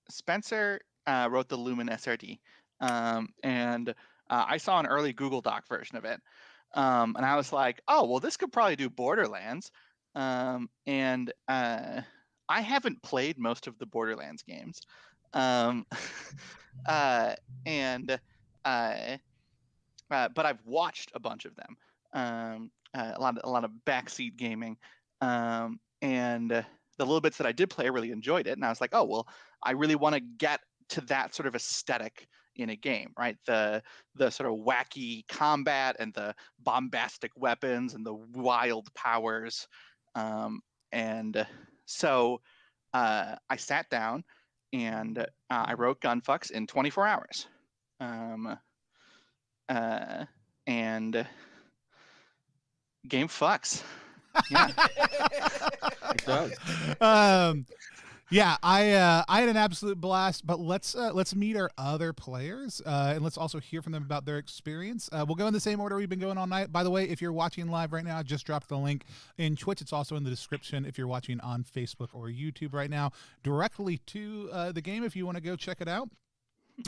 Spencer wrote the Lumen SRD, and I saw an early Google Doc version of it, and I was like, "Oh, well, this could probably do Borderlands." And I haven't played most of the Borderlands games, and but I've watched a bunch of them. A lot of backseat gaming, and the little bits that I did play, I really enjoyed it, and I was like, oh well, I really want to get to that sort of aesthetic in a game, right? The sort of wacky combat and the bombastic weapons and the wild powers, and so I sat down and I wrote Gunfucks in 24 hours, and game fucks. Yeah. It does. Yeah, I had an absolute blast, but let's meet our other players, and let's also hear from them about their experience. We'll go in the same order we've been going all night. By the way, if you're watching live right now, I just dropped the link in Twitch. It's also in the description if you're watching on Facebook or YouTube right now, directly to the game if you want to go check it out.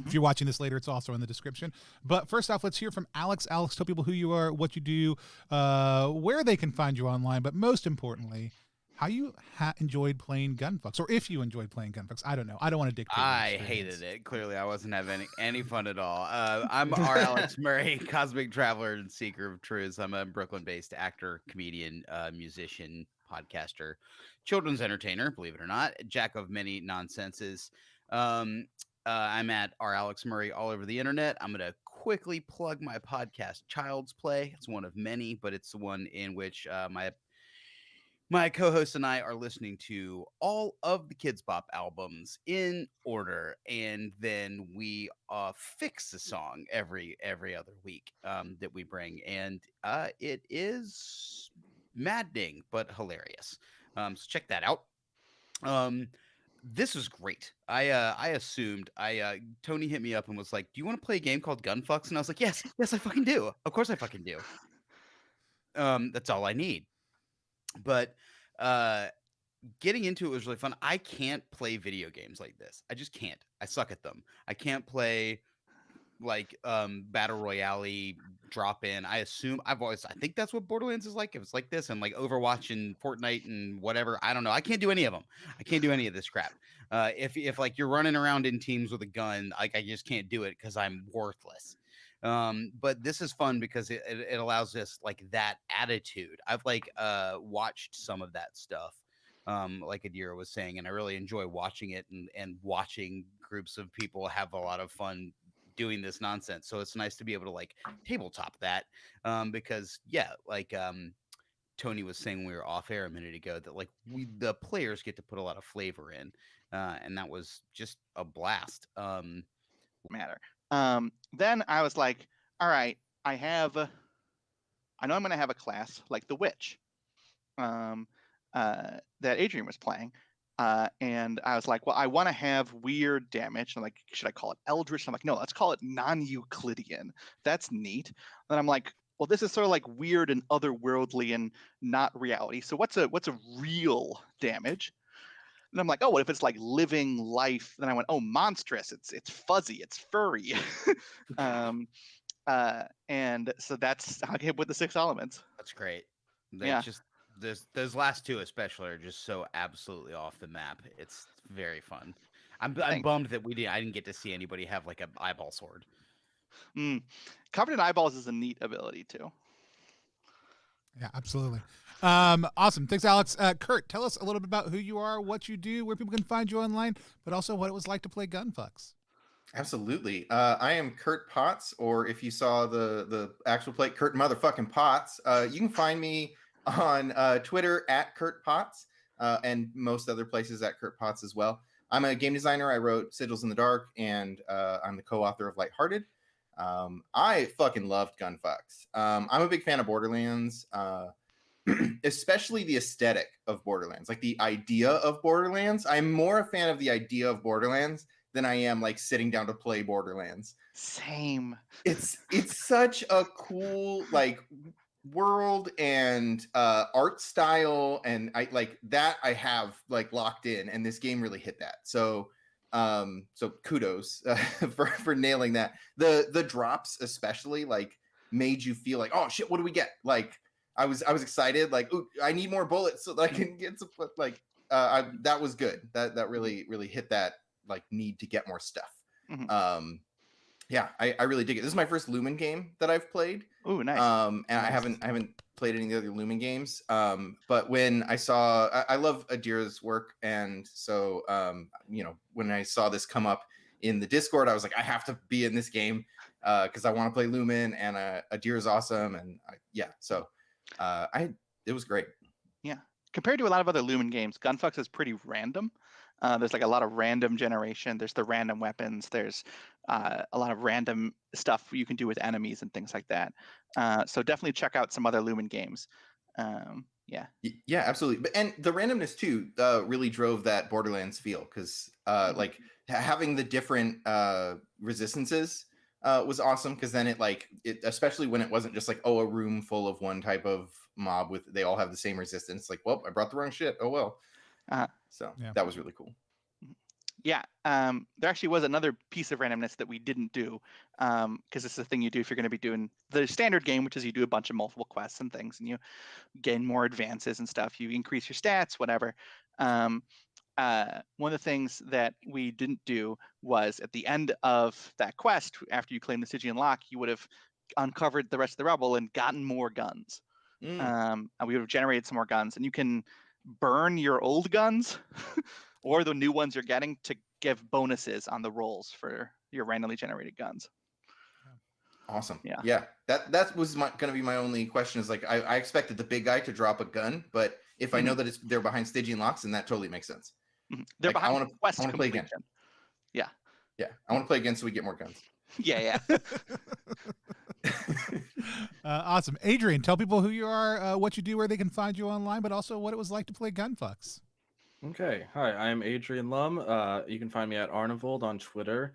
If you're watching this later, it's also in the description. But first off, let's hear from Alex. Alex, tell people who you are, what you do, where they can find you online, but most importantly, how you enjoyed playing Gunfucks, or if you enjoyed playing Gunfucks. I don't know. I don't want to dictate. I hated it. Clearly, I wasn't having any fun at all. I'm R. Alex Murray, cosmic traveler and seeker of truths. I'm a Brooklyn-based actor, comedian, musician, podcaster, children's entertainer, believe it or not, jack of many nonsenses. I'm at R. Alex Murray all over the internet. I'm going to quickly plug my podcast, Child's Play. It's one of many, but it's the one in which my co-host and I are listening to all of the Kids Bop albums in order, and then we fix the song every other week that we bring, and it is maddening but hilarious. So check that out. This is great. I assumed Tony hit me up and was like, "Do you want to play a game called Gunfucks?" And I was like, "Yes, I fucking do. Of course I fucking do." That's all I need. But getting into it was really fun. I can't play video games like this. I just can't. I suck at them. I can't play like battle royale drop in. I think that's what Borderlands is like. If it's like this, and like Overwatch and Fortnite and whatever, I don't know. I can't do any of them. I can't do any of this crap. If like you're running around in teams with a gun, like I just can't do it because I'm worthless. But this is fun because it allows us like that attitude. I've like watched some of that stuff, like Adira was saying, and I really enjoy watching it and watching groups of people have a lot of fun doing this nonsense. So it's nice to be able to like tabletop that, because yeah, like Tony was saying when we were off air a minute ago, that like the players get to put a lot of flavor in, and that was just a blast. Matter. Then I was like, all right, I know I'm going to have a class like the witch, that Adrian was playing. And I was like, well, I want to have weird damage. I'm like, should I call it Eldritch? I'm like, no, let's call it non-Euclidean. That's neat. And I'm like, well, this is sort of like weird and otherworldly and not reality. So what's a real damage? And I'm like, oh, what if it's like living life? Then I went, oh, monstrous. It's fuzzy. It's furry. And so that's how I came up with the 6 elements. That's great. Yeah. Just those last 2 especially are just so absolutely off the map. It's very fun. I'm bummed that I didn't get to see anybody have like an eyeball sword. Covered in eyeballs is a neat ability too. Yeah, absolutely. Awesome. Thanks, Alex. Kurt, tell us a little bit about who you are, what you do, where people can find you online, but also what it was like to play Gunfucks. Absolutely. I am Kurt Potts, or if you saw the actual plate, Kurt motherfucking Potts. You can find me on Twitter at Kurt Potts, and most other places at Kurt Potts as well. I'm a game designer. I wrote Sigils in the Dark, and I'm the co-author of Lighthearted. I fucking loved Gunfucks. I'm a big fan of Borderlands, especially the aesthetic of Borderlands, like the idea of Borderlands. I'm more a fan of the idea of Borderlands than I am like sitting down to play Borderlands. Same. It's such a cool like world and art style, and I like that I have like locked in, and this game really hit that. So kudos for nailing that. The drops especially like made you feel like, oh shit, what do we get? Like I was excited, like, ooh, I need more bullets so that I can get some like that was good. That really hit that like need to get more stuff. Mhm. Yeah, I really dig it. This is my first Lumen game that I've played. Ooh, nice. And Nice. I haven't played any of the other Lumen games. But when I saw, I love Adira's work, and so you know, when I saw this come up in the Discord, I was like, I have to be in this game because I want to play Lumen, and Adira's awesome, and so it was great. Yeah. Compared to a lot of other Lumen games, Gunfucks is pretty random. There's like a lot of random generation. There's the random weapons. There's a lot of random stuff you can do with enemies and things like that. So definitely check out some other Lumen games. Yeah. Yeah, absolutely. And the randomness too really drove that Borderlands feel, because like having the different resistances was awesome, because then it especially when it wasn't just like, oh, a room full of one type of mob with they all have the same resistance, like, well, I brought the wrong shit, oh well. So Yeah. that was really cool. Yeah, there actually was another piece of randomness that we didn't do, because it's the thing you do if you're going to be doing the standard game, which is you do a bunch of multiple quests and things, and you gain more advances and stuff. You increase your stats, whatever. One of the things that we didn't do was at the end of that quest, after you claim the Stygian lock, you would have uncovered the rest of the rubble and gotten more guns. And we would have generated some more guns, and you can burn your old guns or the new ones you're getting to give bonuses on the rolls for your randomly generated guns. Awesome. Yeah. That was going to be my only question, is like I expected the big guy to drop a gun, but if I know that they're behind Stygian locks, then that totally makes sense. They're like, behind I want to play again. Yeah. I want to play again so we get more guns. Yeah. Awesome. Adrian, tell people who you are, what you do, where they can find you online, but also what it was like to play Gunfucks. Okay. Hi, I'm Adrian Lum. You can find me at Arnivold on Twitter.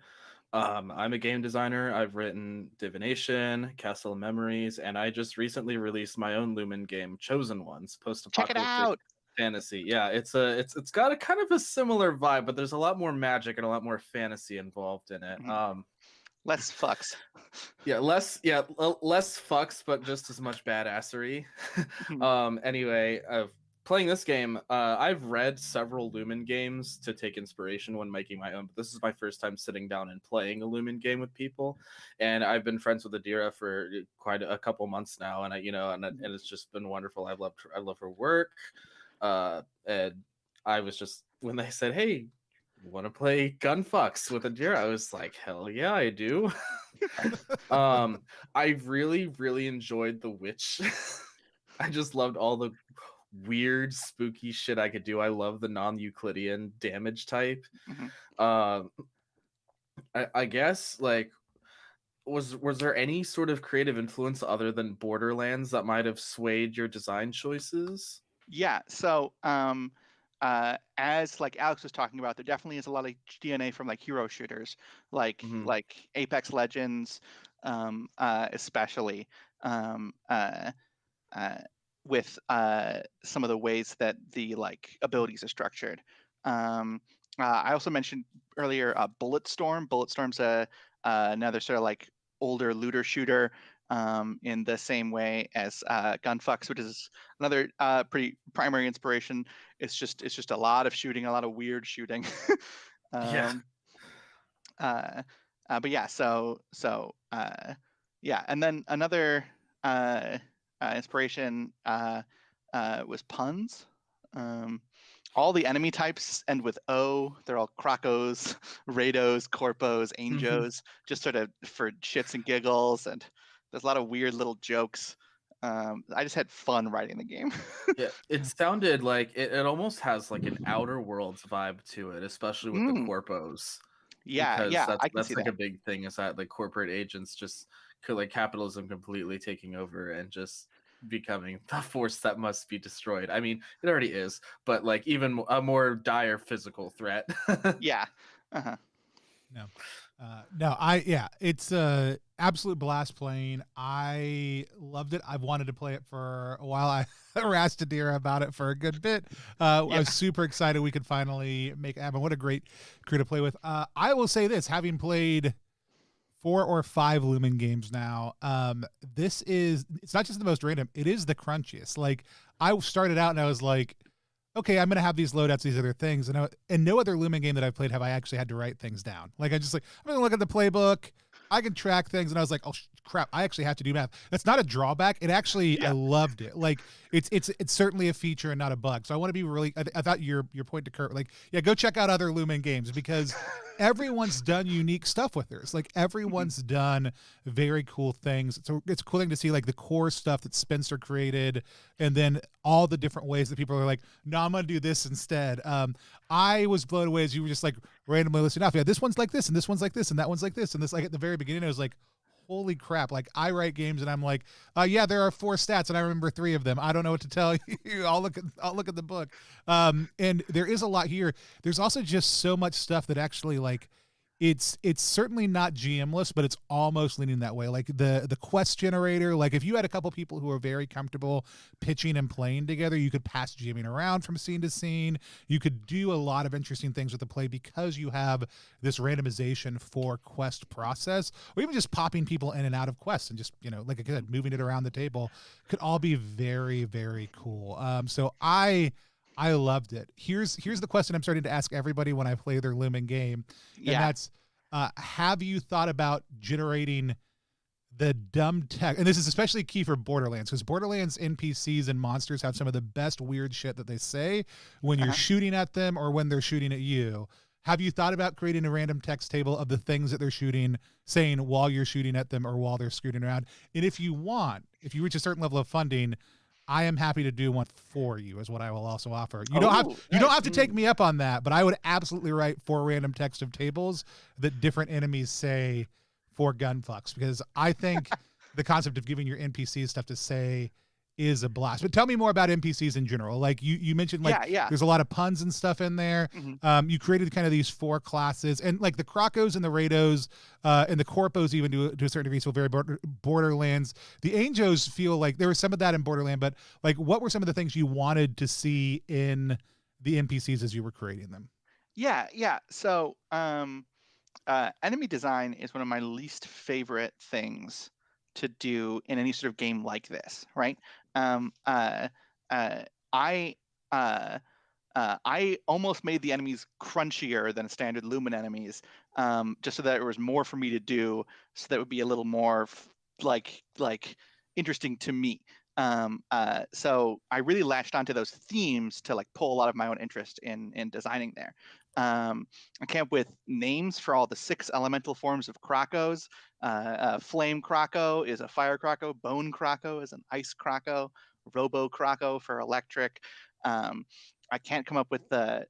I'm a game designer. I've written Divination, Castle of Memories, and I just recently released my own Lumen game, Chosen Ones, post-apocalyptic Check it out. fantasy. Yeah, it's got a kind of a similar vibe, but there's a lot more magic and a lot more fantasy involved in it. Less fucks. less fucks, but just as much badassery. Anyway, playing this game, I've read several Lumen games to take inspiration when making my own, but this is my first time sitting down and playing a Lumen game with people, and I've been friends with Adira for quite a couple months now, and and it's just been wonderful. I love her work, and I was just, when they said, "Hey, you want to play Gunfucks with Adira?" I was like, hell yeah, I do. I really enjoyed the witch. I just loved all the weird spooky shit I could do. I love the non-Euclidean damage type. I guess, like, was there any sort of creative influence other than Borderlands that might have swayed your design choices? Yeah, so as like Alex was talking about, there definitely is a lot of DNA from like hero shooters, like Apex Legends, especially with some of the ways that the like abilities are structured. I also mentioned earlier Bulletstorm. Bulletstorm's another sort of like older looter shooter in the same way as Gunfucks, which is another pretty primary inspiration. It's just a lot of shooting, a lot of weird shooting. But yeah, so yeah, and then another inspiration was puns. all the enemy types end with O. They're all Krokos, Rados, Corpos, Angels, just sort of for shits and giggles. And there's a lot of weird little jokes. I just had fun writing the game. Yeah, it sounded like it almost has like an Outer Worlds vibe to it, especially with the corpos. Yeah, Because yeah, I can that's see like that. a big thing, is that like corporate agents just like capitalism completely taking over and just becoming the force that must be destroyed. I mean, it already is, but like even a more dire physical threat. Yeah. Uh-huh. It's a absolute blast playing. I loved it. I've wanted to play it for a while. I harassed Adira about it for a good bit. I was super excited we could finally make it happen. What a great crew to play with. I will say this, having played 4 or 5 Lumen games now, it's not just the most random, it is the crunchiest. Like, I started out and I was like, okay, I'm going to have these loadouts, these other things. And no other Lumen game that I've played have I actually had to write things down. Like, I'm going to look at the playbook. I can track things. And I was like, oh, crap, I actually have to do math. That's not a drawback. It actually, I loved it. Like, it's certainly a feature and not a bug. So I want to be really, I thought your point to Kurt, like, yeah, go check out other Lumen games, because everyone's done unique stuff with theirs. Like, everyone's done very cool things. So it's a cool thing to see, like, the core stuff that Spencer created, and then all the different ways that people are like, no, I'm going to do this instead. I was blown away as you were just like randomly listing off. Yeah, this one's like this, and this one's like this, and that one's like this. And this, like, at the very beginning, I was like, holy crap. Like, I write games and I'm like, yeah, there are 4 stats and I remember 3 of them. I don't know what to tell you. I'll look at the book. And there is a lot here. There's also just so much stuff that actually, like, it's certainly not GM-less, but it's almost leaning that way. Like the quest generator, like, if you had a couple people who are very comfortable pitching and playing together, you could pass GMing around from scene to scene. You could do a lot of interesting things with the play because you have this randomization for quest process, or even just popping people in and out of quests and just, like I said, moving it around the table could all be very, very cool. So I loved it. Here's the question I'm starting to ask everybody when I play their Lumen game. And that's, have you thought about generating the dumb tech? And this is especially key for Borderlands, because Borderlands NPCs and monsters have some of the best weird shit that they say when you're shooting at them or when they're shooting at you. Have you thought about creating a random text table of the things that they're saying while you're shooting at them or while they're scooting around? And if you reach a certain level of funding, I am happy to do one for you, is what I will also offer. You don't have to take me up on that, but I would absolutely write 4 random text of tables that different enemies say for Gunfucks, because I think the concept of giving your NPCs stuff to say is a blast. But tell me more about NPCs in general. Like, you mentioned, like, there's a lot of puns and stuff in there. You created kind of these 4 classes, and like the Krokos and the Rados and the Corpos, even to a certain degree, feel very Borderlands. The Angels feel like there was some of that in Borderland, but like, what were some of the things you wanted to see in the NPCs as you were creating them? Yeah. So enemy design is one of my least favorite things to do in any sort of game like this, right? I almost made the enemies crunchier than standard Lumen enemies, just so that there was more for me to do, so that would be a little more like interesting to me. So I really latched onto those themes to, like, pull a lot of my own interest in designing there. I came up with names for all the 6 elemental forms of Krokos. Flame Kroko is a fire Kroko. Bone Kroko is an ice Kroko. Robo Kroko for electric. I can't come up with the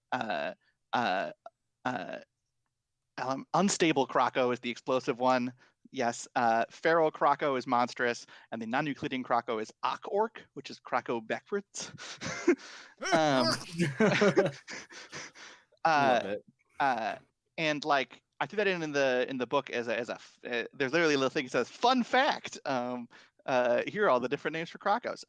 unstable Kroko is the explosive one. Yes, feral Kroko is monstrous, and the non-Euclidean Kroko is Orc, which is Kroko backwards. Love it. And like, I threw that in the book as a there's literally a little thing that says fun fact. Here are all the different names for Krokos.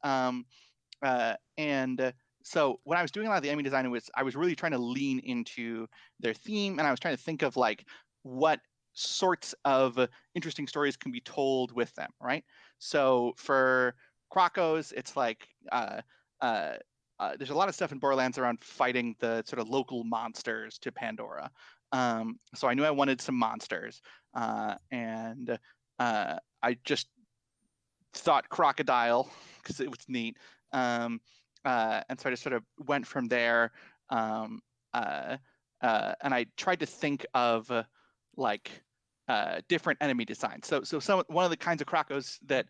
And so when I was doing a lot of the enemy design, I was really trying to lean into their theme, and I was trying to think of, like, what sorts of interesting stories can be told with them, right? So for Krokos, it's like there's a lot of stuff in Borderlands around fighting the sort of local monsters to Pandora. So I knew I wanted some monsters, and I just thought crocodile because it was neat. And so I just sort of went from there. and I tried to think of different enemy designs. So one of the kinds of Krakos that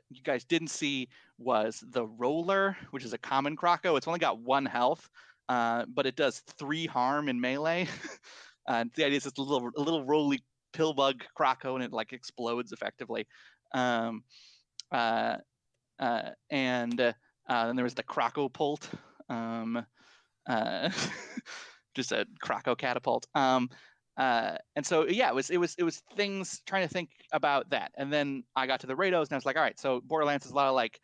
you guys didn't see was the Roller, which is a common Krako. It's only got 1 health, but it does 3 harm in melee. The idea is it's a little roly pillbug Krako, and it like explodes effectively. And then there was the Krako Pult, just a Krako catapult. And so yeah, it was things trying to think about that. And then I got to the Rados, and I was like, all right, so Borderlands is a lot of like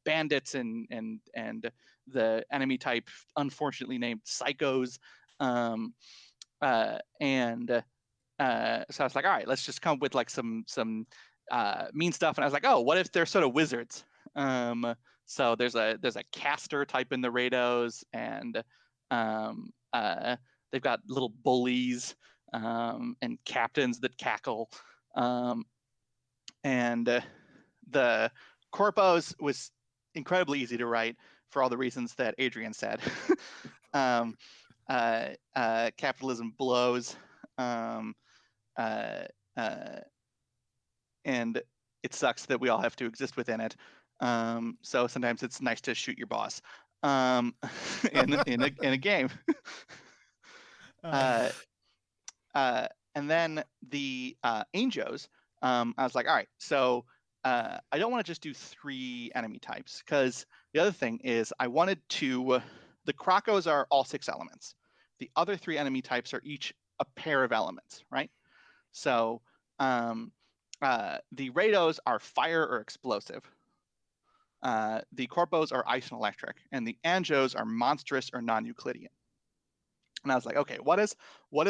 bandits and the enemy type, unfortunately named psychos. So I was like, all right, let's just come up with like some mean stuff. And I was like, oh, what if they're sort of wizards? So there's a caster type in the Rados, and they've got little bullies and captains that cackle. And the Corpos was incredibly easy to write for all the reasons that Adrian said. Capitalism blows. And it sucks that we all have to exist within it. So sometimes it's nice to shoot your boss in a game. And then the Angels, I was like, all right, so I don't want to just do 3 enemy types, because the other thing is I wanted to, the Krakos are all 6 elements. The other 3 enemy types are each a pair of elements, right? So the Rados are fire or explosive. The Corpos are ice and electric, and the Anjos are monstrous or non-Euclidean. And I was like, okay, what is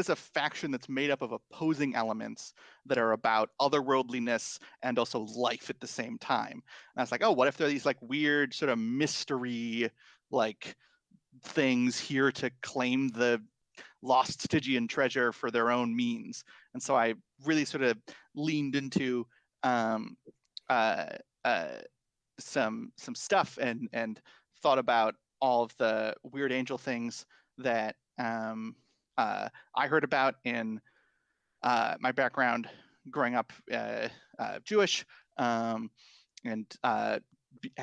a faction that's made up of opposing elements that are about otherworldliness and also life at the same time? And I was like, oh, what if they're these like weird sort of mystery like things here to claim the lost Stygian treasure for their own means? And so I really sort of leaned into some stuff and thought about all of the weird angel things that I heard about in my background growing up Jewish, and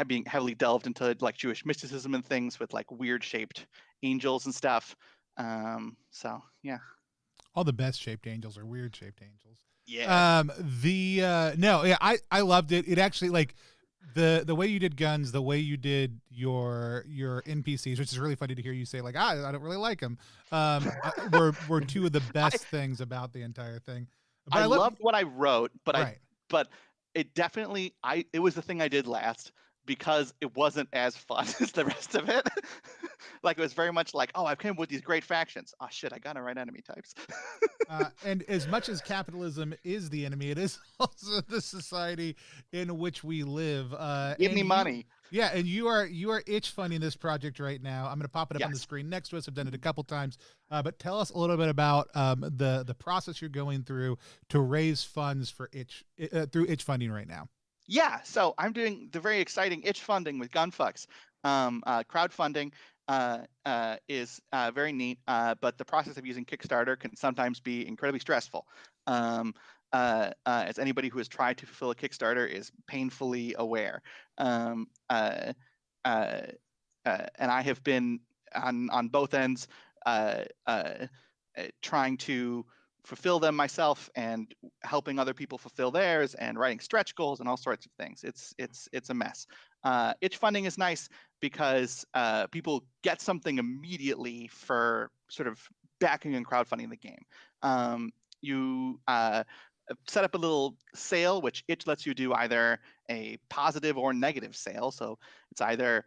being heavily delved into like Jewish mysticism and things with like weird shaped angels and stuff. So yeah, all the best shaped angels are weird shaped angels. Yeah. I loved it. It actually, like, the way you did guns, the way you did your NPCs, which is really funny to hear you say like, I don't really like them, were 2 of the best things about the entire thing. But I loved what I wrote, but right. but it definitely, it was the thing I did last because it wasn't as fun as the rest of it. Like, it was very much like, oh, I've come up with these great factions. Oh shit, I gotta write enemy types. And as much as capitalism is the enemy, it is also the society in which we live. Give me money. Yeah, and you are itch funding this project right now. I'm going to pop it up on the screen next to us. I've done it a couple times, but tell us a little bit about the process you're going through to raise funds for itch through itch funding right now. Yeah, so I'm doing the very exciting itch funding with Gunfucks. Crowdfunding is very neat, but the process of using Kickstarter can sometimes be incredibly stressful. As anybody who has tried to fulfill a Kickstarter is painfully aware. And I have been on both ends trying to fulfill them myself and helping other people fulfill theirs and writing stretch goals and all sorts of things. It's a mess. Itch funding is nice because people get something immediately for sort of backing and crowdfunding the game. You set up a little sale, which Itch lets you do either a positive or negative sale. So it's either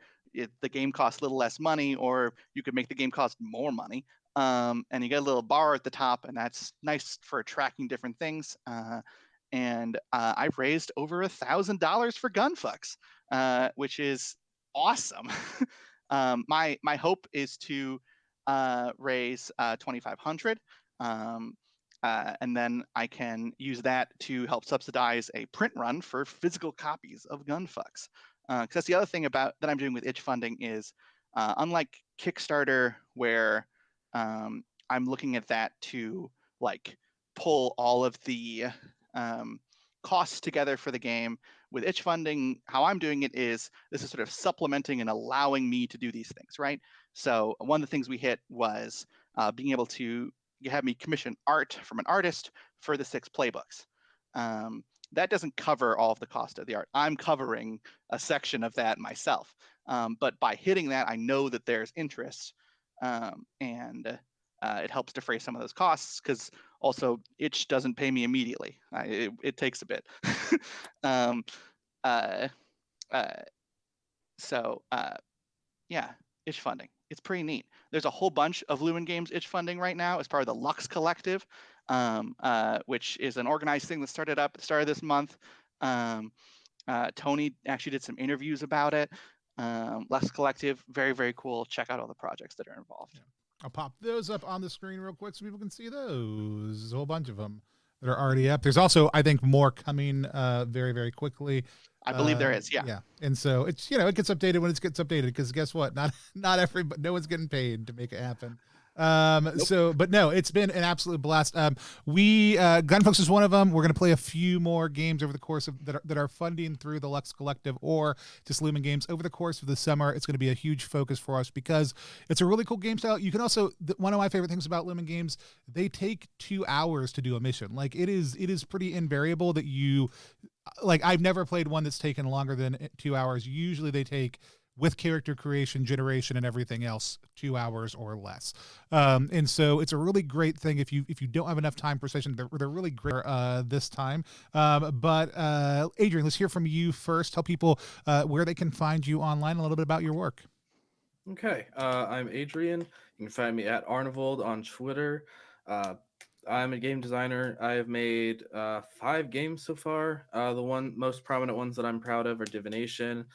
the game costs a little less money, or you could make the game cost more money. And you get a little bar at the top, and that's nice for tracking different things. And I've raised over $1,000 for Gunfucks, which is awesome. My hope is to raise $2,500, and then I can use that to help subsidize a print run for physical copies of Gunfucks. Because that's the other thing that I'm doing with itch funding is Unlike Kickstarter, where I'm looking at that to like pull all of the costs together for the game. With itch funding, how I'm doing it is this is sort of supplementing and allowing me to do these things, right? So one of the things we hit was being able to have me commission art from an artist for the 6 playbooks. That doesn't cover all of the cost of the art. I'm covering a section of that myself. But by hitting that, I know that there's interest, and it helps defray some of those costs, because also itch doesn't pay me immediately. It takes a bit. Yeah, itch funding. It's pretty neat. There's a whole bunch of Lumen Games itch funding right now as part of the Lux Collective, which is an organized thing that started up at the start of this month. Tony actually did some interviews about it. Lux Collective, very, very cool. Check out all the projects that are involved. Yeah. I'll pop those up on the screen real quick so people can see those. There's a whole bunch of them that are already up. There's also, I think, more coming very, very quickly. I believe there is, yeah. Yeah. And so it's, it gets updated when it gets updated, because guess what? Not everybody, no one's getting paid to make it happen. Nope. But no, it's been an absolute blast. Gunfucks is one of them. We're going to play a few more games over the course of that are funding through the Lux Collective or just Lumen Games over the course of the summer. It's going to be a huge focus for us because it's a really cool game style. You can also, one of my favorite things about Lumen Games, they take 2 hours to do a mission. Like it is pretty invariable that I've never played one that's taken longer than 2 hours. Usually they take, with character creation, generation, and everything else, 2 hours or less. And so it's a really great thing if you don't have enough time per session. They're really great this time. But Adrian, let's hear from you first. Tell people where they can find you online, a little bit about your work. Okay, I'm Adrian. You can find me at Arnivold on Twitter. I'm a game designer. I have made 5 games so far. The most prominent ones that I'm proud of are Divination,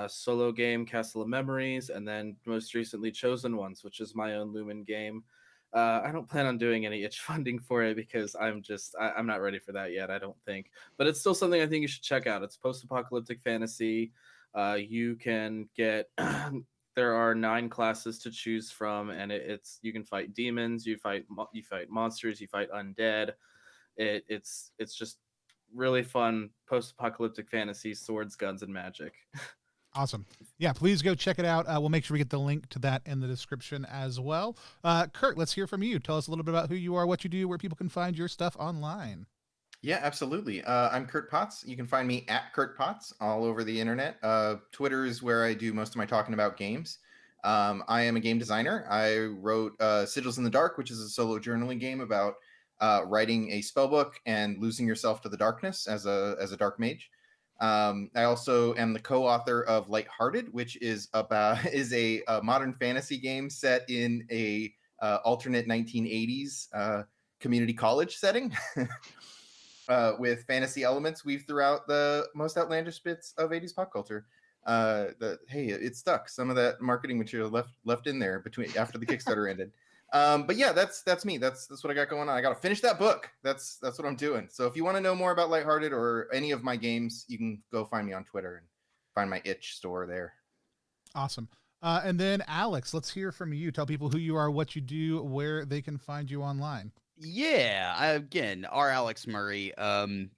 solo game Castle of Memories, and then most recently Chosen Ones, which is my own Lumen game. I don't plan on doing any itch funding for it because I'm not ready for that yet, I don't think. But it's still something I think you should check out. It's post-apocalyptic fantasy. You can get there are 9 classes to choose from, and you can fight demons, you fight monsters, you fight undead. It's just really fun post-apocalyptic fantasy, swords, guns, and magic. Awesome. Yeah, please go check it out. We'll make sure we get the link to that in the description as well. Kurt, let's hear from you. Tell us a little bit about who you are, what you do, where people can find your stuff online. Yeah, absolutely. I'm Kurt Potts. You can find me at Kurt Potts all over the internet. Twitter is where I do most of my talking about games. I am a game designer. I wrote Sigils in the Dark, which is a solo journaling game about writing a spell book and losing yourself to the darkness as a dark mage. I also am the co-author of Lighthearted, which is a modern fantasy game set in a alternate 1980s community college setting with fantasy elements weaved throughout the most outlandish bits of 80s pop culture. It stuck. Some of that marketing material left in there after the Kickstarter ended. But yeah, that's me. That's what I got going on. I got to finish that book. That's what I'm doing. So if you want to know more about Lighthearted or any of my games, you can go find me on Twitter and find my itch store there. Awesome. And then Alex, let's hear from you. Tell people who you are, what you do, where they can find you online. Yeah, again, R. Alex Murray. I'm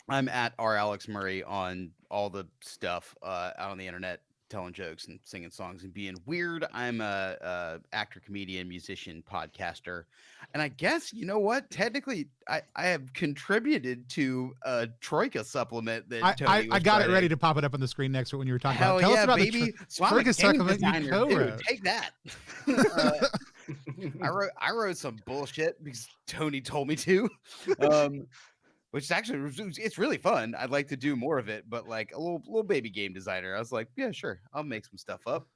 at R. Alex Murray on all the stuff out on the internet, telling jokes and singing songs and being weird. I'm a actor, comedian, musician, podcaster, and I guess you know what? Technically, I have contributed to a Troika supplement that Tony I got it ready to pop it up on the screen next when you were talking about. Tell us about baby. the Troika supplement you co-wrote. Take that. I wrote some bullshit because Tony told me to. Which is actually, it's really fun. I'd like to do more of it, but like a little baby game designer, I was like, yeah, sure, I'll make some stuff up.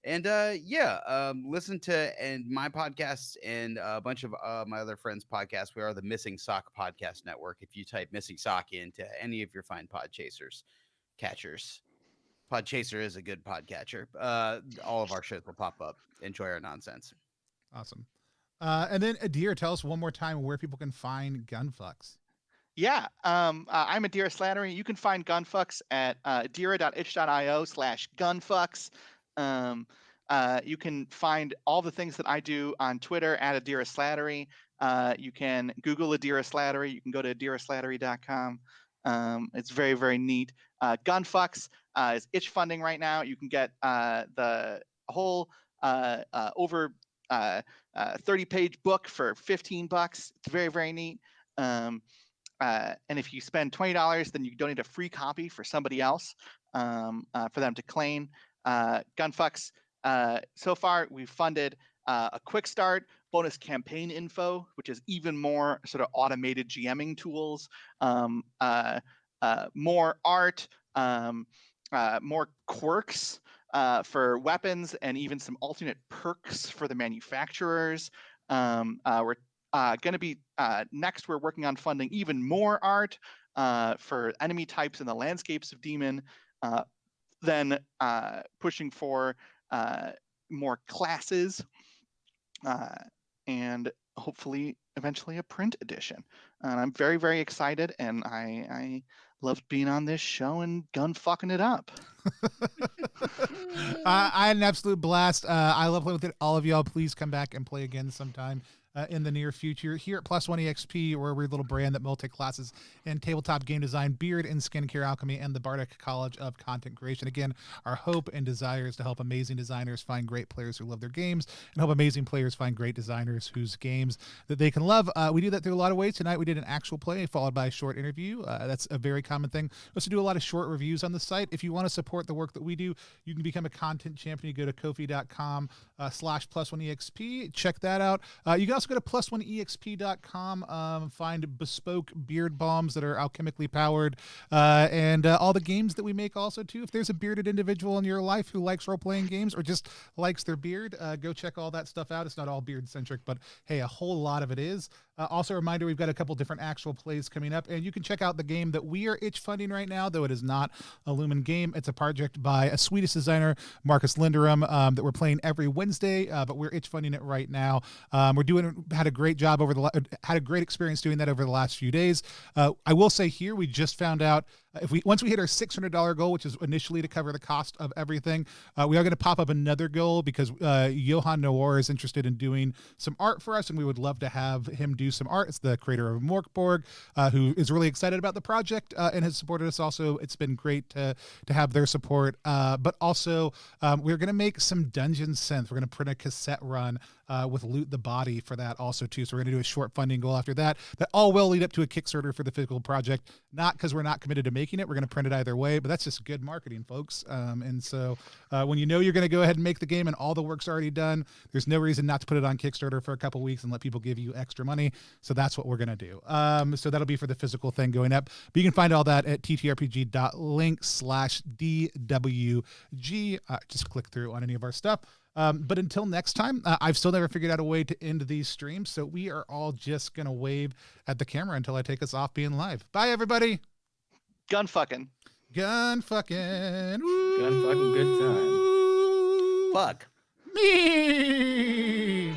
Listen to my podcasts and a bunch of my other friends' podcasts. We are the Missing Sock Podcast Network. If you type Missing Sock into any of your fine catchers, Podchaser is a good podcatcher. All of our shows will pop up. Enjoy our nonsense. Awesome. And then Adira, tell us one more time where people can find Gunfucks. Yeah, I'm Adira Slattery. You can find Gunfucks at adira.itch.io/Gunfucks. You can find all the things that I do on Twitter at Adira Slattery. You can Google Adira Slattery. You can go to adiraslattery.com. It's very, very neat. Gunfucks is itch funding right now. You can get the whole over 30-page book for $15. It's very, very neat. And if you spend $20, then you donate a free copy for somebody else for them to claim. Gunfucks, so far we've funded a quick start, bonus campaign info, which is even more sort of automated GMing tools, more art, more quirks for weapons, and even some alternate perks for the manufacturers. We're going to be next, we're working on funding even more art for enemy types in the landscapes of Demon, then pushing for more classes, and hopefully eventually a print edition. And I'm very, very excited, and I loved being on this show and gun fucking it up. I had an absolute blast. I love playing with it. All of y'all, please come back and play again sometime in the near future. Here at Plus One EXP, we're a weird little brand that multi-classes in tabletop game design, beard and skincare alchemy, and the Bardic College of Content Creation. Again, our hope and desire is to help amazing designers find great players who love their games, and help amazing players find great designers whose games that they can love. We do that through a lot of ways. Tonight we did an actual play followed by a short interview. That's a very common thing. We also do a lot of short reviews on the site. If you want to support the work that we do, you can become a content champion. You go to kofi.com/plus1exp. Check that out. You can also go to plus1exp.com, find bespoke beard balms that are alchemically powered, and all the games that we make also too. If there's a bearded individual in your life who likes role-playing games or just likes their beard, go check all that stuff out. It's not all beard-centric, but hey, a whole lot of it is. Also a reminder, we've got a couple different actual plays coming up, and you can check out the game that we are itch funding right now, though it is not a Lumen game. It's a project by a Swedish designer, Marcus Linderum, that we're playing every Wednesday, but we're itch funding it right now. Had a great job had a great experience doing that over the last few days. I will say here, we just found out once we hit our $600 goal, which is initially to cover the cost of everything, we are going to pop up another goal because Johan Noor is interested in doing some art for us, and we would love to have him do some art. It's the creator of Morkborg, who is really excited about the project and has supported us. Also, it's been great to have their support. But also, we're going to make some dungeon synth. We're going to print a cassette run with Loot the Body for that also too. So we're going to do a short funding goal after that. That all will lead up to a Kickstarter for the physical project. Not because we're not committed to making it. We're going to print it either way, but that's just good marketing, folks. And so when you know you're going to go ahead and make the game and all the work's already done, there's no reason not to put it on Kickstarter for a couple weeks and let people give you extra money. So that's what we're going to do. So that'll be for the physical thing going up. But you can find all that at ttrpg.link/DWG. Just click through on any of our stuff. But until next time, I've still never figured out a way to end these streams. So we are all just going to wave at the camera until I take us off being live. Bye, everybody. Gun fucking. Gun fucking. Gun fucking good time. Fuck me.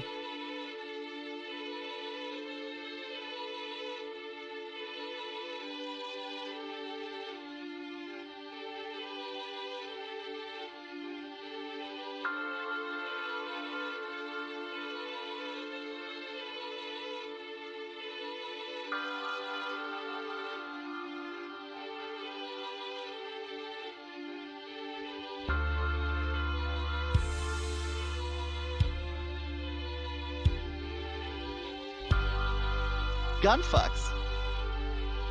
Gunfucks.